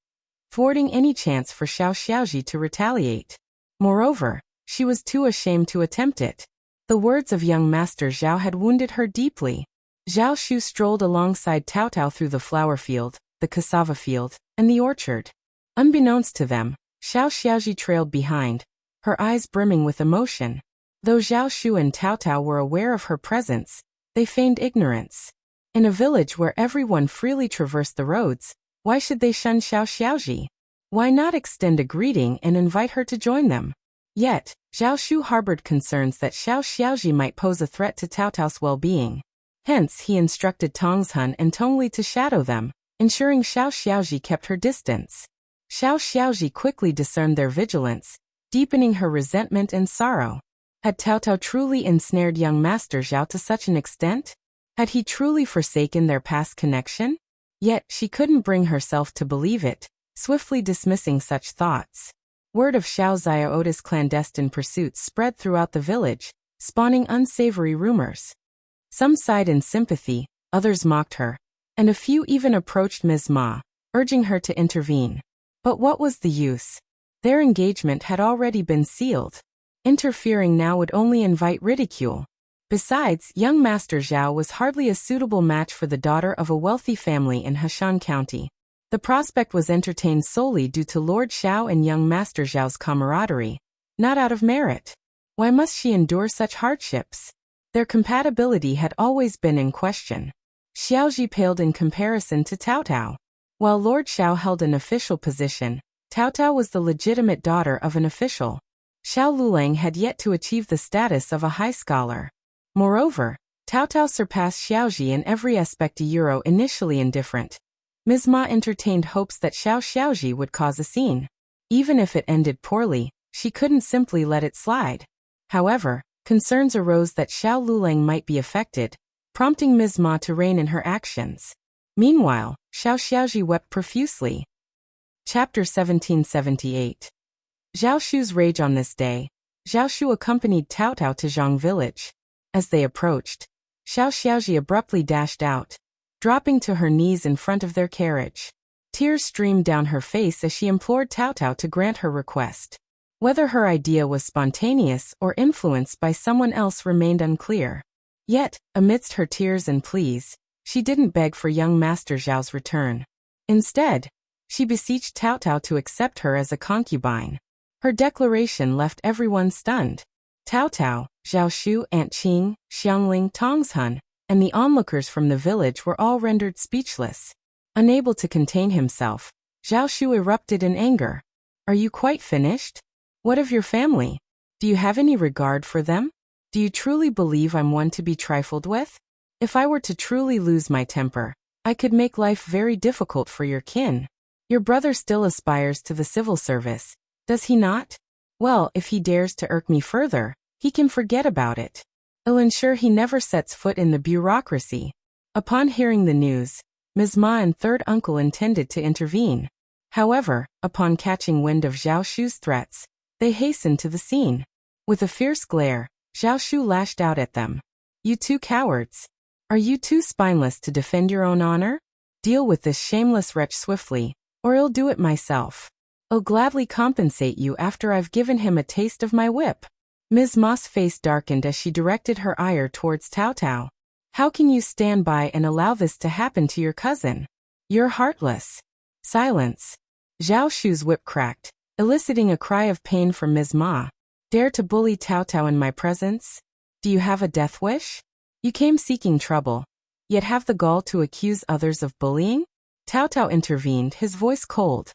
A: thwarting any chance for Xiao Xiaoji to retaliate. Moreover, she was too ashamed to attempt it. The words of young Master Zhao had wounded her deeply. Zhao Shu strolled alongside Cao Cao through the flower field, the cassava field, and the orchard. Unbeknownst to them, Xiao Xiaoji trailed behind, her eyes brimming with emotion. Though Zhao Shu and Cao Cao were aware of her presence, they feigned ignorance. In a village where everyone freely traversed the roads, why should they shun Xiao Xiaoji? Why not extend a greeting and invite her to join them? Yet, Zhao Shu harbored concerns that Xiao Xiaoji might pose a threat to Cao Cao's well-being. Hence, he instructed Tongzhen and Tongli to shadow them, ensuring Xiao Xiaoji kept her distance. Xiao Xiaoji quickly discerned their vigilance, deepening her resentment and sorrow. Had Cao Cao truly ensnared young Master Zhao to such an extent? Had he truly forsaken their past connection? Yet, she couldn't bring herself to believe it, swiftly dismissing such thoughts. Word of Xiao Xiaota's clandestine pursuits spread throughout the village, spawning unsavory rumors. Some sighed in sympathy, others mocked her, and a few even approached Ms. Ma, urging her to intervene. But what was the use? Their engagement had already been sealed. Interfering now would only invite ridicule. Besides, young Master Zhao was hardly a suitable match for the daughter of a wealthy family in Heshan County. The prospect was entertained solely due to Lord Xiao and young Master Zhao's camaraderie, not out of merit. Why must she endure such hardships? Their compatibility had always been in question. Xiaoji paled in comparison to Cao Cao. While Lord Xiao held an official position, Cao Cao was the legitimate daughter of an official. Xiao Lulang had yet to achieve the status of a high scholar. Moreover, Cao Cao surpassed Xiaoji in every aspect. Initially indifferent, Ms. Ma entertained hopes that Xiao Xiaoji would cause a scene. Even if it ended poorly, she couldn't simply let it slide. However, concerns arose that Xiao Lulang might be affected, prompting Ms. Ma to rein in her actions. Meanwhile, Xiao Xiaoji wept profusely. Chapter 1778. Zhao Shu's rage. On this day, Zhao Shu accompanied Cao Cao to Zhang village. As they approached, Xiao Xiaoji abruptly dashed out, dropping to her knees in front of their carriage. Tears streamed down her face as she implored Cao Cao to grant her request. Whether her idea was spontaneous or influenced by someone else remained unclear. Yet, amidst her tears and pleas, she didn't beg for young Master Zhao's return. Instead, she beseeched Cao Cao to accept her as a concubine. Her declaration left everyone stunned. Cao Cao, Zhao Shu, Aunt Qing, Xiangling, Tongzhen, and the onlookers from the village were all rendered speechless. Unable to contain himself, Zhao Shu erupted in anger. Are you quite finished? What of your family? Do you have any regard for them? Do you truly believe I'm one to be trifled with? If I were to truly lose my temper, I could make life very difficult for your kin. Your brother still aspires to the civil service, does he not? Well, if he dares to irk me further, he can forget about it. I'll ensure he never sets foot in the bureaucracy. Upon hearing the news, Ms. Ma and third uncle intended to intervene. However, upon catching wind of Zhao Shu's threats, they hastened to the scene. With a fierce glare, Zhao Shu lashed out at them. You two cowards! Are you too spineless to defend your own honor? Deal with this shameless wretch swiftly, or I'll do it myself. I'll gladly compensate you after I've given him a taste of my whip. Ms. Ma's face darkened as she directed her ire towards Cao Cao. How can you stand by and allow this to happen to your cousin? You're heartless. Silence. Zhao Shu's whip cracked, eliciting a cry of pain from Ms. Ma. Dare to bully Cao Cao in my presence? Do you have a death wish? You came seeking trouble, yet have the gall to accuse others of bullying? Cao Cao intervened, his voice cold.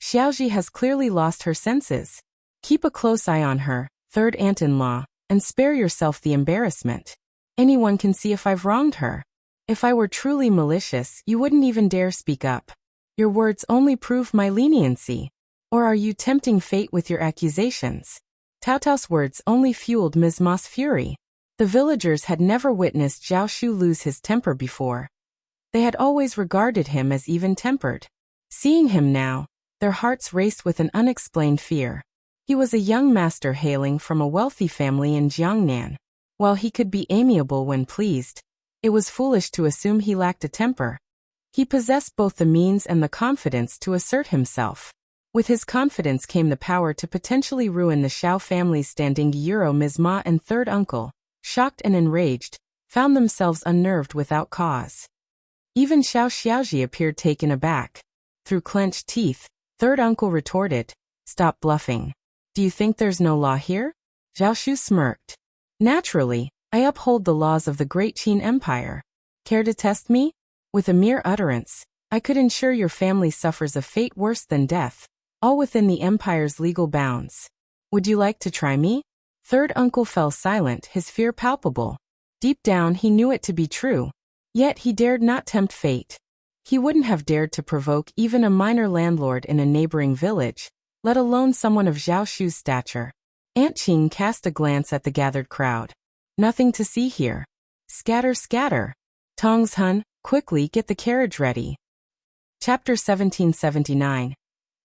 A: Xiaoji has clearly lost her senses. Keep a close eye on her, third aunt-in-law, and spare yourself the embarrassment. Anyone can see if I've wronged her. If I were truly malicious, you wouldn't even dare speak up. Your words only prove my leniency. Or are you tempting fate with your accusations? Cao Tao's words only fueled Ms. Ma's fury. The villagers had never witnessed Zhao Shu lose his temper before. They had always regarded him as even-tempered. Seeing him now, their hearts raced with an unexplained fear. He was a young master hailing from a wealthy family in Jiangnan. While he could be amiable when pleased, it was foolish to assume he lacked a temper. He possessed both the means and the confidence to assert himself. With his confidence came the power to potentially ruin the Xiao family's standing. Ms. Ma and third uncle, shocked and enraged, found themselves unnerved without cause. Even Xiao Xiaoji appeared taken aback. Through clenched teeth, third uncle retorted, "Stop bluffing. Do you think there's no law here?" Zhao Shu smirked. "Naturally, I uphold the laws of the Great Qin Empire. Care to test me?" With a mere utterance, "I could ensure your family suffers a fate worse than death, all within the empire's legal bounds. Would you like to try me?" Third uncle fell silent, his fear palpable. Deep down he knew it to be true. Yet he dared not tempt fate. He wouldn't have dared to provoke even a minor landlord in a neighboring village, let alone someone of Zhao Shu's stature. Aunt Qing cast a glance at the gathered crowd. "Nothing to see here. Scatter, scatter. Tongs Hun, quickly get the carriage ready." Chapter 1779.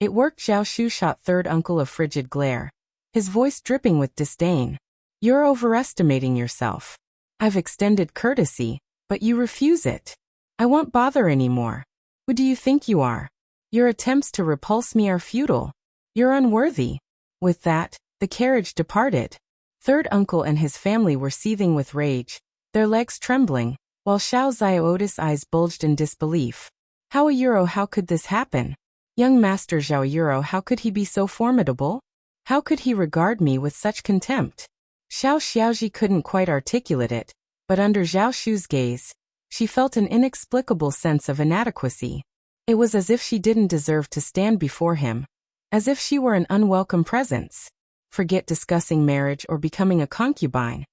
A: It worked. Zhao Shu shot third uncle a frigid glare, his voice dripping with disdain. "You're overestimating yourself. I've extended courtesy, but you refuse it. I won't bother anymore. Who do you think you are? Your attempts to repulse me are futile. You're unworthy." With that, the carriage departed. Third uncle and his family were seething with rage, their legs trembling, while Xiao Ziota's eyes bulged in disbelief. How could this happen? Young Master Zhao, how could he be so formidable? How could he regard me with such contempt? Xiao Xiaoji couldn't quite articulate it, but under Zhao Shu's gaze, she felt an inexplicable sense of inadequacy. It was as if she didn't deserve to stand before him, as if she were an unwelcome presence. Forget discussing marriage or becoming a concubine.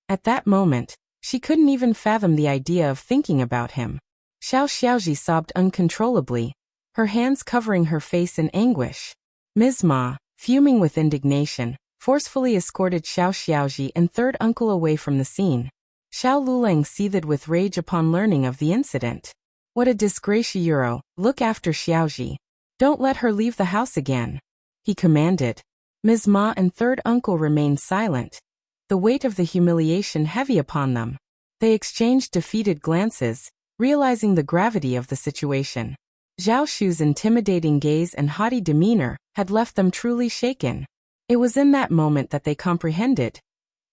A: At that moment, she couldn't even fathom the idea of thinking about him. Xiao Xiaoji sobbed uncontrollably, her hands covering her face in anguish. Ms. Ma, fuming with indignation, forcefully escorted Xiao Xiaoji and third uncle away from the scene. Xiao Lulang seethed with rage upon learning of the incident. "What a disgrace, Euro! Look after Xiaoji. Don't let her leave the house again," he commanded. Ms. Ma and third uncle remained silent, the weight of the humiliation heavy upon them. They exchanged defeated glances, realizing the gravity of the situation. Zhao Shu's intimidating gaze and haughty demeanor had left them truly shaken. It was in that moment that they comprehended.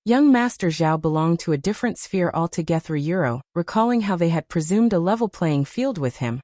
A: Young Master Zhao belonged to a different sphere altogether. Recalling how they had presumed a level playing field with him,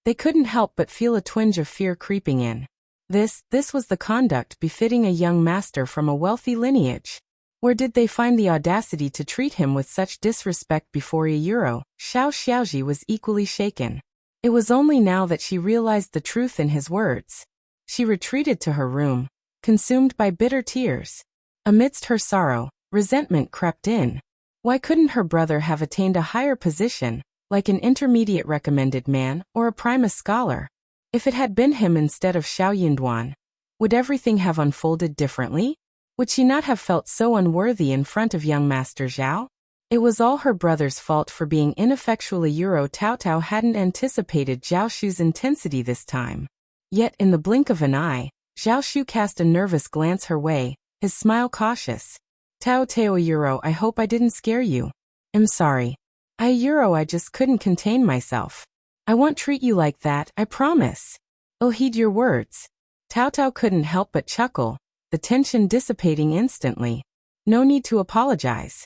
A: they couldn't help but feel a twinge of fear creeping in. This was the conduct befitting a young master from a wealthy lineage. Where did they find the audacity to treat him with such disrespect before Xiao Xiaoji was equally shaken. It was only now that she realized the truth in his words. She retreated to her room, consumed by bitter tears. Amidst her sorrow, resentment crept in. Why couldn't her brother have attained a higher position, like an intermediate recommended man or a primus scholar? If it had been him instead of Xiao Yinduan, would everything have unfolded differently? Would she not have felt so unworthy in front of young Master Zhao? It was all her brother's fault for being ineffectual. Tao Tao hadn't anticipated Zhao Shu's intensity this time. Yet in the blink of an eye, Zhao Shu cast a nervous glance her way, his smile cautious. "Tao Tao, I hope I didn't scare you. I'm sorry. I just couldn't contain myself. I won't treat you like that, I promise. I'll heed your words." Tao Tao couldn't help but chuckle, the tension dissipating instantly. "No need to apologize.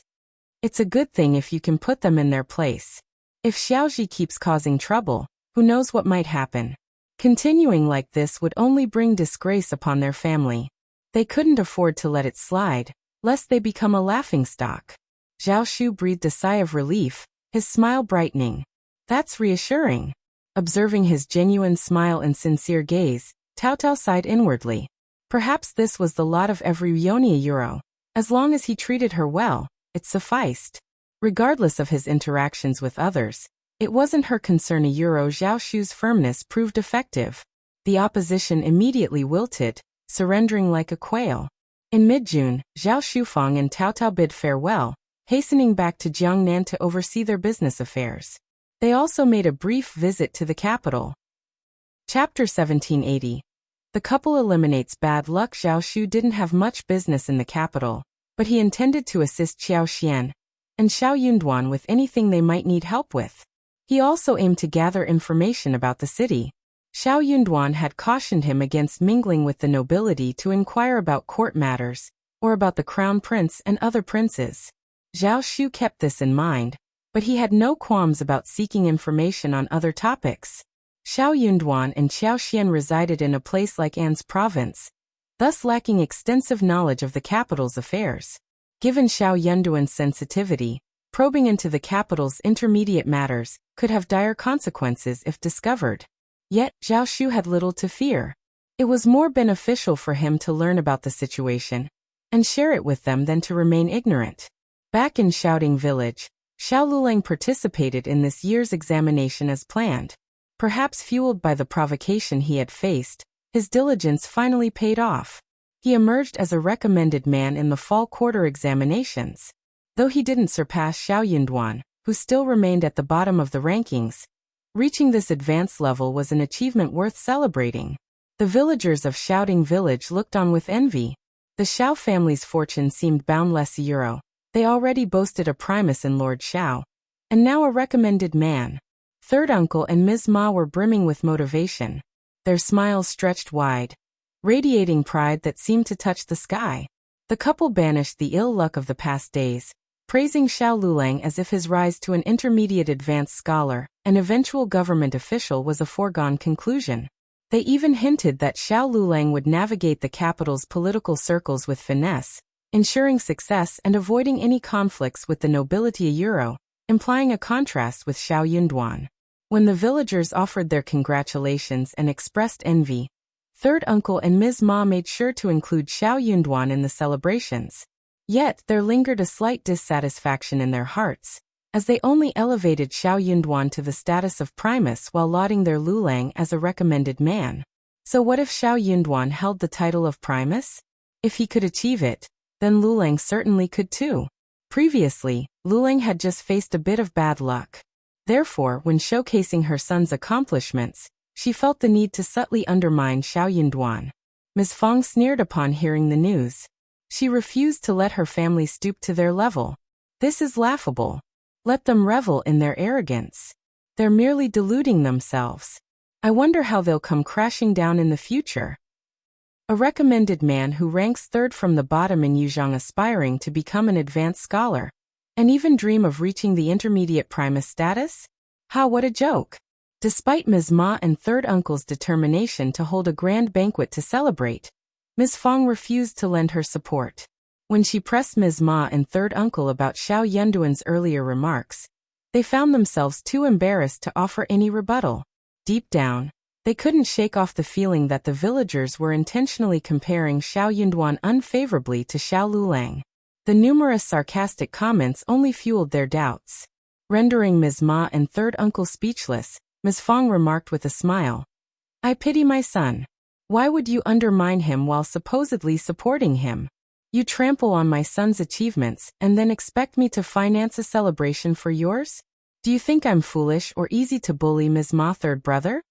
A: It's a good thing if you can put them in their place. If Xiaoji keeps causing trouble, who knows what might happen. Continuing like this would only bring disgrace upon their family. They couldn't afford to let it slide, lest they become a laughingstock." Zhao Shu breathed a sigh of relief, his smile brightening. "That's reassuring." Observing his genuine smile and sincere gaze, Tao Tao sighed inwardly. Perhaps this was the lot of every Yonia. As long as he treated her well, it sufficed. Regardless of his interactions with others, it wasn't her concern. Zhao Shu's firmness proved effective. The opposition immediately wilted, surrendering like a quail. In mid-June, Zhao Shufang and Tao Tao bid farewell, hastening back to Jiangnan to oversee their business affairs. They also made a brief visit to the capital. Chapter 1780. The couple eliminates bad luck. Zhao Shu didn't have much business in the capital, but he intended to assist Xiao Xian and Xiao Yunduan with anything they might need help with. He also aimed to gather information about the city. Xiao Yunduan had cautioned him against mingling with the nobility to inquire about court matters, or about the crown prince and other princes. Zhao Shu kept this in mind, but he had no qualms about seeking information on other topics. Xiao Yunduan and Xiao Xian resided in a place like An's province, thus lacking extensive knowledge of the capital's affairs. Given Xiao Yunduan's sensitivity, probing into the capital's intermediate matters could have dire consequences if discovered. Yet, Zhao Shu had little to fear. It was more beneficial for him to learn about the situation and share it with them than to remain ignorant. Back in Shouting Village, Xiao Lulang participated in this year's examination as planned. Perhaps fueled by the provocation he had faced, his diligence finally paid off. He emerged as a recommended man in the fall quarter examinations. Though he didn't surpass Xiao Yunduan, who still remained at the bottom of the rankings, reaching this advanced level was an achievement worth celebrating. The villagers of Shouting Village looked on with envy. The Xiao family's fortune seemed boundless. They already boasted a primus in Lord Xiao, and now a recommended man. Third uncle and Ms. Ma were brimming with motivation. Their smiles stretched wide, radiating pride that seemed to touch the sky. The couple banished the ill luck of the past days, praising Xiao Lulang as if his rise to an intermediate advanced scholar and eventual government official was a foregone conclusion. They even hinted that Xiao Lulang would navigate the capital's political circles with finesse, ensuring success and avoiding any conflicts with the nobility, implying a contrast with Xiao Yunduan. When the villagers offered their congratulations and expressed envy, Third uncle and Ms. Ma made sure to include Xiao Yunduan in the celebrations. Yet there lingered a slight dissatisfaction in their hearts, as they only elevated Xiao Yunduan to the status of primus while lauding their Lulang as a recommended man. So what if Xiao Yunduan held the title of primus? If he could achieve it, then Lulang certainly could too. Previously, Lulang had just faced a bit of bad luck. Therefore, when showcasing her son's accomplishments, she felt the need to subtly undermine Xiao Yunduan. Ms. Fong sneered upon hearing the news. She refused to let her family stoop to their level. This is laughable. Let them revel in their arrogance. They're merely deluding themselves. I wonder how they'll come crashing down in the future. A recommended man who ranks third from the bottom in Yuzhang, aspiring to become an advanced scholar, and even dream of reaching the intermediate primus status? What a joke! Despite Ms. Ma and third uncle's determination to hold a grand banquet to celebrate, Ms. Fong refused to lend her support. When she pressed Ms. Ma and third uncle about Xiao Yunduan's earlier remarks, they found themselves too embarrassed to offer any rebuttal. Deep down, they couldn't shake off the feeling that the villagers were intentionally comparing Xiao Yunduan unfavorably to Xiao Lulang. The numerous sarcastic comments only fueled their doubts. Rendering Ms. Ma and third uncle speechless, Ms. Fong remarked with a smile, "I pity my son. Why would you undermine him while supposedly supporting him? You trample on my son's achievements and then expect me to finance a celebration for yours? Do you think I'm foolish or easy to bully, Ms. Ma, third brother?"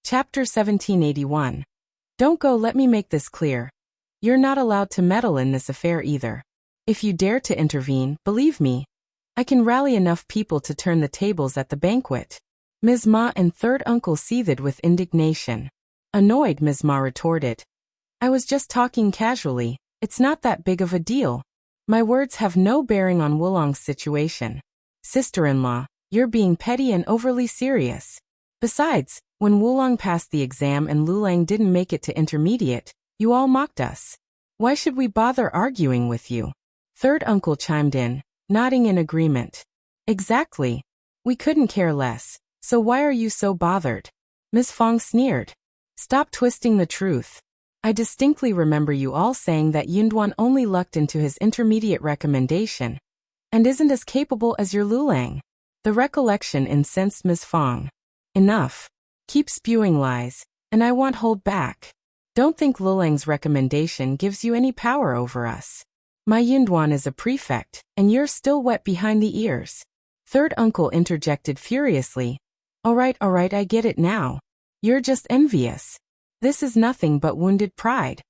A: Chapter 1781. Don't go. Let me make this clear. You're not allowed to meddle in this affair either. If you dare to intervene, believe me, I can rally enough people to turn the tables at the banquet. Ms. Ma and third uncle seethed with indignation. Annoyed, Ms. Ma retorted, "I was just talking casually. It's not that big of a deal. My words have no bearing on Wulong's situation. Sister-in-law, you're being petty and overly serious. Besides, when Wulong passed the exam and Lulang didn't make it to intermediate, you all mocked us. Why should we bother arguing with you?" Third uncle chimed in, nodding in agreement. "Exactly. We couldn't care less. So why are you so bothered?" Ms. Fong sneered. "Stop twisting the truth. I distinctly remember you all saying that Yunduan only lucked into his intermediate recommendation and isn't as capable as your Lulang." The recollection incensed Ms. Fong. "Enough. Keep spewing lies, and I won't hold back." Don't think Lulang's recommendation gives you any power over us. My Yunduan is a prefect, and you're still wet behind the ears. Third uncle interjected furiously. All right, I get it now. You're just envious. This is nothing but wounded pride.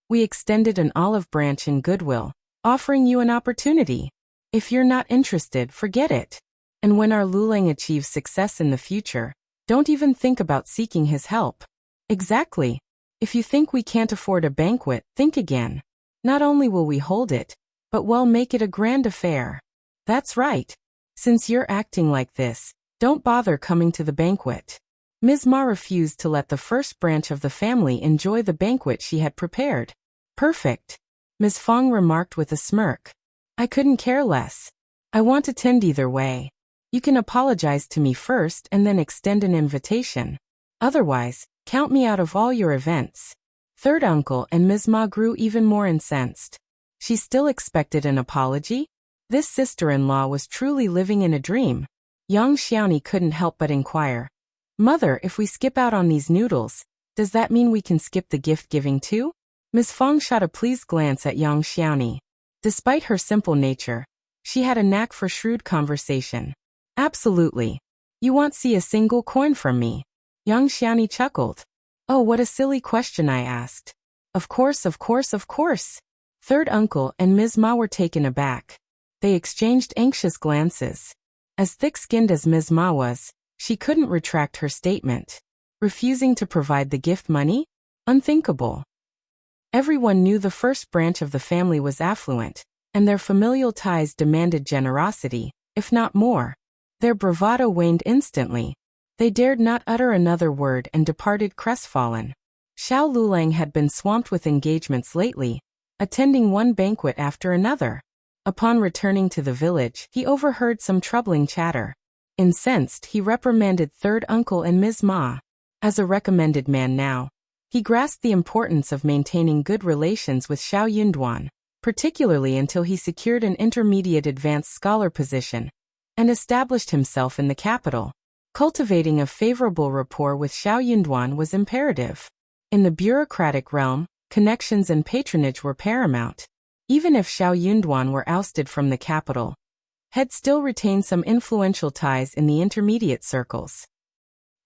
A: We extended an olive branch in goodwill, offering you an opportunity. If you're not interested, forget it. And when our Lulang achieves success in the future, don't even think about seeking his help. Exactly. If you think we can't afford a banquet, think again. Not only will we hold it, but we'll make it a grand affair. That's right. Since you're acting like this, don't bother coming to the banquet. Ms. Ma refused to let the first branch of the family enjoy the banquet she had prepared. Perfect. Ms. Fong remarked with a smirk. I couldn't care less. I want to attend either way. You can apologize to me first and then extend an invitation. Otherwise, count me out of all your events. Third uncle and Ms. Ma grew even more incensed. She still expected an apology? This sister-in-law was truly living in a dream. Yang Xiaoni couldn't help but inquire. Mother, if we skip out on these noodles, does that mean we can skip the gift-giving too? Ms. Fong shot a pleased glance at Yang Xiaoni. Despite her simple nature, she had a knack for shrewd conversation. Absolutely. You won't see a single coin from me. Yang Xiaoni chuckled. Oh, what a silly question I asked. Of course. Third uncle and Ms. Ma were taken aback. They exchanged anxious glances. As thick-skinned as Ms. Ma was, she couldn't retract her statement. Refusing to provide the gift money? Unthinkable. Everyone knew the first branch of the family was affluent, and their familial ties demanded generosity, if not more. Their bravado waned instantly. They dared not utter another word and departed crestfallen. Xiao Lulang had been swamped with engagements lately, attending one banquet after another. Upon returning to the village, he overheard some troubling chatter. Incensed, he reprimanded third uncle and Ms. Ma. As a recommended man now, he grasped the importance of maintaining good relations with Xiao Yunduan, particularly until he secured an intermediate advanced scholar position and established himself in the capital. Cultivating a favorable rapport with Xiao Yunduan was imperative. In the bureaucratic realm, connections and patronage were paramount. Even if Xiao Yunduan were ousted from the capital, had still retained some influential ties in the intermediate circles.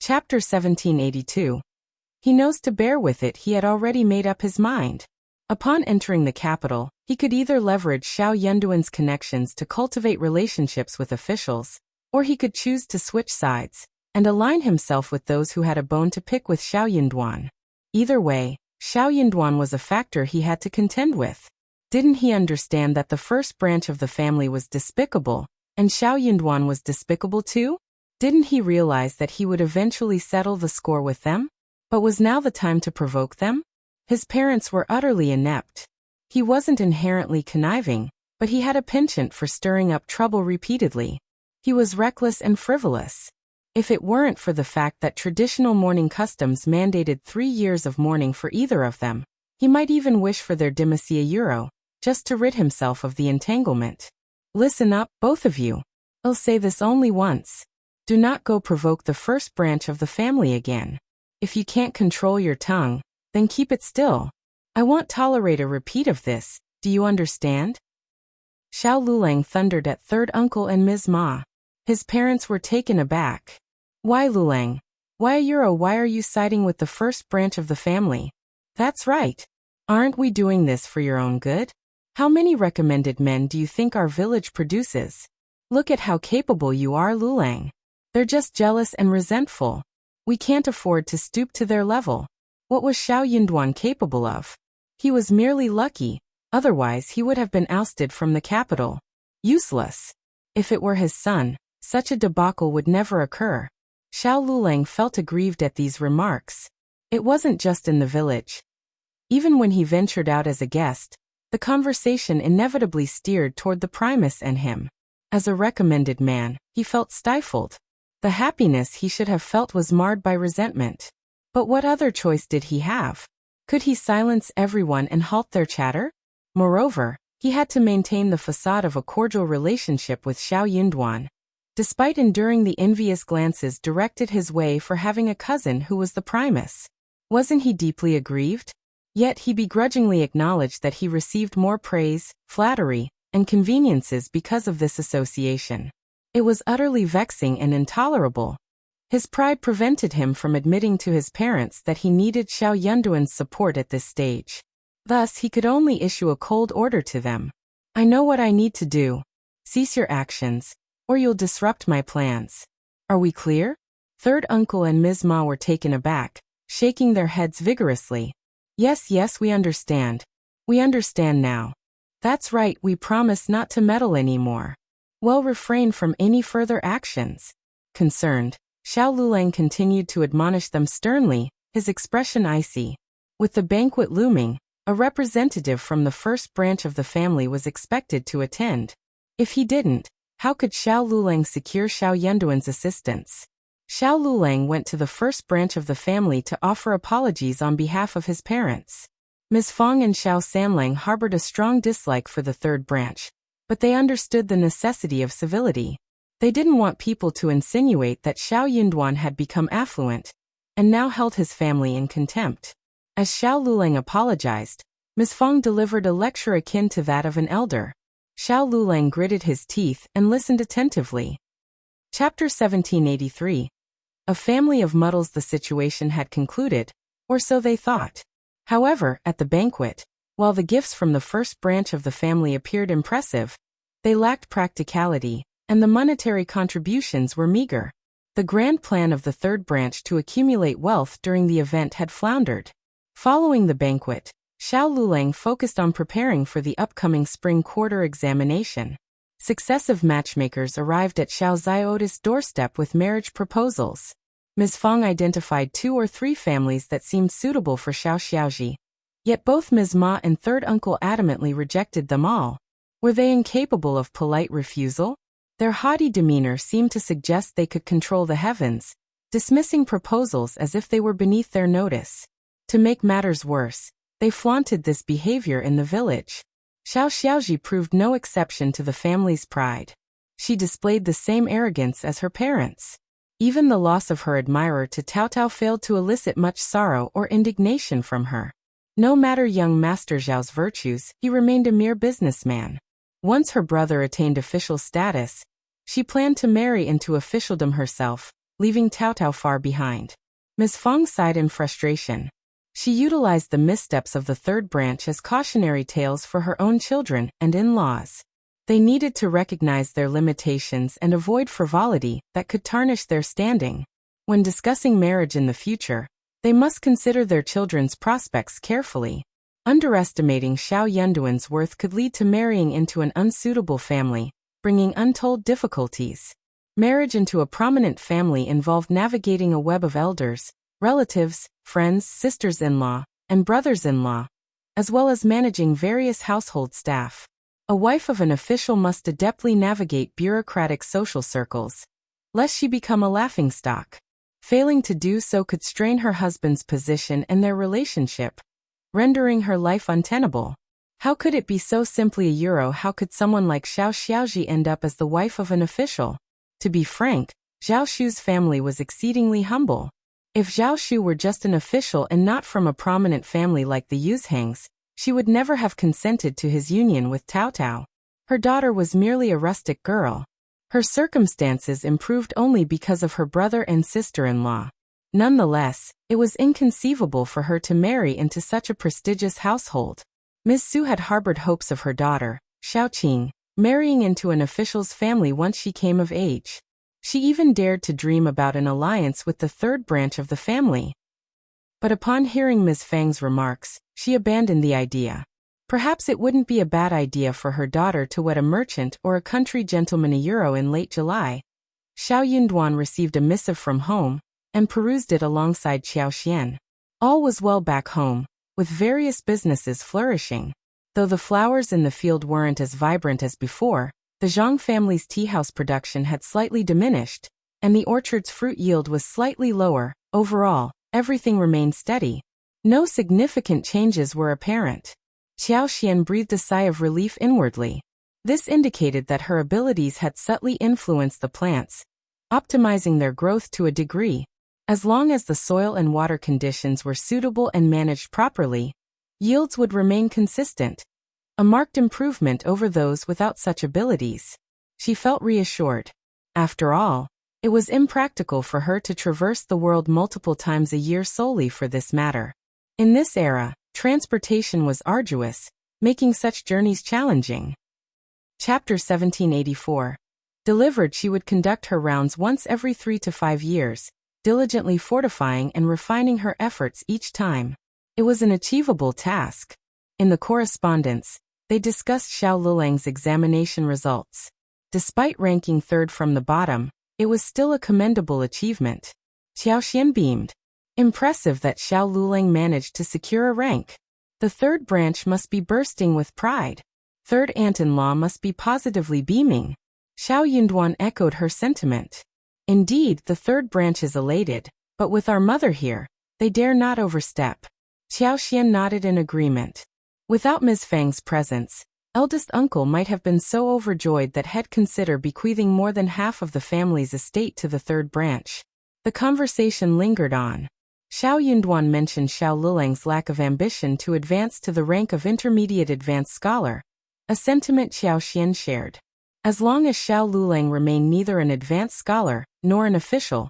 A: Chapter 1782. He knows to bear with it. He had already made up his mind. Upon entering the capital, he could either leverage Xiao Yunduan's connections to cultivate relationships with officials, or he could choose to switch sides and align himself with those who had a bone to pick with Xiao Yunduan. Either way, Xiao Yunduan was a factor he had to contend with. Didn't he understand that the first branch of the family was despicable, and Xiao Yunduan was despicable too? Didn't he realize that he would eventually settle the score with them? But was now the time to provoke them? His parents were utterly inept. He wasn't inherently conniving, but he had a penchant for stirring up trouble repeatedly. He was reckless and frivolous. If it weren't for the fact that traditional mourning customs mandated 3 years of mourning for either of them, he might even wish for their dimiciaeuro, just to rid himself of the entanglement. Listen up, both of you. I'll say this only once. Do not go provoke the first branch of the family again. If you can't control your tongue, then keep it still. I won't tolerate a repeat of this, do you understand? Xiao Lulang thundered at third uncle and Ms. Ma. His parents were taken aback. Why, Lulang? Why are you siding with the first branch of the family? That's right. Aren't we doing this for your own good? How many recommended men do you think our village produces? Look at how capable you are, Lulang. They're just jealous and resentful. We can't afford to stoop to their level. What was Xiao Yunduan capable of? He was merely lucky, otherwise he would have been ousted from the capital. Useless. If it were his son, such a debacle would never occur. Xiao Lulang felt aggrieved at these remarks. It wasn't just in the village. Even when he ventured out as a guest, the conversation inevitably steered toward the primus and him. As a recommended man, he felt stifled. The happiness he should have felt was marred by resentment. But what other choice did he have? Could he silence everyone and halt their chatter? Moreover, he had to maintain the facade of a cordial relationship with Xiao Yunduan, despite enduring the envious glances directed his way for having a cousin who was the primus. Wasn't he deeply aggrieved? Yet he begrudgingly acknowledged that he received more praise, flattery, and conveniences because of this association. It was utterly vexing and intolerable. His pride prevented him from admitting to his parents that he needed Xiao Yunduan's support at this stage. Thus he could only issue a cold order to them. I know what I need to do. Cease your actions, or you'll disrupt my plans. Are we clear? Third uncle and Ms. Ma were taken aback, shaking their heads vigorously. Yes, we understand. We understand now. That's right, we promise not to meddle anymore. We'll refrain from any further actions. Concerned, Xiao Lulang continued to admonish them sternly, his expression icy. With the banquet looming, a representative from the first branch of the family was expected to attend. If he didn't, how could Xiao Lulang secure Xiao Yunduan's assistance? Xiao Lulang went to the first branch of the family to offer apologies on behalf of his parents. Ms. Fong and Xiao Sanlang harbored a strong dislike for the third branch, but they understood the necessity of civility. They didn't want people to insinuate that Xiao Yunduan had become affluent, and now held his family in contempt. As Xiao Lulang apologized, Ms. Fong delivered a lecture akin to that of an elder. Xiao Lulang gritted his teeth and listened attentively. Chapter 1783. A family of muddles. The situation had concluded, or so they thought. However, at the banquet, while the gifts from the first branch of the family appeared impressive, they lacked practicality, and the monetary contributions were meager. The grand plan of the third branch to accumulate wealth during the event had floundered. Following the banquet, Xiao Lulang focused on preparing for the upcoming spring quarter examination. Successive matchmakers arrived at Xiao Ziota's doorstep with marriage proposals. Ms. Fong identified 2 or 3 families that seemed suitable for Xiao Xiaoji. Yet both Ms. Ma and third uncle adamantly rejected them all. Were they incapable of polite refusal? Their haughty demeanor seemed to suggest they could control the heavens, dismissing proposals as if they were beneath their notice. To make matters worse, they flaunted this behavior in the village. Xiao Xiaoji proved no exception to the family's pride. She displayed the same arrogance as her parents. Even the loss of her admirer to Tao Tao failed to elicit much sorrow or indignation from her. No matter young Master Zhao's virtues, he remained a mere businessman. Once her brother attained official status, she planned to marry into officialdom herself, leaving Tao Tao far behind. Ms. Fong sighed in frustration. She utilized the missteps of the third branch as cautionary tales for her own children and in-laws. They needed to recognize their limitations and avoid frivolity that could tarnish their standing. When discussing marriage in the future, they must consider their children's prospects carefully. Underestimating Xiao Yunduan's worth could lead to marrying into an unsuitable family, bringing untold difficulties. Marriage into a prominent family involved navigating a web of elders, relatives, friends, sisters-in-law, and brothers-in-law, as well as managing various household staff. A wife of an official must adeptly navigate bureaucratic social circles, lest she become a laughingstock. Failing to do so could strain her husband's position and their relationship, rendering her life untenable. How could it be so simply a euro? How could someone like Xiao Xiaoji end up as the wife of an official? To be frank, Zhao Shu's family was exceedingly humble. If Zhao Shu were just an official and not from a prominent family like the Yuzhangs, she would never have consented to his union with Tao Tao. Her daughter was merely a rustic girl. Her circumstances improved only because of her brother and sister-in-law. Nonetheless, it was inconceivable for her to marry into such a prestigious household. Ms. Su had harbored hopes of her daughter, Xiaoqing, marrying into an official's family once she came of age. She even dared to dream about an alliance with the third branch of the family. But upon hearing Ms. Fang's remarks, she abandoned the idea. Perhaps it wouldn't be a bad idea for her daughter to wed a merchant or a country gentleman. In late July, Xiao Yunduan received a missive from home, and perused it alongside Xiao Xian. All was well back home, with various businesses flourishing. Though the flowers in the field weren't as vibrant as before, the Zhang family's tea-house production had slightly diminished, and the orchard's fruit yield was slightly lower. Overall, everything remained steady. No significant changes were apparent. Xiao Xian breathed a sigh of relief inwardly. This indicated that her abilities had subtly influenced the plants, optimizing their growth to a degree. As long as the soil and water conditions were suitable and managed properly, yields would remain consistent, a marked improvement over those without such abilities. She felt reassured. After all, it was impractical for her to traverse the world multiple times a year solely for this matter. In this era, transportation was arduous, making such journeys challenging. Chapter 1784. Delivered, she would conduct her rounds once every 3 to 5 years, diligently fortifying and refining her efforts each time. It was an achievable task. In the correspondence, they discussed Xiao Lulang's examination results. Despite ranking third from the bottom, it was still a commendable achievement. Xiao Xian beamed. Impressive that Xiao Lulang managed to secure a rank. The third branch must be bursting with pride. Third aunt-in-law must be positively beaming. Xiao Yunduan echoed her sentiment. Indeed, the third branch is elated, but with our mother here, they dare not overstep. Xiao Xian nodded in agreement. Without Ms. Fang's presence, eldest uncle might have been so overjoyed that he'd consider bequeathing more than half of the family's estate to the third branch. The conversation lingered on. Xiao Yunduan mentioned Xiao Lulang's lack of ambition to advance to the rank of intermediate advanced scholar, a sentiment Xiao Xian shared. As long as Xiao Lulang remained neither an advanced scholar nor an official,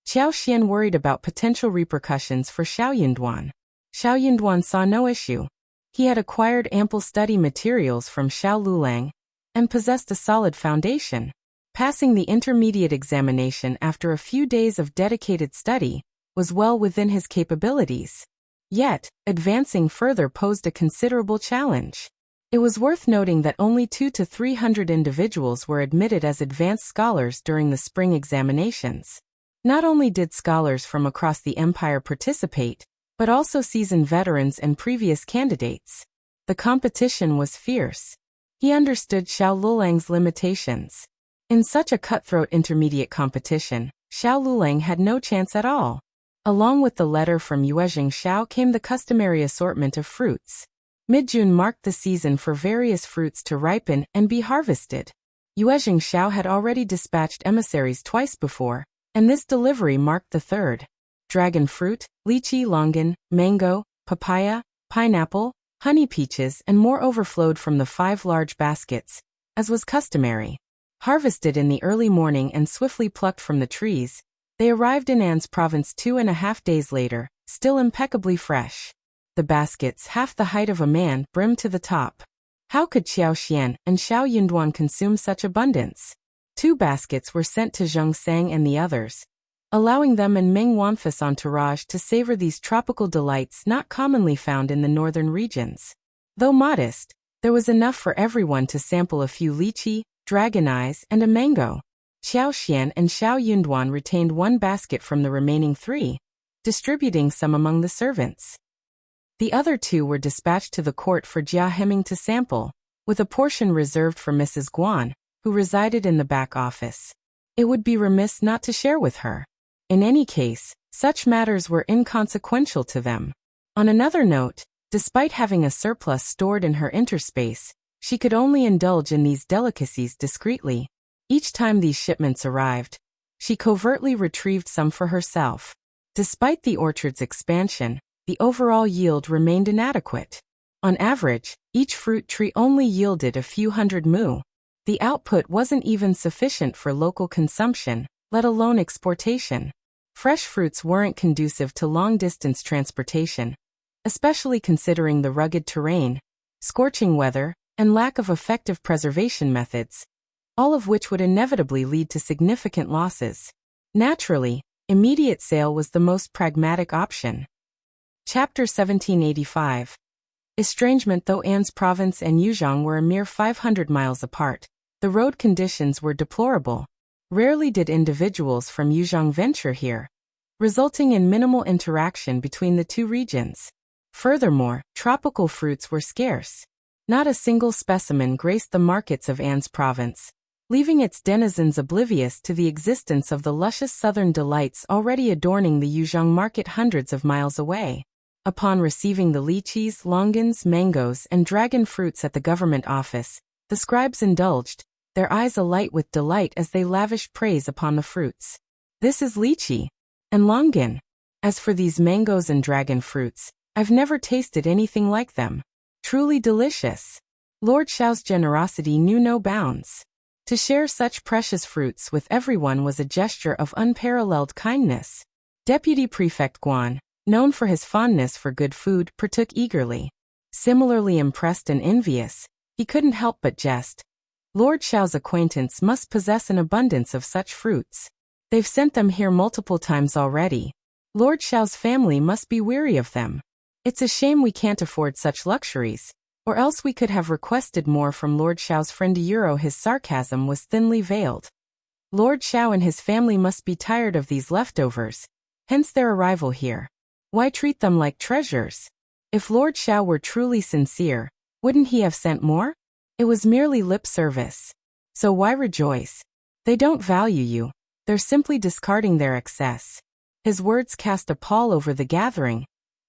A: Xiao Xian worried about potential repercussions for Xiao Yunduan. Xiao Yunduan saw no issue. He had acquired ample study materials from Xiao Lulang and possessed a solid foundation. Passing the intermediate examination after a few days of dedicated study was well within his capabilities. Yet, advancing further posed a considerable challenge. It was worth noting that only 200 to 300 individuals were admitted as advanced scholars during the spring examinations. Not only did scholars from across the empire participate, but also seasoned veterans and previous candidates. The competition was fierce. He understood Xiao Lulang's limitations. In such a cutthroat intermediate competition, Xiao Lulang had no chance at all. Along with the letter from Yuezheng Xiao came the customary assortment of fruits. Mid-June marked the season for various fruits to ripen and be harvested. Yuezheng Xiao had already dispatched emissaries twice before, and this delivery marked the third. Dragon fruit, lychee, longan, mango, papaya, pineapple, honey peaches and more overflowed from the 5 large baskets, as was customary. Harvested in the early morning and swiftly plucked from the trees, they arrived in An's province 2.5 days later, still impeccably fresh. The baskets, half the height of a man, brimmed to the top. How could Xiao Xian and Xiao Yunduan consume such abundance? 2 baskets were sent to Zheng Sang and the others, allowing them and Meng Wanfu's entourage to savor these tropical delights not commonly found in the northern regions. Though modest, there was enough for everyone to sample a few lychee, dragon eyes, and a mango. Xiao Xian and Xiao Yunduan retained 1 basket from the remaining 3, distributing some among the servants. The other 2 were dispatched to the court for Jia Heming to sample, with a portion reserved for Mrs. Guan, who resided in the back office. It would be remiss not to share with her. In any case, such matters were inconsequential to them. On another note, despite having a surplus stored in her interspace, she could only indulge in these delicacies discreetly. Each time these shipments arrived, she covertly retrieved some for herself. Despite the orchard's expansion, the overall yield remained inadequate. On average, each fruit tree only yielded a few hundred mu. The output wasn't even sufficient for local consumption, let alone exportation. Fresh fruits weren't conducive to long-distance transportation, especially considering the rugged terrain, scorching weather, and lack of effective preservation methods, all of which would inevitably lead to significant losses. Naturally, immediate sale was the most pragmatic option. Chapter 1785. Estrangement. Though An's province and Yuzhong were a mere 500 miles apart, the road conditions were deplorable. Rarely did individuals from Yuzhong venture here, resulting in minimal interaction between the 2 regions. Furthermore, tropical fruits were scarce. Not a single specimen graced the markets of An's province, leaving its denizens oblivious to the existence of the luscious southern delights already adorning the Yuzhong market hundreds of miles away. Upon receiving the lychees, longans, mangoes, and dragon fruits at the government office, the scribes indulged, their eyes alight with delight as they lavished praise upon the fruits. "This is lychee. and longan. As for these mangoes and dragon fruits, I've never tasted anything like them. Truly delicious. Lord Xiao's generosity knew no bounds. To share such precious fruits with everyone was a gesture of unparalleled kindness. Deputy Prefect Guan, known for his fondness for good food, partook eagerly. Similarly impressed and envious, he couldn't help but jest. Lord Xiao's acquaintance must possess an abundance of such fruits. They've sent them here multiple times already. Lord Xiao's family must be weary of them. It's a shame we can't afford such luxuries, or else we could have requested more from Lord Xiao's friend Euro. His sarcasm was thinly veiled. Lord Xiao and his family must be tired of these leftovers, hence their arrival here. Why treat them like treasures? If Lord Xiao were truly sincere, wouldn't he have sent more? It was merely lip service. So why rejoice? They don't value you. They're simply discarding their excess. His words cast a pall over the gathering,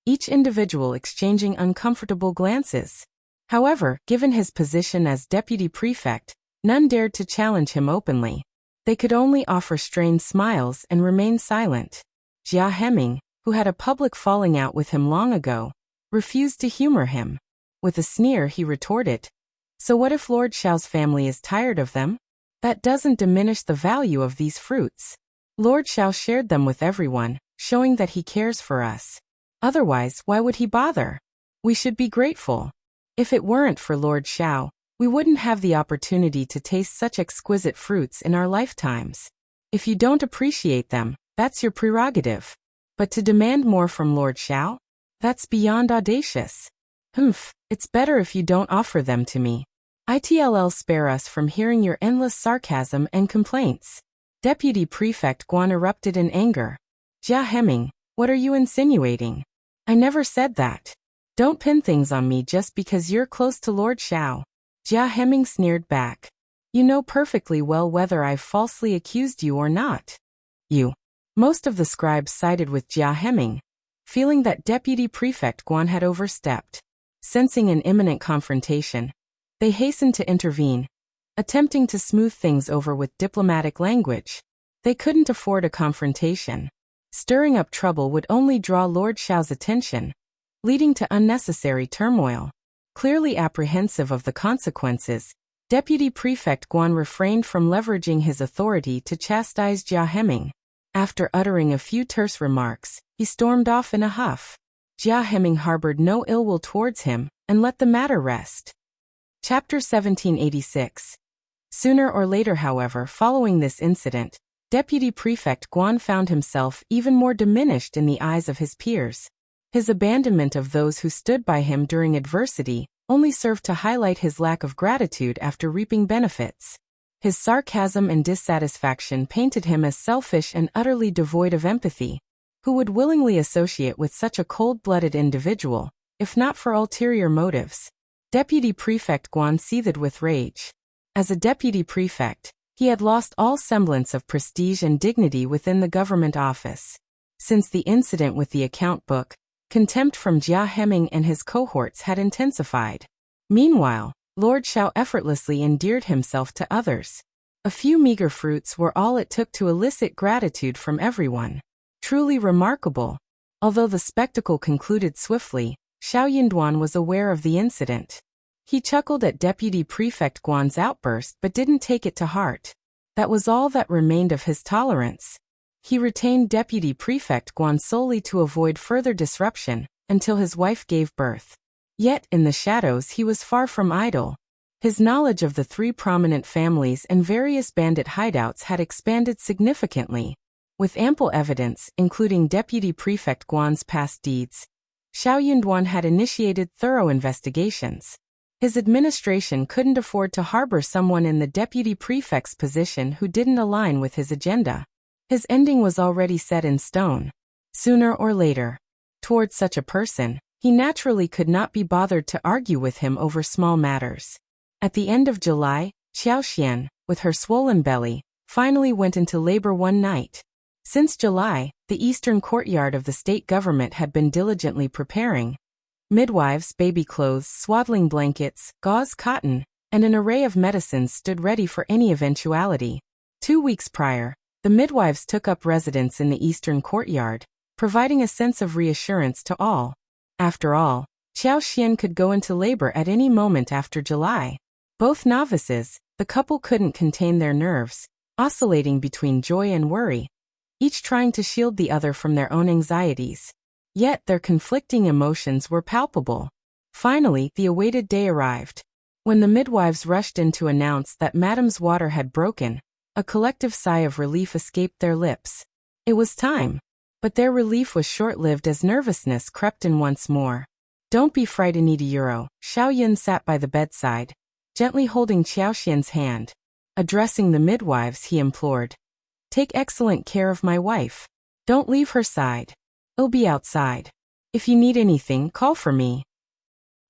A: each individual exchanging uncomfortable glances. However, given his position as deputy prefect, none dared to challenge him openly. They could only offer strained smiles and remain silent. Jia Heming, who had a public falling out with him long ago, refused to humor him. With a sneer he retorted, "So what if Lord Xiao's family is tired of them? That doesn't diminish the value of these fruits. Lord Xiao shared them with everyone, showing that he cares for us. Otherwise, why would he bother? We should be grateful. If it weren't for Lord Xiao, we wouldn't have the opportunity to taste such exquisite fruits in our lifetimes. If you don't appreciate them, that's your prerogative. But to demand more from Lord Xiao? That's beyond audacious. It's better if you don't offer them to me. ITLL, spare us from hearing your endless sarcasm and complaints." Deputy Prefect Guan erupted in anger. "Jia Heming, what are you insinuating? I never said that. Don't pin things on me just because you're close to Lord Xiao." Jia Heming sneered back. "You know perfectly well whether I've falsely accused you or not." "You." Most of the scribes sided with Jia Heming, feeling that Deputy Prefect Guan had overstepped. Sensing an imminent confrontation, they hastened to intervene, attempting to smooth things over with diplomatic language. They couldn't afford a confrontation. Stirring up trouble would only draw Lord Xiao's attention, leading to unnecessary turmoil. Clearly apprehensive of the consequences, Deputy Prefect Guan refrained from leveraging his authority to chastise Jia Heming. After uttering a few terse remarks, he stormed off in a huff. Jia Heming harbored no ill will towards him, and let the matter rest. Chapter 1786. Sooner or later, however, following this incident, Deputy Prefect Guan found himself even more diminished in the eyes of his peers. His abandonment of those who stood by him during adversity only served to highlight his lack of gratitude after reaping benefits. His sarcasm and dissatisfaction painted him as selfish and utterly devoid of empathy. Who would willingly associate with such a cold-blooded individual, if not for ulterior motives? Deputy Prefect Guan seethed with rage. As a deputy prefect, he had lost all semblance of prestige and dignity within the government office. Since the incident with the account book, contempt from Jia Heming and his cohorts had intensified. Meanwhile, Lord Xiao effortlessly endeared himself to others. A few meager fruits were all it took to elicit gratitude from everyone. Truly remarkable. Although the spectacle concluded swiftly, Xiao Yinduan was aware of the incident. He chuckled at Deputy Prefect Guan's outburst but didn't take it to heart. That was all that remained of his tolerance. He retained Deputy Prefect Guan solely to avoid further disruption, until his wife gave birth. Yet, in the shadows he was far from idle. His knowledge of the three prominent families and various bandit hideouts had expanded significantly. With ample evidence, including Deputy Prefect Guan's past deeds, Xiao Yinduan had initiated thorough investigations. His administration couldn't afford to harbor someone in the deputy prefect's position who didn't align with his agenda. His ending was already set in stone. Sooner or later. Towards such a person, he naturally could not be bothered to argue with him over small matters. At the end of July, Xiao Xian, with her swollen belly, finally went into labor one night. Since July, the eastern courtyard of the state government had been diligently preparing. Midwives, baby clothes, swaddling blankets, gauze cotton, and an array of medicines stood ready for any eventuality. 2 weeks prior, The midwives took up residence in the eastern courtyard, providing a sense of reassurance to all. After all, Xiao Xian could go into labor at any moment after July. Both novices, the couple couldn't contain their nerves, oscillating between joy and worry, each trying to shield the other from their own anxieties. Yet their conflicting emotions were palpable. Finally, the awaited day arrived. When the midwives rushed in to announce that Madame's water had broken, a collective sigh of relief escaped their lips. It was time. But their relief was short-lived as nervousness crept in once more. Don't be frightened, Euro. Xiao Yun sat by the bedside, gently holding Xiao Xian's hand. Addressing the midwives, he implored. Take excellent care of my wife. Don't leave her side. I'll be outside. If you need anything, call for me.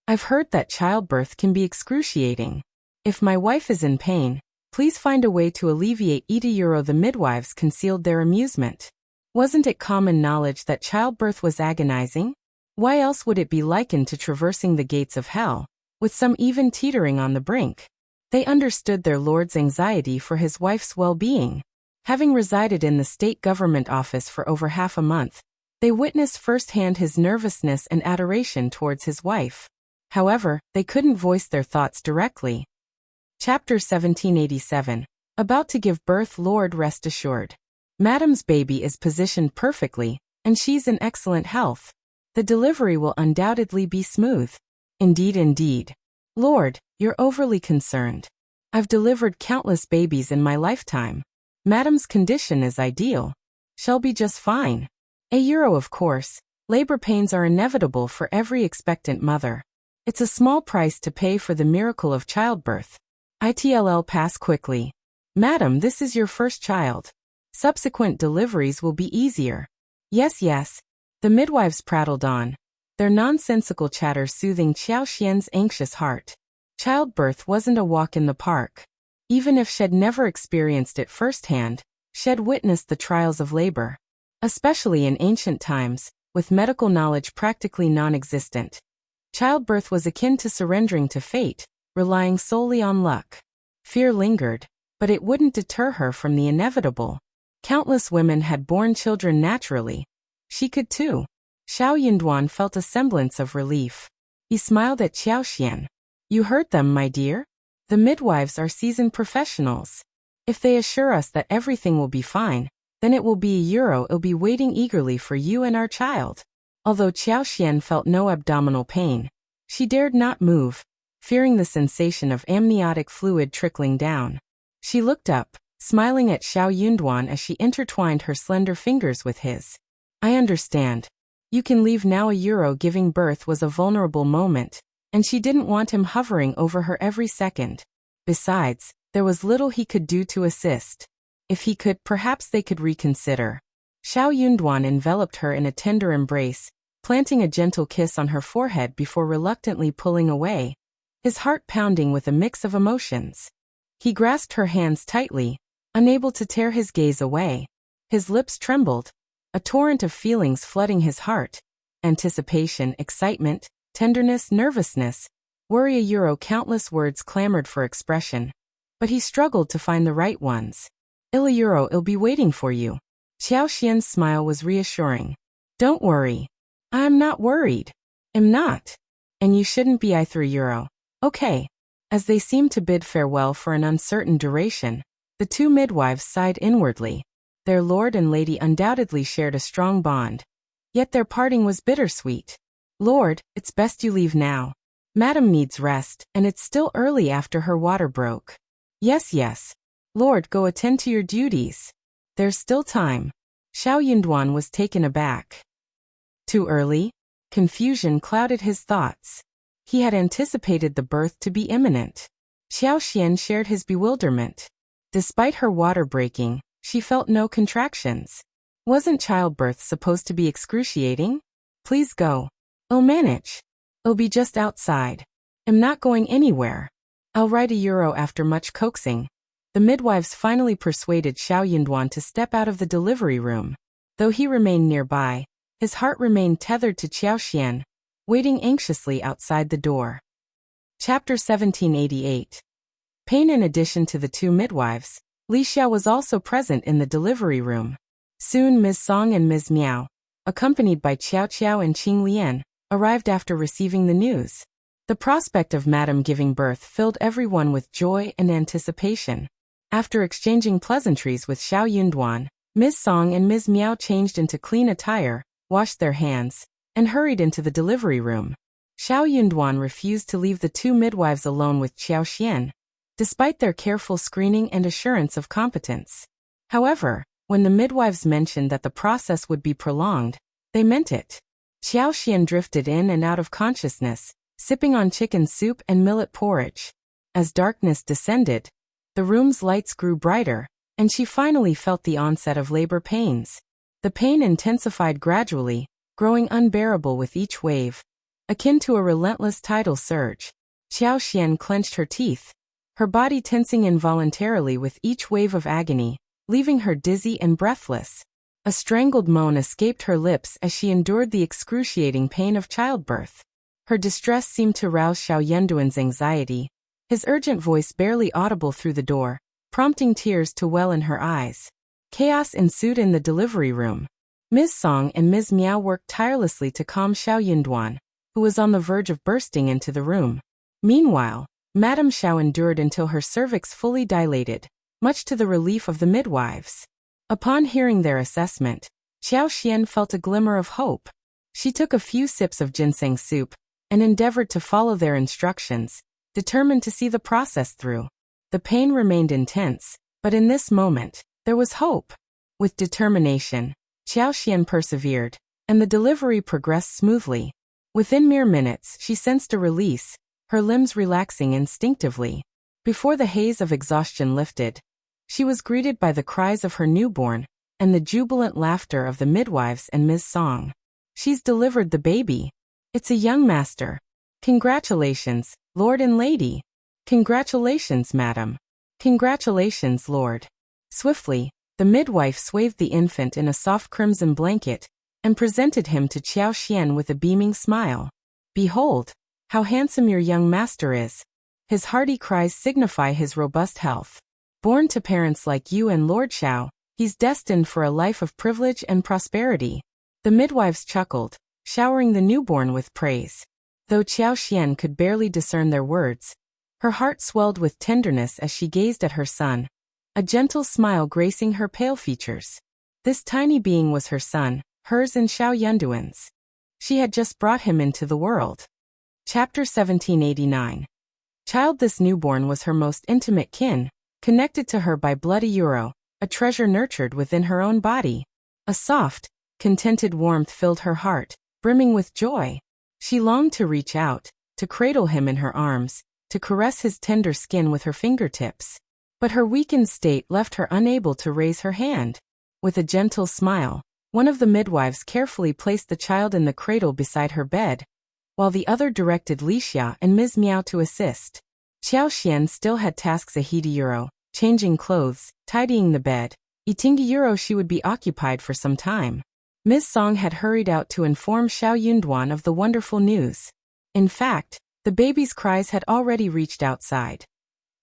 A: I've heard that childbirth can be excruciating. If my wife is in pain, please find a way to alleviate Euro. The midwives concealed their amusement. Wasn't it common knowledge that childbirth was agonizing? Why else would it be likened to traversing the gates of hell, with some even teetering on the brink? They understood their lord's anxiety for his wife's well-being. Having resided in the state government office for over half a month, they witnessed firsthand his nervousness and adoration towards his wife. However, they couldn't voice their thoughts directly. Chapter 1787. About to give birth. Lord, rest assured. Madame's baby is positioned perfectly, and she's in excellent health. The delivery will undoubtedly be smooth. Indeed. Lord, you're overly concerned. I've delivered countless babies in my lifetime. Madame's condition is ideal. She'll be just fine. Euro, of course, labor pains are inevitable for every expectant mother. It's a small price to pay for the miracle of childbirth. It'll pass quickly. Madam, this is your first child. Subsequent deliveries will be easier. Yes. The midwives prattled on, their nonsensical chatter soothing Xiao Xian's anxious heart. Childbirth wasn't a walk in the park. Even if she'd never experienced it firsthand, she'd witnessed the trials of labor. Especially in ancient times, with medical knowledge practically non-existent. Childbirth was akin to surrendering to fate, relying solely on luck. Fear lingered, but it wouldn't deter her from the inevitable. Countless women had borne children naturally. She could too. Xiao Yunduan felt a semblance of relief. He smiled at Xiao Xian. You heard them, my dear? The midwives are seasoned professionals. If they assure us that everything will be fine, then it will be Euro. It'll be waiting eagerly for you and our child. Although Xiao Xian felt no abdominal pain, she dared not move, fearing the sensation of amniotic fluid trickling down. She looked up, smiling at Xiao Yunduan as she intertwined her slender fingers with his. I understand. You can leave now. Euro. Giving birth was a vulnerable moment, and she didn't want him hovering over her every second. Besides, there was little he could do to assist. If he could, perhaps they could reconsider. Xiao Yunduan enveloped her in a tender embrace, planting a gentle kiss on her forehead before reluctantly pulling away, his heart pounding with a mix of emotions. He grasped her hands tightly, unable to tear his gaze away. His lips trembled, a torrent of feelings flooding his heart. Anticipation, excitement, tenderness, nervousness, worry. Euro. Countless words clamored for expression, but he struggled to find the right ones. Euro, I'll be waiting for you. Xiao Xian's smile was reassuring. Don't worry. I'm not worried. I'm not. And you shouldn't be either. Euro. Okay. As they seemed to bid farewell for an uncertain duration, the two midwives sighed inwardly. Their lord and lady undoubtedly shared a strong bond. Yet their parting was bittersweet. Lord, it's best you leave now. Madam needs rest, and it's still early after her water broke. Yes. Lord, go attend to your duties. There's still time. Xiao Yunduan was taken aback. Too early? Confusion clouded his thoughts. He had anticipated the birth to be imminent. Xiao Xian shared his bewilderment. Despite her water breaking, she felt no contractions. Wasn't childbirth supposed to be excruciating? Please go. I'll manage. I'll be just outside. I'm not going anywhere. I'll write. Euro. After much coaxing, the midwives finally persuaded Xiao Yunduan to step out of the delivery room. Though he remained nearby, his heart remained tethered to Xiao Xian, waiting anxiously outside the door. Chapter 1788. Pain. In addition to the two midwives, Li Xiao was also present in the delivery room. Soon Ms. Song and Ms. Miao, accompanied by Qiao Qiao and Qing Lian, arrived after receiving the news. The prospect of Madame giving birth filled everyone with joy and anticipation. After exchanging pleasantries with Xiao Yunduan, Ms. Song and Ms. Miao changed into clean attire, washed their hands, and hurried into the delivery room. Xiao Yunduan refused to leave the two midwives alone with Qiao Xian, despite their careful screening and assurance of competence. However, when the midwives mentioned that the process would be prolonged, they meant it. Qiao Xian drifted in and out of consciousness, sipping on chicken soup and millet porridge. As darkness descended, the room's lights grew brighter, and she finally felt the onset of labor pains. The pain intensified gradually, growing unbearable with each wave, akin to a relentless tidal surge. Qiao Xian clenched her teeth, her body tensing involuntarily with each wave of agony, leaving her dizzy and breathless. A strangled moan escaped her lips as she endured the excruciating pain of childbirth. Her distress seemed to rouse Xiao Yunduan's anxiety, his urgent voice barely audible through the door, prompting tears to well in her eyes. Chaos ensued in the delivery room. Ms. Song and Ms. Miao worked tirelessly to calm Xiao Yunduan, who was on the verge of bursting into the room. Meanwhile, Madame Xiao endured until her cervix fully dilated, much to the relief of the midwives. Upon hearing their assessment, Qiao Xian felt a glimmer of hope. She took a few sips of ginseng soup and endeavored to follow their instructions, determined to see the process through. The pain remained intense, but in this moment, there was hope. With determination, Qiao Xian persevered, and the delivery progressed smoothly. Within mere minutes, she sensed a release, her limbs relaxing instinctively. Before the haze of exhaustion lifted, she was greeted by the cries of her newborn and the jubilant laughter of the midwives and Ms. Song. "She's delivered the baby. It's a young master. Congratulations, Lord and Lady. Congratulations, Madam. Congratulations, Lord." Swiftly, the midwife swathed the infant in a soft crimson blanket and presented him to Qiao Xian with a beaming smile. "Behold, how handsome your young master is. His hearty cries signify his robust health. Born to parents like you and Lord Xiao, he's destined for a life of privilege and prosperity." The midwives chuckled, showering the newborn with praise. Though Qiao Xian could barely discern their words, her heart swelled with tenderness as she gazed at her son, a gentle smile gracing her pale features. This tiny being was her son, hers and Xiao Yunduan's. She had just brought him into the world. Chapter 1789. Child. This newborn was her most intimate kin, connected to her by blood, a euro, a treasure nurtured within her own body. A soft, contented warmth filled her heart, brimming with joy. She longed to reach out, to cradle him in her arms, to caress his tender skin with her fingertips. But her weakened state left her unable to raise her hand. With a gentle smile, one of the midwives carefully placed the child in the cradle beside her bed, while the other directed Li Xia and Ms. Miao to assist. Qiao Xian still had tasks ahead, euro, changing clothes, tidying the bed, eating euro. She would be occupied for some time. Ms. Song had hurried out to inform Xiao Yunduan of the wonderful news. In fact, the baby's cries had already reached outside.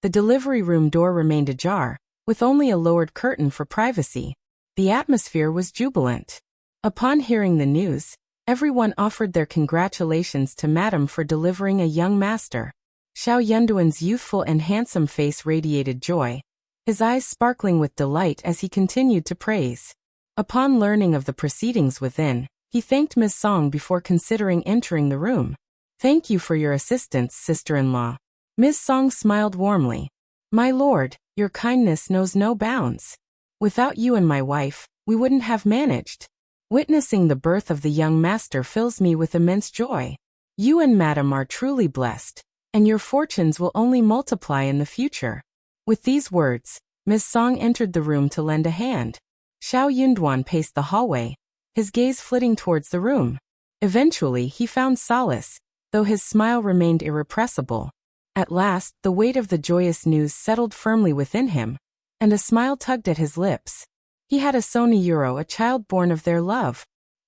A: The delivery room door remained ajar, with only a lowered curtain for privacy. The atmosphere was jubilant. Upon hearing the news, everyone offered their congratulations to Madame for delivering a young master. Xiao Yunduan's youthful and handsome face radiated joy, his eyes sparkling with delight as he continued to praise. Upon learning of the proceedings within, he thanked Ms. Song before considering entering the room. "Thank you for your assistance, sister-in-law." Ms. Song smiled warmly. "My lord, your kindness knows no bounds. Without you and my wife, we wouldn't have managed. Witnessing the birth of the young master fills me with immense joy. You and Madame are truly blessed, and your fortunes will only multiply in the future." With these words, Ms. Song entered the room to lend a hand. Xiao Yunduan paced the hallway, his gaze flitting towards the room. Eventually, he found solace, though his smile remained irrepressible. At last, the weight of the joyous news settled firmly within him, and a smile tugged at his lips. He had a son, a child born of their love.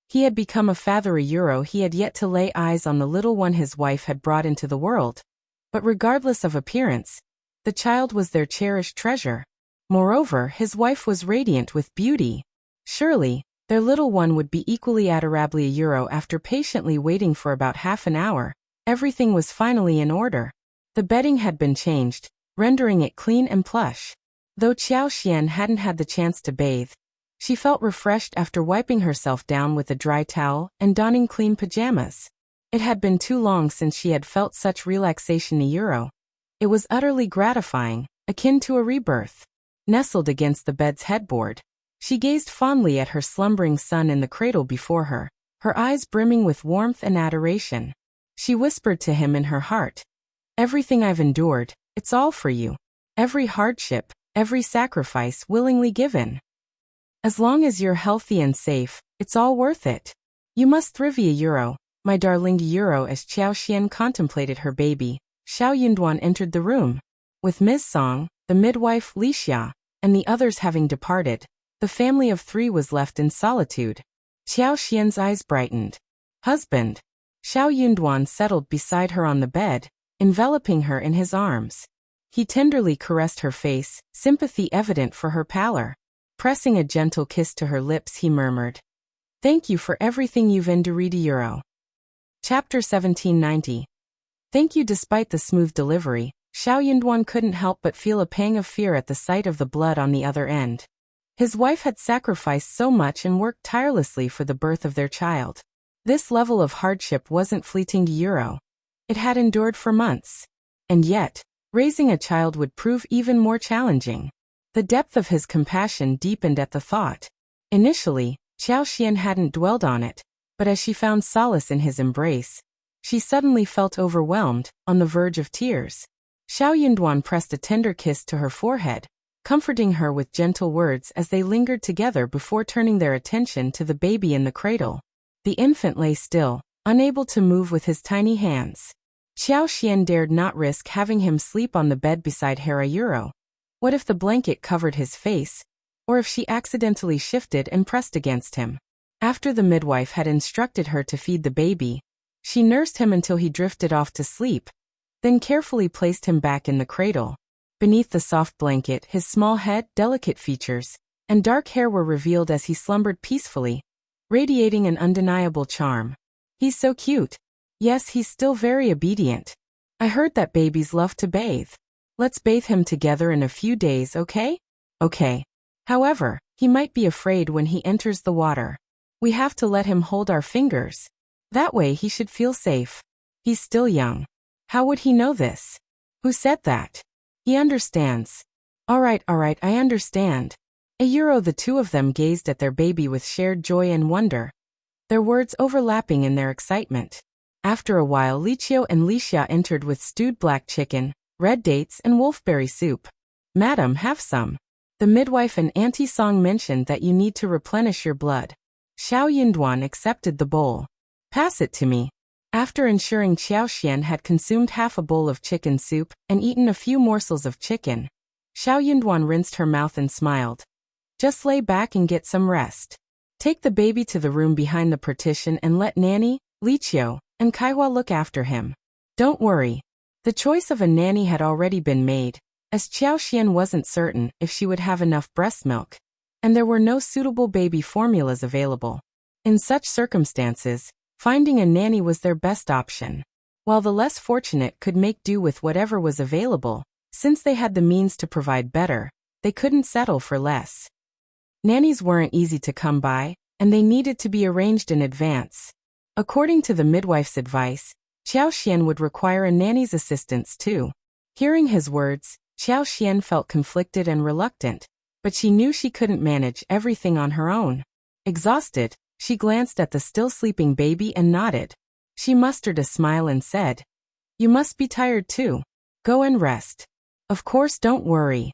A: He had become a father, he had yet to lay eyes on the little one his wife had brought into the world. But regardless of appearance, the child was their cherished treasure. Moreover, his wife was radiant with beauty. Surely, their little one would be equally adorably a euro. After patiently waiting for about half an hour, everything was finally in order. The bedding had been changed, rendering it clean and plush. Though Qiao Xian hadn't had the chance to bathe, she felt refreshed after wiping herself down with a dry towel and donning clean pajamas. It had been too long since she had felt such relaxation a euro. It was utterly gratifying, akin to a rebirth. Nestled against the bed's headboard, she gazed fondly at her slumbering son in the cradle before her, her eyes brimming with warmth and adoration. She whispered to him in her heart, "Everything I've endured, it's all for you. Every hardship, every sacrifice willingly given. As long as you're healthy and safe, it's all worth it. You must thrive a euro, my darling euro." As Qiao Xian contemplated her baby, Xiao Yunduan entered the room. With Ms. Song, the midwife Li Xia, and the others having departed, the family of 3 was left in solitude. Qiao Xian's eyes brightened. "Husband." Xiao Yunduan settled beside her on the bed, enveloping her in his arms. He tenderly caressed her face, sympathy evident for her pallor. Pressing a gentle kiss to her lips, he murmured, "Thank you for everything you've endured, euro." Chapter 1790. Thank you. Despite the smooth delivery, Xiao Yunduan couldn't help but feel a pang of fear at the sight of the blood on the other end. His wife had sacrificed so much and worked tirelessly for the birth of their child. This level of hardship wasn't fleeting euro. It had endured for months. And yet, raising a child would prove even more challenging. The depth of his compassion deepened at the thought. Initially, Qiao Xian hadn't dwelled on it, but as she found solace in his embrace, she suddenly felt overwhelmed, on the verge of tears. Xiao Yunduan pressed a tender kiss to her forehead, comforting her with gentle words as they lingered together before turning their attention to the baby in the cradle. The infant lay still, unable to move with his tiny hands. Qiao Xian dared not risk having him sleep on the bed beside Hera Euro. What if the blanket covered his face, or if she accidentally shifted and pressed against him? After the midwife had instructed her to feed the baby, she nursed him until he drifted off to sleep, then carefully placed him back in the cradle. Beneath the soft blanket, his small head, delicate features, and dark hair were revealed as he slumbered peacefully, radiating an undeniable charm. "He's so cute. Yes, he's still very obedient. I heard that babies love to bathe. Let's bathe him together in a few days, okay?" "Okay. However, he might be afraid when he enters the water. We have to let him hold our fingers. That way he should feel safe. He's still young." "How would he know this?" "Who said that? He understands." All right, I understand." A euro. The two of them gazed at their baby with shared joy and wonder, their words overlapping in their excitement. After a while, Li Qiu and Li Xia entered with stewed black chicken, red dates, and wolfberry soup. "Madam, have some. The midwife and Auntie Song mentioned that you need to replenish your blood." Xiao Yunduan accepted the bowl. "Pass it to me." After ensuring Qiao Xian had consumed half a bowl of chicken soup and eaten a few morsels of chicken, Xiao Yunduan rinsed her mouth and smiled. "Just lay back and get some rest. Take the baby to the room behind the partition and let Nanny, Li Qiu, and Kaihua look after him. Don't worry." The choice of a nanny had already been made, as Qiao Xian wasn't certain if she would have enough breast milk, and there were no suitable baby formulas available. In such circumstances, finding a nanny was their best option. While the less fortunate could make do with whatever was available, since they had the means to provide better, they couldn't settle for less. Nannies weren't easy to come by, and they needed to be arranged in advance. According to the midwife's advice, Qiao Xian would require a nanny's assistance too. Hearing his words, Qiao Xian felt conflicted and reluctant, but she knew she couldn't manage everything on her own. Exhausted, she glanced at the still sleeping baby and nodded. She mustered a smile and said, "You must be tired too. Go and rest." "Of course, don't worry."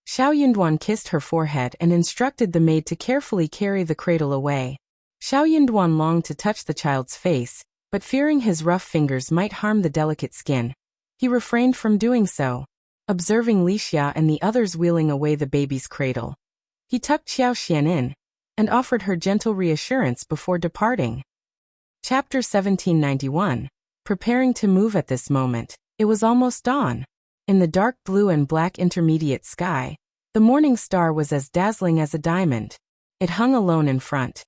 A: Xiao Yunduan kissed her forehead and instructed the maid to carefully carry the cradle away. Xiao Yunduan longed to touch the child's face, but fearing his rough fingers might harm the delicate skin, he refrained from doing so. Observing Li Xia and the others wheeling away the baby's cradle, he tucked Xiao Xian in and offered her gentle reassurance before departing. Chapter 1791. Preparing to move. At this moment, it was almost dawn. In the dark blue and black intermediate sky, The morning star was as dazzling as a diamond. It hung alone in front,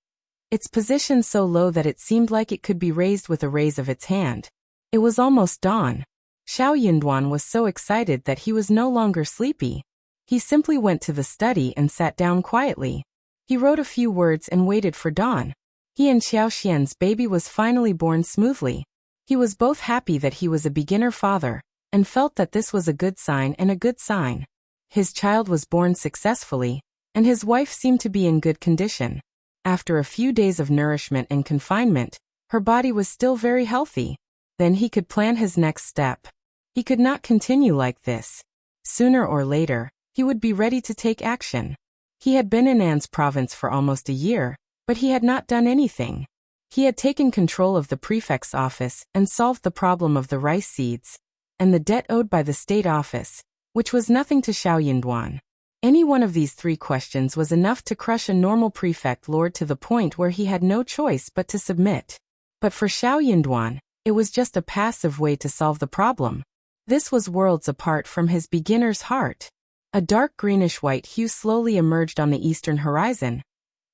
A: its position so low that it seemed like it could be raised with a raise of its hand. It was almost dawn. Xiao Yunduan was so excited that he was no longer sleepy. He simply went to the study and sat down quietly. He wrote a few words and waited for dawn. He and Xiao Xian's baby was finally born smoothly. He was both happy that he was a beginner father, and felt that this was a good sign and a good sign. His child was born successfully, and his wife seemed to be in good condition. After a few days of nourishment and confinement, her body was still very healthy. Then he could plan his next step. He could not continue like this. Sooner or later, he would be ready to take action. He had been in An's province for almost a year, but he had not done anything. He had taken control of the prefect's office and solved the problem of the rice seeds, and the debt owed by the state office, which was nothing to Xiao Yunduan. Any one of these three questions was enough to crush a normal prefect lord to the point where he had no choice but to submit. But for Xiao Yunduan, it was just a passive way to solve the problem. This was worlds apart from his beginner's heart. A dark greenish-white hue slowly emerged on the eastern horizon,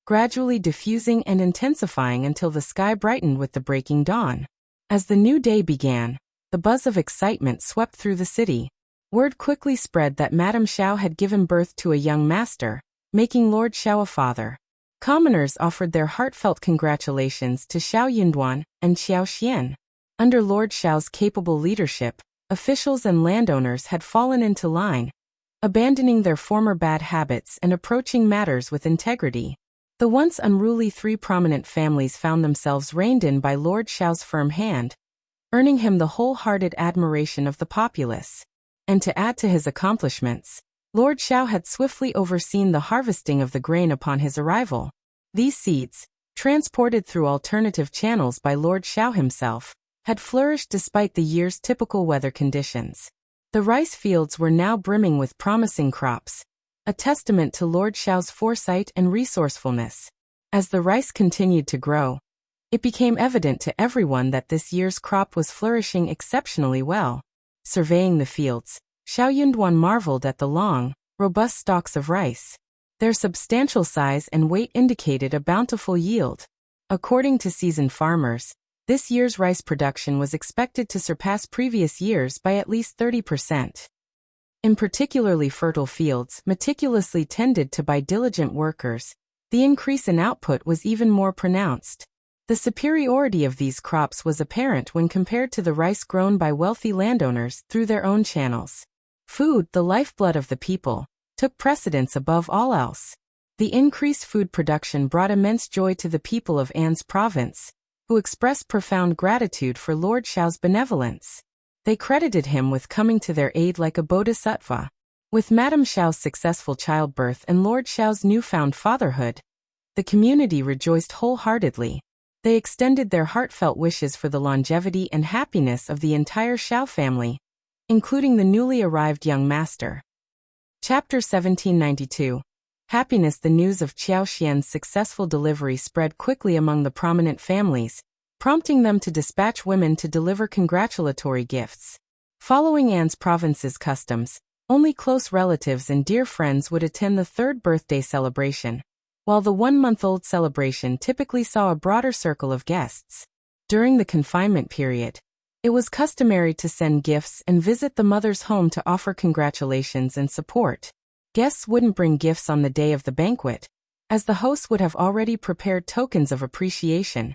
A: gradually diffusing and intensifying until the sky brightened with the breaking dawn. As the new day began, the buzz of excitement swept through the city. Word quickly spread that Madame Xiao had given birth to a young master, making Lord Xiao a father. Commoners offered their heartfelt congratulations to Xiao Yunduan and Xiao Xian. Under Lord Xiao's capable leadership, officials and landowners had fallen into line, abandoning their former bad habits and approaching matters with integrity. The once unruly three prominent families found themselves reined in by Lord Xiao's firm hand, earning him the wholehearted admiration of the populace. And to add to his accomplishments, Lord Xiao had swiftly overseen the harvesting of the grain upon his arrival. These seeds, transported through alternative channels by Lord Xiao himself, had flourished despite the year's typical weather conditions. The rice fields were now brimming with promising crops, a testament to Lord Xiao's foresight and resourcefulness. As the rice continued to grow, it became evident to everyone that this year's crop was flourishing exceptionally well. Surveying the fields, Xiao Yunduan marveled at the long, robust stalks of rice. Their substantial size and weight indicated a bountiful yield. According to seasoned farmers, this year's rice production was expected to surpass previous years by at least 30%. In particularly fertile fields, meticulously tended to by diligent workers, the increase in output was even more pronounced. The superiority of these crops was apparent when compared to the rice grown by wealthy landowners through their own channels. Food, the lifeblood of the people, took precedence above all else. The increased food production brought immense joy to the people of An's province, who expressed profound gratitude for Lord Xiao's benevolence. They credited him with coming to their aid like a bodhisattva. With Madame Xiao's successful childbirth and Lord Xiao's newfound fatherhood, the community rejoiced wholeheartedly. They extended their heartfelt wishes for the longevity and happiness of the entire Xiao family, including the newly arrived young master. Chapter 1792. Happiness. The news of Xiao Xian's successful delivery spread quickly among the prominent families, prompting them to dispatch women to deliver congratulatory gifts. Following An's province's customs, only close relatives and dear friends would attend the third birthday celebration, while the one-month-old celebration typically saw a broader circle of guests. During the confinement period, it was customary to send gifts and visit the mother's home to offer congratulations and support. Guests wouldn't bring gifts on the day of the banquet, as the hosts would have already prepared tokens of appreciation,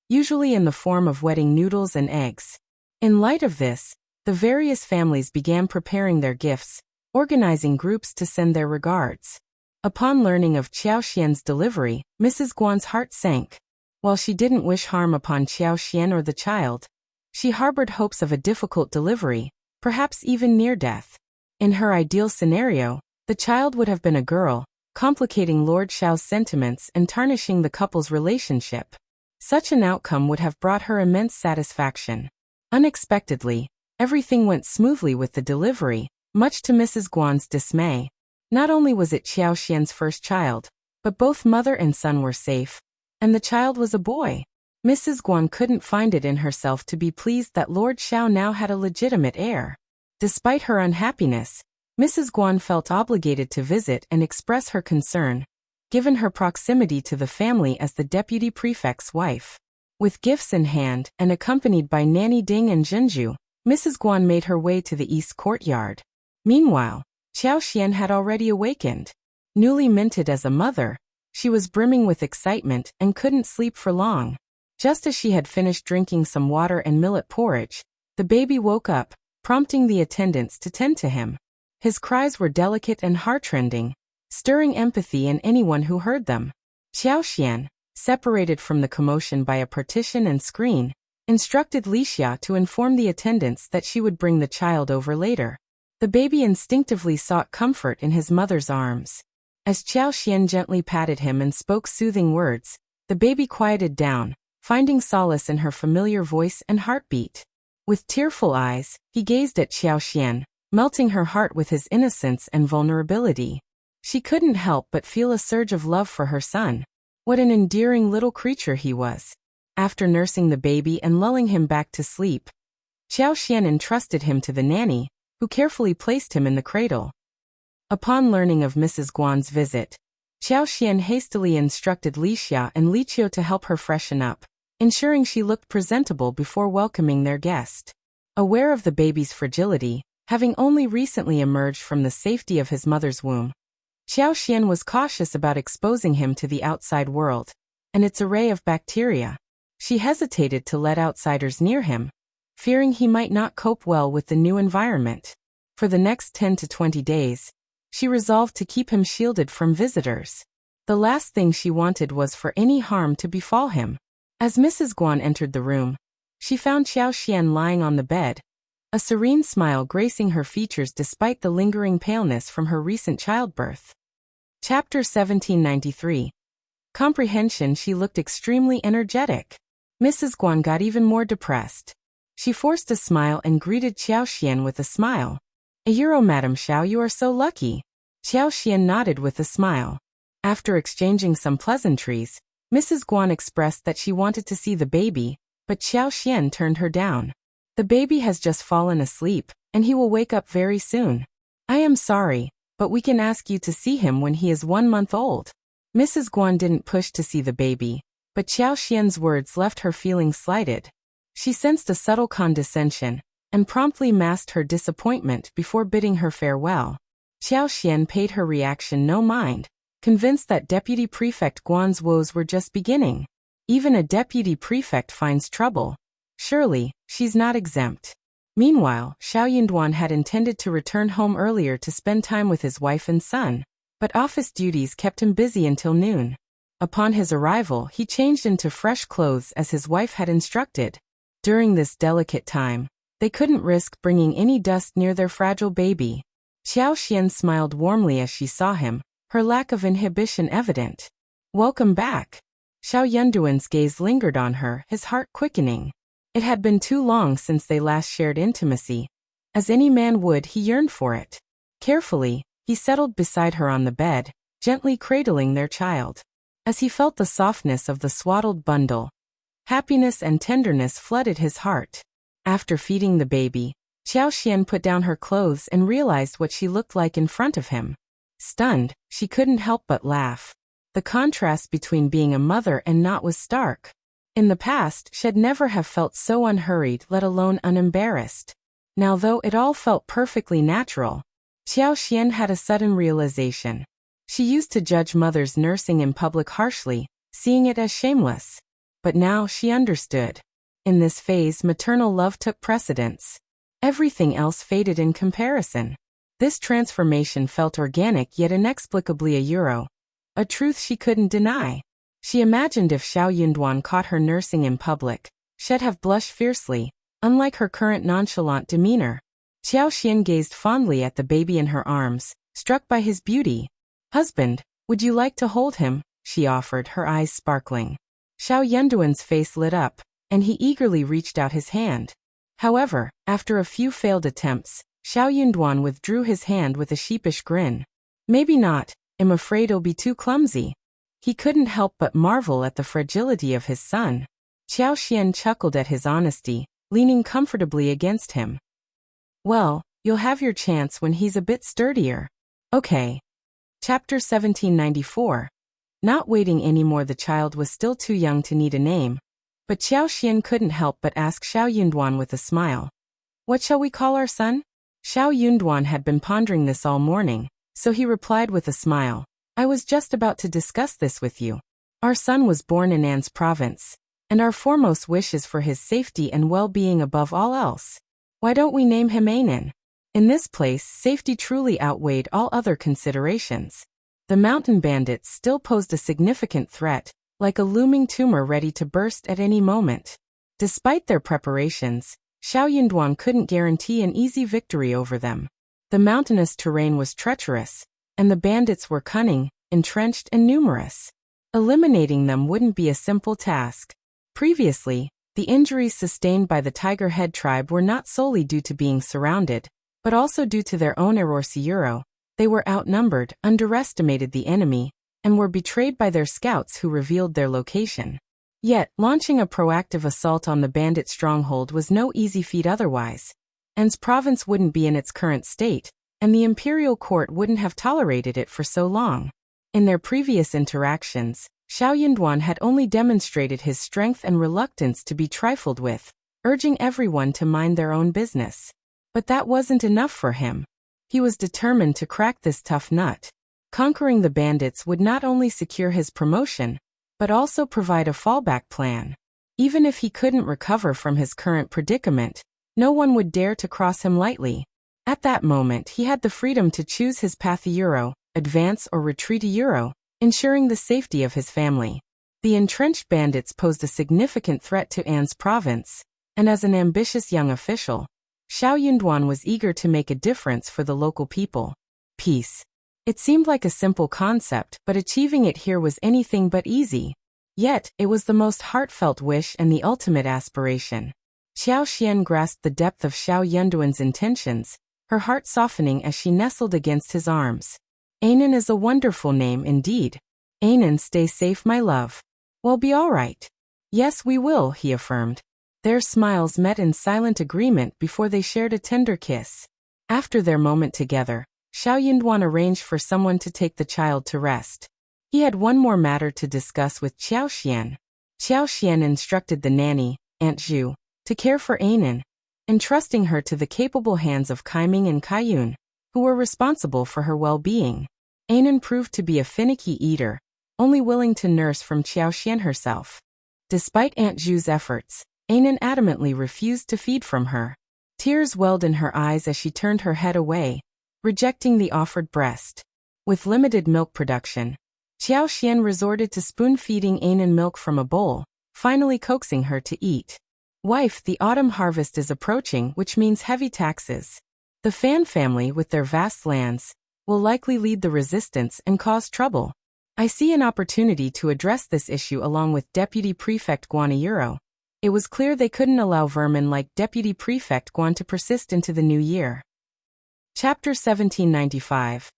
A: usually in the form of wedding noodles and eggs. In light of this, the various families began preparing their gifts, organizing groups to send their regards. Upon learning of Xiao Xian's delivery, Mrs. Guan's heart sank. While she didn't wish harm upon Xiao Xian or the child, she harbored hopes of a difficult delivery, perhaps even near death. In her ideal scenario, the child would have been a girl, complicating Lord Xiao's sentiments and tarnishing the couple's relationship. Such an outcome would have brought her immense satisfaction. Unexpectedly, everything went smoothly with the delivery, much to Mrs. Guan's dismay. Not only was it Xiao Xian's first child, but both mother and son were safe, and the child was a boy. Mrs. Guan couldn't find it in herself to be pleased that Lord Xiao now had a legitimate heir. Despite her unhappiness, Mrs. Guan felt obligated to visit and express her concern, given her proximity to the family as the deputy prefect's wife. With gifts in hand and accompanied by Nanny Ding and Zhenju, Mrs. Guan made her way to the east courtyard. Meanwhile, Xiao Xian had already awakened. Newly minted as a mother, she was brimming with excitement and couldn't sleep for long. Just as she had finished drinking some water and millet porridge, the baby woke up, prompting the attendants to tend to him. His cries were delicate and heartrending, stirring empathy in anyone who heard them. Xiao Xian, separated from the commotion by a partition and screen, instructed Li Xia to inform the attendants that she would bring the child over later. The baby instinctively sought comfort in his mother's arms. As Xiao Xian gently patted him and spoke soothing words, the baby quieted down, finding solace in her familiar voice and heartbeat. With tearful eyes, he gazed at Xiao Xian, melting her heart with his innocence and vulnerability. She couldn't help but feel a surge of love for her son. What an endearing little creature he was. After nursing the baby and lulling him back to sleep, Xiao Xian entrusted him to the nanny, who carefully placed him in the cradle. Upon learning of Mrs. Guan's visit, Xiao Xian hastily instructed Li Xia and Li Qiu to help her freshen up, ensuring she looked presentable before welcoming their guest. Aware of the baby's fragility, having only recently emerged from the safety of his mother's womb, Xiao Xian was cautious about exposing him to the outside world and its array of bacteria. She hesitated to let outsiders near him, fearing he might not cope well with the new environment. For the next 10 to 20 days, she resolved to keep him shielded from visitors. The last thing she wanted was for any harm to befall him. As Mrs. Guan entered the room, she found Xiao Xian lying on the bed, a serene smile gracing her features despite the lingering paleness from her recent childbirth. Chapter 1793. Comprehension. She looked extremely energetic. Mrs. Guan got even more depressed. She forced a smile and greeted Xiao Xian with a smile. Madam Xiao, you are so lucky." Xiao Xian nodded with a smile. After exchanging some pleasantries, Mrs. Guan expressed that she wanted to see the baby, but Xiao Xian turned her down. "The baby has just fallen asleep, and he will wake up very soon. I am sorry, but we can ask you to see him when he is 1 month old." Mrs. Guan didn't push to see the baby, but Xiao Xian's words left her feeling slighted. She sensed a subtle condescension, and promptly masked her disappointment before bidding her farewell. Xiao Xian paid her reaction no mind, convinced that Deputy Prefect Guan's woes were just beginning. Even a deputy prefect finds trouble. Surely, she's not exempt. Meanwhile, Xiao Yunduan had intended to return home earlier to spend time with his wife and son, but office duties kept him busy until noon. Upon his arrival, he changed into fresh clothes as his wife had instructed. During this delicate time, they couldn't risk bringing any dust near their fragile baby. Xiao Xian smiled warmly as she saw him, her lack of inhibition evident. "Welcome back." Xiao Yunduan's gaze lingered on her, his heart quickening. It had been too long since they last shared intimacy. As any man would, he yearned for it. Carefully, he settled beside her on the bed, gently cradling their child. As he felt the softness of the swaddled bundle, happiness and tenderness flooded his heart. After feeding the baby, Xiao Xian put down her clothes and realized what she looked like in front of him. Stunned, she couldn't help but laugh. The contrast between being a mother and not was stark. In the past, she'd never have felt so unhurried, let alone unembarrassed. Now, though it all felt perfectly natural, Xiao Xian had a sudden realization. She used to judge mothers nursing in public harshly, seeing it as shameless. But now she understood. In this phase, maternal love took precedence. Everything else faded in comparison. This transformation felt organic yet inexplicably a truth she couldn't deny. She imagined if Xiao Yunduan caught her nursing in public, she'd have blushed fiercely, unlike her current nonchalant demeanor. Xiao Xian gazed fondly at the baby in her arms, struck by his beauty. "Husband, would you like to hold him?" she offered, her eyes sparkling. Xiao Yunduan's face lit up, and he eagerly reached out his hand. However, after a few failed attempts, Xiao Yunduan withdrew his hand with a sheepish grin. "Maybe not, I'm afraid it'll be too clumsy." He couldn't help but marvel at the fragility of his son. Xiao Xian chuckled at his honesty, leaning comfortably against him. "Well, You'll have your chance when he's a bit sturdier. Okay. Chapter 1794. Not waiting anymore. The child was still too young to need a name, but Xiao Xian couldn't help but ask Xiao Yunduan with a smile. What shall we call our son? Xiao Yunduan had been pondering this all morning, so he replied with a smile. I was just about to discuss this with you. Our son was born in An's province, and our foremost wish is for his safety and well-being above all else. Why don't we name him Anan? In this place, safety truly outweighed all other considerations. The mountain bandits still posed a significant threat, like a looming tumor ready to burst at any moment. Despite their preparations, Xiao Yunduan couldn't guarantee an easy victory over them. The mountainous terrain was treacherous, and the bandits were cunning, entrenched, and numerous. Eliminating them wouldn't be a simple task. Previously, the injuries sustained by the Tiger Head tribe were not solely due to being surrounded, but also due to their own error. They were outnumbered, underestimated the enemy, and were betrayed by their scouts who revealed their location. Yet, launching a proactive assault on the bandit stronghold was no easy feat otherwise. An's province wouldn't be in its current state, and the imperial court wouldn't have tolerated it for so long. In their previous interactions, Xiao Yunduan had only demonstrated his strength and reluctance to be trifled with, urging everyone to mind their own business. But that wasn't enough for him. He was determined to crack this tough nut. Conquering the bandits would not only secure his promotion, but also provide a fallback plan. Even if he couldn't recover from his current predicament, no one would dare to cross him lightly. At that moment, he had the freedom to choose his path: advance or retreat, ensuring the safety of his family. The entrenched bandits posed a significant threat to An's province, and as an ambitious young official, Xiao Yunduan was eager to make a difference for the local people. Peace. It seemed like a simple concept, but achieving it here was anything but easy. Yet, it was the most heartfelt wish and the ultimate aspiration. Xiao Xian grasped the depth of Xiao Yunduan's intentions, her heart softening as she nestled against his arms. Anan is a wonderful name indeed. Anan, stay safe, my love. We'll be all right. Yes, we will, he affirmed. Their smiles met in silent agreement before they shared a tender kiss. After their moment together, Xiao Yunduan arranged for someone to take the child to rest. He had one more matter to discuss with Xiao Xian. Xiao Xian instructed the nanny, Aunt Zhu, to care for Anan, entrusting her to the capable hands of Kaiming and Kaiyun, who were responsible for her well-being. Anan proved to be a finicky eater, only willing to nurse from Xiao Xian herself. Despite Aunt Zhu's efforts, Anan adamantly refused to feed from her. Tears welled in her eyes as she turned her head away, rejecting the offered breast. With limited milk production, Xiao Xian resorted to spoon-feeding Anan milk from a bowl, finally coaxing her to eat. Wife, the autumn harvest is approaching, which means heavy taxes. The Fan family, with their vast lands, will likely lead the resistance and cause trouble. I see an opportunity to address this issue along with Deputy Prefect Guan. It was clear they couldn't allow vermin like Deputy Prefect Guan to persist into the new year. Chapter 1795.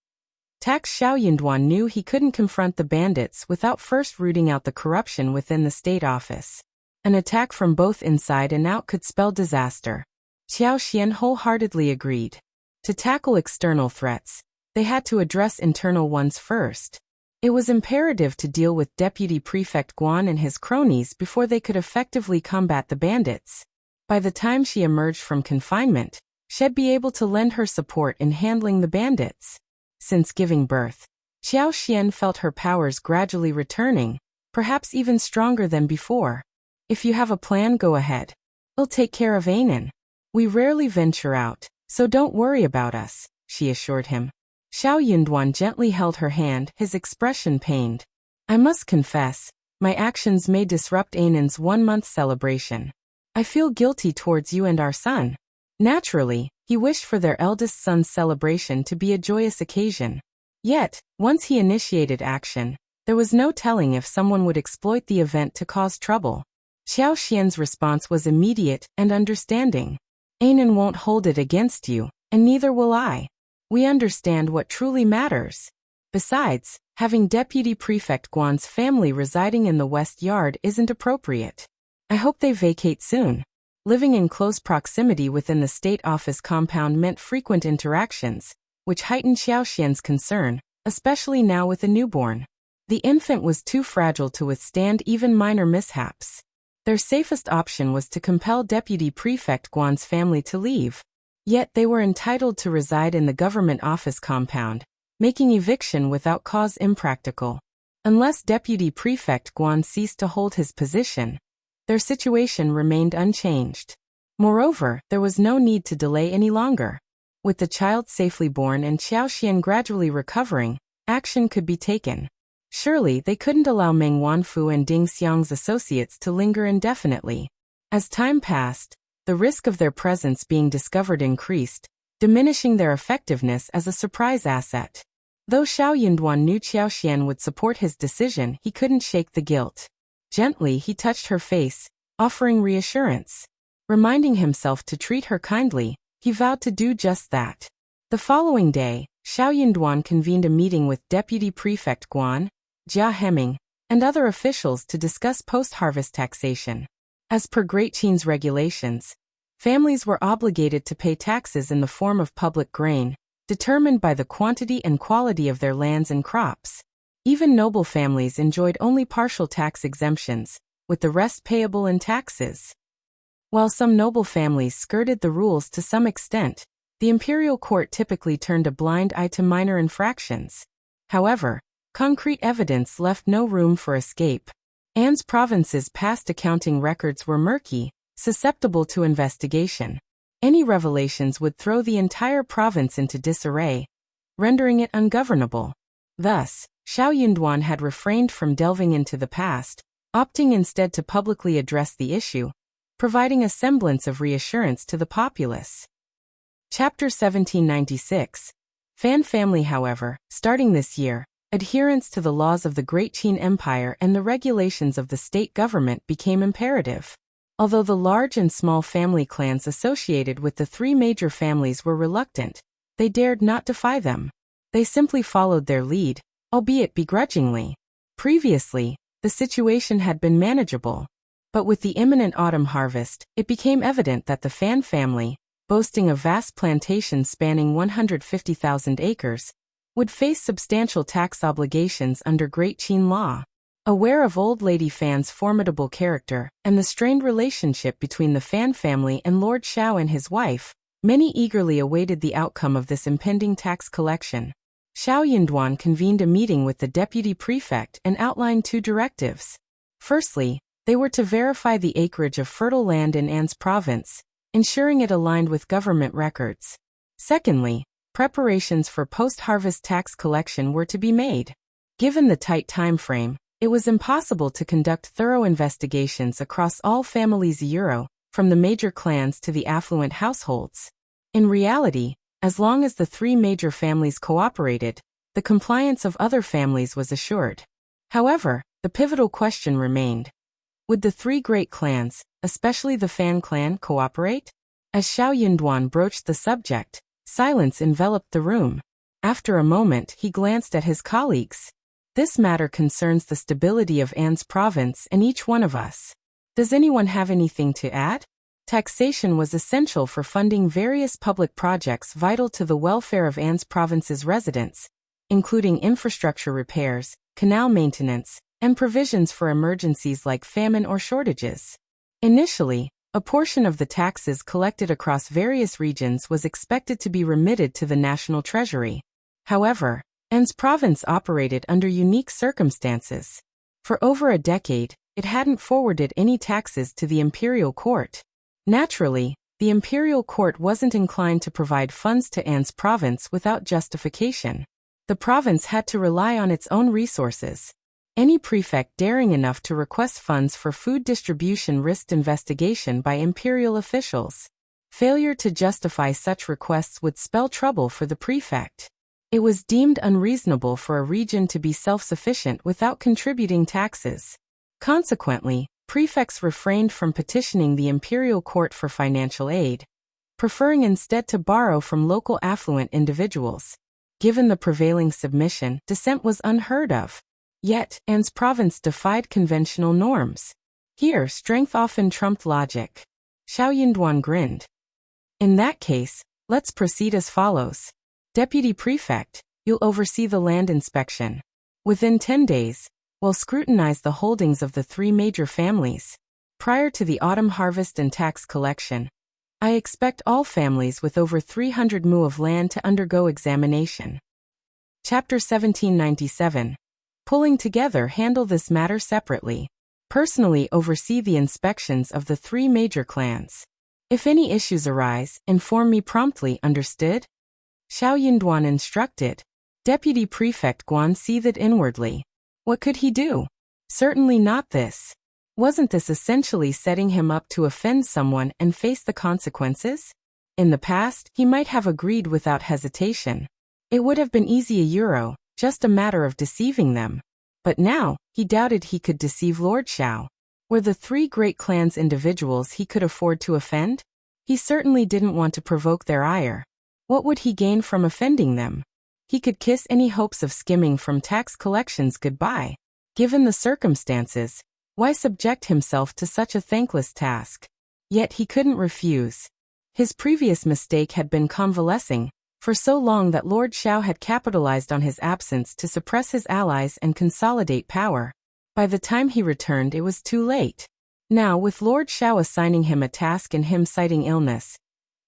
A: Tax Xiao Yunduan knew he couldn't confront the bandits without first rooting out the corruption within the state office. An attack from both inside and out could spell disaster. Xiao Xian wholeheartedly agreed. To tackle external threats, they had to address internal ones first. It was imperative to deal with Deputy Prefect Guan and his cronies before they could effectively combat the bandits. By the time she emerged from confinement, she'd be able to lend her support in handling the bandits. Since giving birth, Xiao Xian felt her powers gradually returning, perhaps even stronger than before. If you have a plan, go ahead. We'll take care of Anan. We rarely venture out, so don't worry about us, she assured him. Xiao Yunduan gently held her hand, his expression pained. I must confess, my actions may disrupt Anan's 1-month celebration. I feel guilty towards you and our son. Naturally, he wished for their eldest son's celebration to be a joyous occasion. Yet, once he initiated action, there was no telling if someone would exploit the event to cause trouble. Xiao Xian's response was immediate and understanding. Anan won't hold it against you, and neither will I. We understand what truly matters. Besides, having Deputy Prefect Guan's family residing in the West Yard isn't appropriate. I hope they vacate soon. Living in close proximity within the state office compound meant frequent interactions, which heightened Xiaoxian's concern, especially now with a newborn. The infant was too fragile to withstand even minor mishaps. Their safest option was to compel Deputy Prefect Guan's family to leave. Yet they were entitled to reside in the government office compound, making eviction without cause impractical. Unless Deputy Prefect Guan ceased to hold his position, their situation remained unchanged. Moreover, there was no need to delay any longer. With the child safely born and Xiaoxian gradually recovering, action could be taken. Surely they couldn't allow Meng Wanfu and Ding Xiang's associates to linger indefinitely. As time passed, the risk of their presence being discovered increased, diminishing their effectiveness as a surprise asset. Though Xiao Yunduan knew Xiaoxian would support his decision, he couldn't shake the guilt. Gently he touched her face, offering reassurance. Reminding himself to treat her kindly, he vowed to do just that. The following day, Xiao Yunduan convened a meeting with Deputy Prefect Guan, Jia Heming, and other officials to discuss post-harvest taxation. As per Great Qin's regulations, families were obligated to pay taxes in the form of public grain, determined by the quantity and quality of their lands and crops. Even noble families enjoyed only partial tax exemptions, with the rest payable in taxes. While some noble families skirted the rules to some extent, the imperial court typically turned a blind eye to minor infractions. However, concrete evidence left no room for escape. Anne's province's past accounting records were murky, susceptible to investigation. Any revelations would throw the entire province into disarray, rendering it ungovernable. Thus, Xiao Yunduan had refrained from delving into the past, opting instead to publicly address the issue, providing a semblance of reassurance to the populace. Chapter 1796. Fan family. However, starting this year, adherence to the laws of the Great Qin Empire and the regulations of the state government became imperative. Although the large and small family clans associated with the three major families were reluctant, they dared not defy them. They simply followed their lead, albeit begrudgingly. Previously, the situation had been manageable. But with the imminent autumn harvest, it became evident that the Fan family, boasting a vast plantation spanning 150,000 acres, would face substantial tax obligations under Great Qin law. Aware of Old Lady Fan's formidable character and the strained relationship between the Fan family and Lord Xiao and his wife, many eagerly awaited the outcome of this impending tax collection. Xiao Yunduan convened a meeting with the deputy prefect and outlined two directives. Firstly, they were to verify the acreage of fertile land in Anne's province, ensuring it aligned with government records. Secondly, preparations for post-harvest tax collection were to be made. Given the tight time frame, it was impossible to conduct thorough investigations across all families from the major clans to the affluent households. In reality, as long as the three major families cooperated, the compliance of other families was assured. However, the pivotal question remained. Would the three great clans, especially the Fan clan, cooperate? As Xiao Yunduan broached the subject, silence enveloped the room. After a moment, he glanced at his colleagues. This matter concerns the stability of Anne's province and each one of us. Does anyone have anything to add? Taxation was essential for funding various public projects vital to the welfare of Anne's province's residents, including infrastructure repairs, canal maintenance, and provisions for emergencies like famine or shortages. Initially, a portion of the taxes collected across various regions was expected to be remitted to the national treasury. However, Anne's province operated under unique circumstances. For over a decade, it hadn't forwarded any taxes to the imperial court. Naturally, the imperial court wasn't inclined to provide funds to Anne's province without justification. The province had to rely on its own resources. Any prefect daring enough to request funds for food distribution risked investigation by imperial officials. Failure to justify such requests would spell trouble for the prefect. It was deemed unreasonable for a region to be self-sufficient without contributing taxes. Consequently, prefects refrained from petitioning the imperial court for financial aid, preferring instead to borrow from local affluent individuals. Given the prevailing submission, dissent was unheard of. Yet, Anne's province defied conventional norms. Here, strength often trumped logic. Xiao Yunduan grinned. In that case, let's proceed as follows. Deputy Prefect, you'll oversee the land inspection. Within 10 days, we'll scrutinize the holdings of the 3 major families. Prior to the autumn harvest and tax collection, I expect all families with over 300 mu of land to undergo examination. Chapter 1797. Pulling together, handle this matter separately. Personally oversee the inspections of the 3 major clans. If any issues arise, inform me promptly, understood? Xiao Yunduan instructed. Deputy Prefect Guan seethed inwardly. What could he do? Certainly not this. Wasn't this essentially setting him up to offend someone and face the consequences? In the past, he might have agreed without hesitation. It would have been easy euro, just a matter of deceiving them. But now, he doubted he could deceive Lord Xiao. Were the 3 great clans individuals he could afford to offend? He certainly didn't want to provoke their ire. What would he gain from offending them? He could kiss any hopes of skimming from tax collections goodbye. Given the circumstances, why subject himself to such a thankless task? Yet he couldn't refuse. His previous mistake had been convalescing for so long that Lord Xiao had capitalized on his absence to suppress his allies and consolidate power. By the time he returned, it was too late. Now, with Lord Xiao assigning him a task and him citing illness,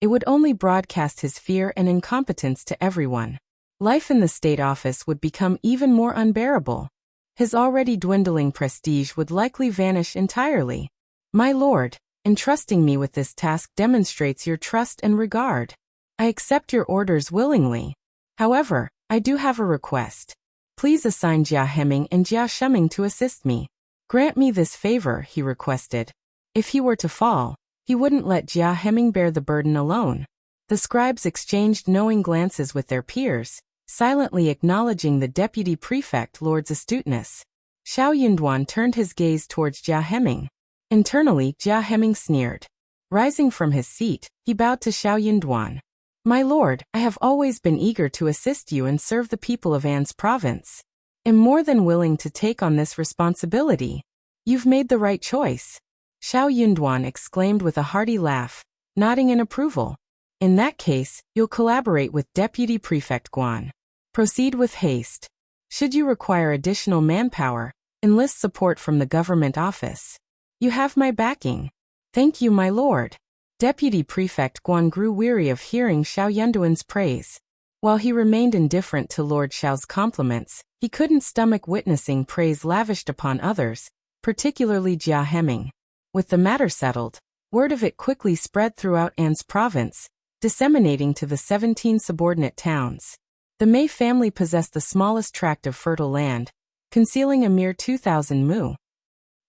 A: it would only broadcast his fear and incompetence to everyone. Life in the state office would become even more unbearable. His already dwindling prestige would likely vanish entirely. My lord, entrusting me with this task demonstrates your trust and regard. I accept your orders willingly. However, I do have a request. Please assign Jia Heming and Jia Shuming to assist me. Grant me this favor, he requested. If he were to fall, he wouldn't let Jia Heming bear the burden alone. The scribes exchanged knowing glances with their peers, silently acknowledging the deputy prefect lord's astuteness. Xiao Yunduan turned his gaze towards Jia Heming. Internally, Jia Heming sneered. Rising from his seat, he bowed to Xiao Yunduan. My lord, I have always been eager to assist you and serve the people of An's province. Am more than willing to take on this responsibility. You've made the right choice. Xiao Yunduan exclaimed with a hearty laugh, nodding in approval. In that case, you'll collaborate with Deputy Prefect Guan. Proceed with haste. Should you require additional manpower, enlist support from the government office. You have my backing. Thank you, my lord. Deputy Prefect Guan grew weary of hearing Xiao Yunduan's praise. While he remained indifferent to Lord Xiao's compliments, he couldn't stomach witnessing praise lavished upon others, particularly Jia Heming. With the matter settled, word of it quickly spread throughout An's province, disseminating to the 17 subordinate towns. The Mei family possessed the smallest tract of fertile land, concealing a mere 2,000 mu.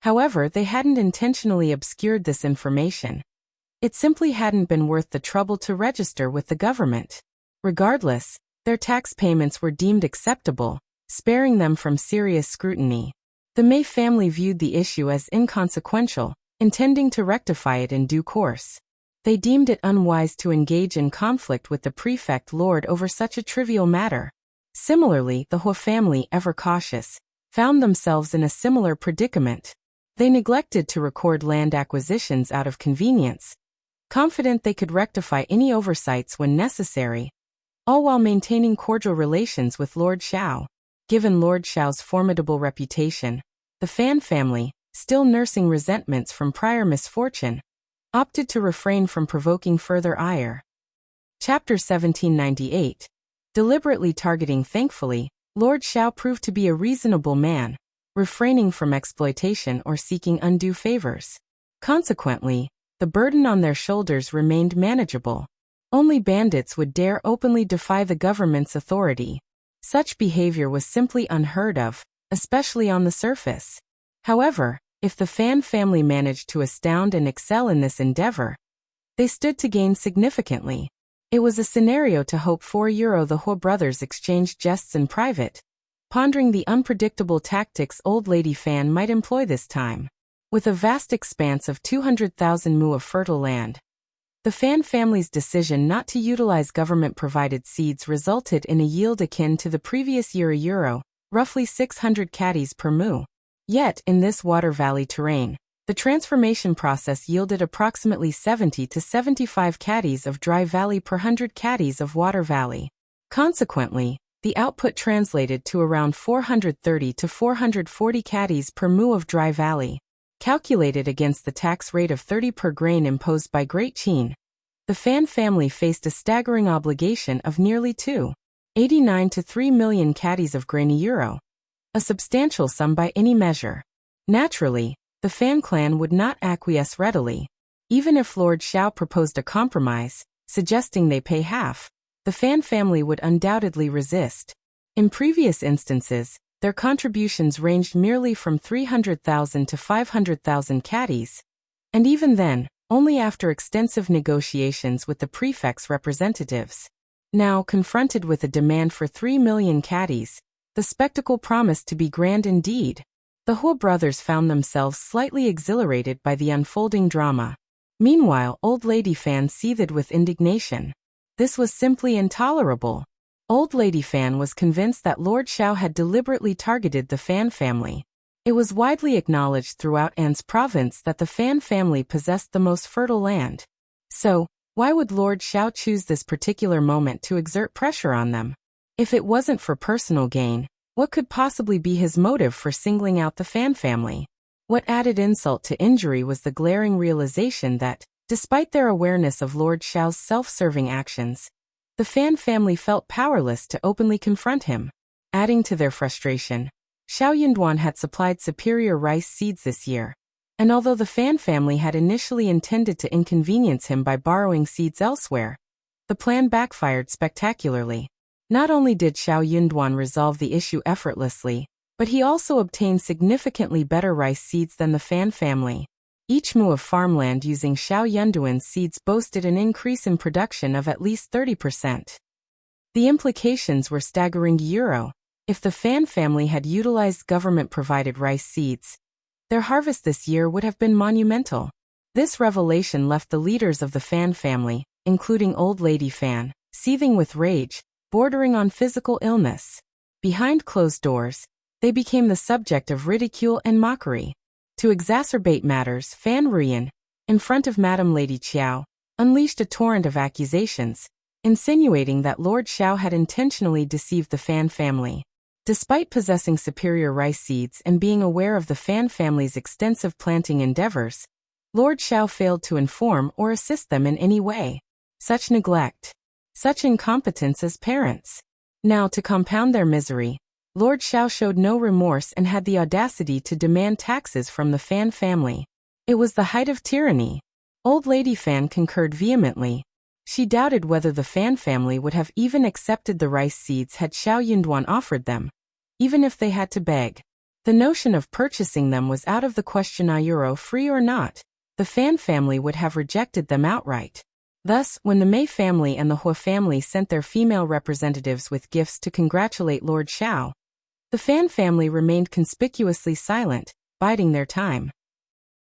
A: However, they hadn't intentionally obscured this information. It simply hadn't been worth the trouble to register with the government. Regardless, their tax payments were deemed acceptable, sparing them from serious scrutiny. The Mei family viewed the issue as inconsequential, intending to rectify it in due course. They deemed it unwise to engage in conflict with the prefect lord over such a trivial matter. Similarly, the Hua family, ever cautious, found themselves in a similar predicament. They neglected to record land acquisitions out of convenience, confident they could rectify any oversights when necessary, all while maintaining cordial relations with Lord Xiao. Given Lord Xiao's formidable reputation, the Fan family, still nursing resentments from prior misfortune, opted to refrain from provoking further ire. Chapter 1798. Deliberately targeting. Thankfully, Lord Xiao proved to be a reasonable man, refraining from exploitation or seeking undue favors. Consequently, the burden on their shoulders remained manageable. Only bandits would dare openly defy the government's authority. Such behavior was simply unheard of, especially on the surface. However, if the Fan family managed to astound and excel in this endeavor, they stood to gain significantly. It was a scenario to hope for. The Hua brothers exchanged jests in private, pondering the unpredictable tactics old lady Fan might employ this time. With a vast expanse of 200,000 mu of fertile land, the Fan family's decision not to utilize government-provided seeds resulted in a yield akin to the previous year euro, roughly 600 caddies per mu. Yet, in this water valley terrain, The transformation process yielded approximately 70 to 75 caddies of dry valley per 100 caddies of water valley. Consequently, the output translated to around 430 to 440 caddies per mu of dry valley. Calculated against the tax rate of 30 per grain imposed by Great Qin, the Fan family faced a staggering obligation of nearly 2.89 to 3 million caddies of grain a euro, a substantial sum by any measure. Naturally, the Fan clan would not acquiesce readily. Even if Lord Xiao proposed a compromise, suggesting they pay half, the Fan family would undoubtedly resist. In previous instances, their contributions ranged merely from 300,000 to 500,000 caddies, and even then, only after extensive negotiations with the prefect's representatives. Now, confronted with a demand for 3 million caddies, the spectacle promised to be grand indeed. The Huo brothers found themselves slightly exhilarated by the unfolding drama. Meanwhile, Old Lady Fan seethed with indignation. This was simply intolerable. Old Lady Fan was convinced that Lord Xiao had deliberately targeted the Fan family. It was widely acknowledged throughout An's province that the Fan family possessed the most fertile land. So, why would Lord Xiao choose this particular moment to exert pressure on them? If it wasn't for personal gain, what could possibly be his motive for singling out the Fan family? What added insult to injury was the glaring realization that, despite their awareness of Lord Xiao's self-serving actions, the Fan family felt powerless to openly confront him. Adding to their frustration, Xiao Yunduan had supplied superior rice seeds this year, and although the Fan family had initially intended to inconvenience him by borrowing seeds elsewhere, the plan backfired spectacularly. Not only did Xiao Yunduan resolve the issue effortlessly, but he also obtained significantly better rice seeds than the Fan family. Each mu of farmland using Xiao Yunduan's seeds boasted an increase in production of at least 30%. The implications were staggering euro. If the Fan family had utilized government-provided rice seeds, their harvest this year would have been monumental. This revelation left the leaders of the Fan family, including Old Lady Fan, seething with rage, bordering on physical illness. Behind closed doors, they became the subject of ridicule and mockery. To exacerbate matters, Fan Ruyan, in front of Madame Lady Qiao, unleashed a torrent of accusations, insinuating that Lord Xiao had intentionally deceived the Fan family. Despite possessing superior rice seeds and being aware of the Fan family's extensive planting endeavors, Lord Xiao failed to inform or assist them in any way. Such neglect, such incompetence as parents. Now, to compound their misery, Lord Xiao showed no remorse and had the audacity to demand taxes from the Fan family. It was the height of tyranny. Old Lady Fan concurred vehemently. She doubted whether the Fan family would have even accepted the rice seeds had Xiao Yunduan offered them, even if they had to beg. The notion of purchasing them was out of the question. Euro free or not, the Fan family would have rejected them outright. Thus, when the Mei family and the Huo family sent their female representatives with gifts to congratulate Lord Xiao, the Fan family remained conspicuously silent, biding their time.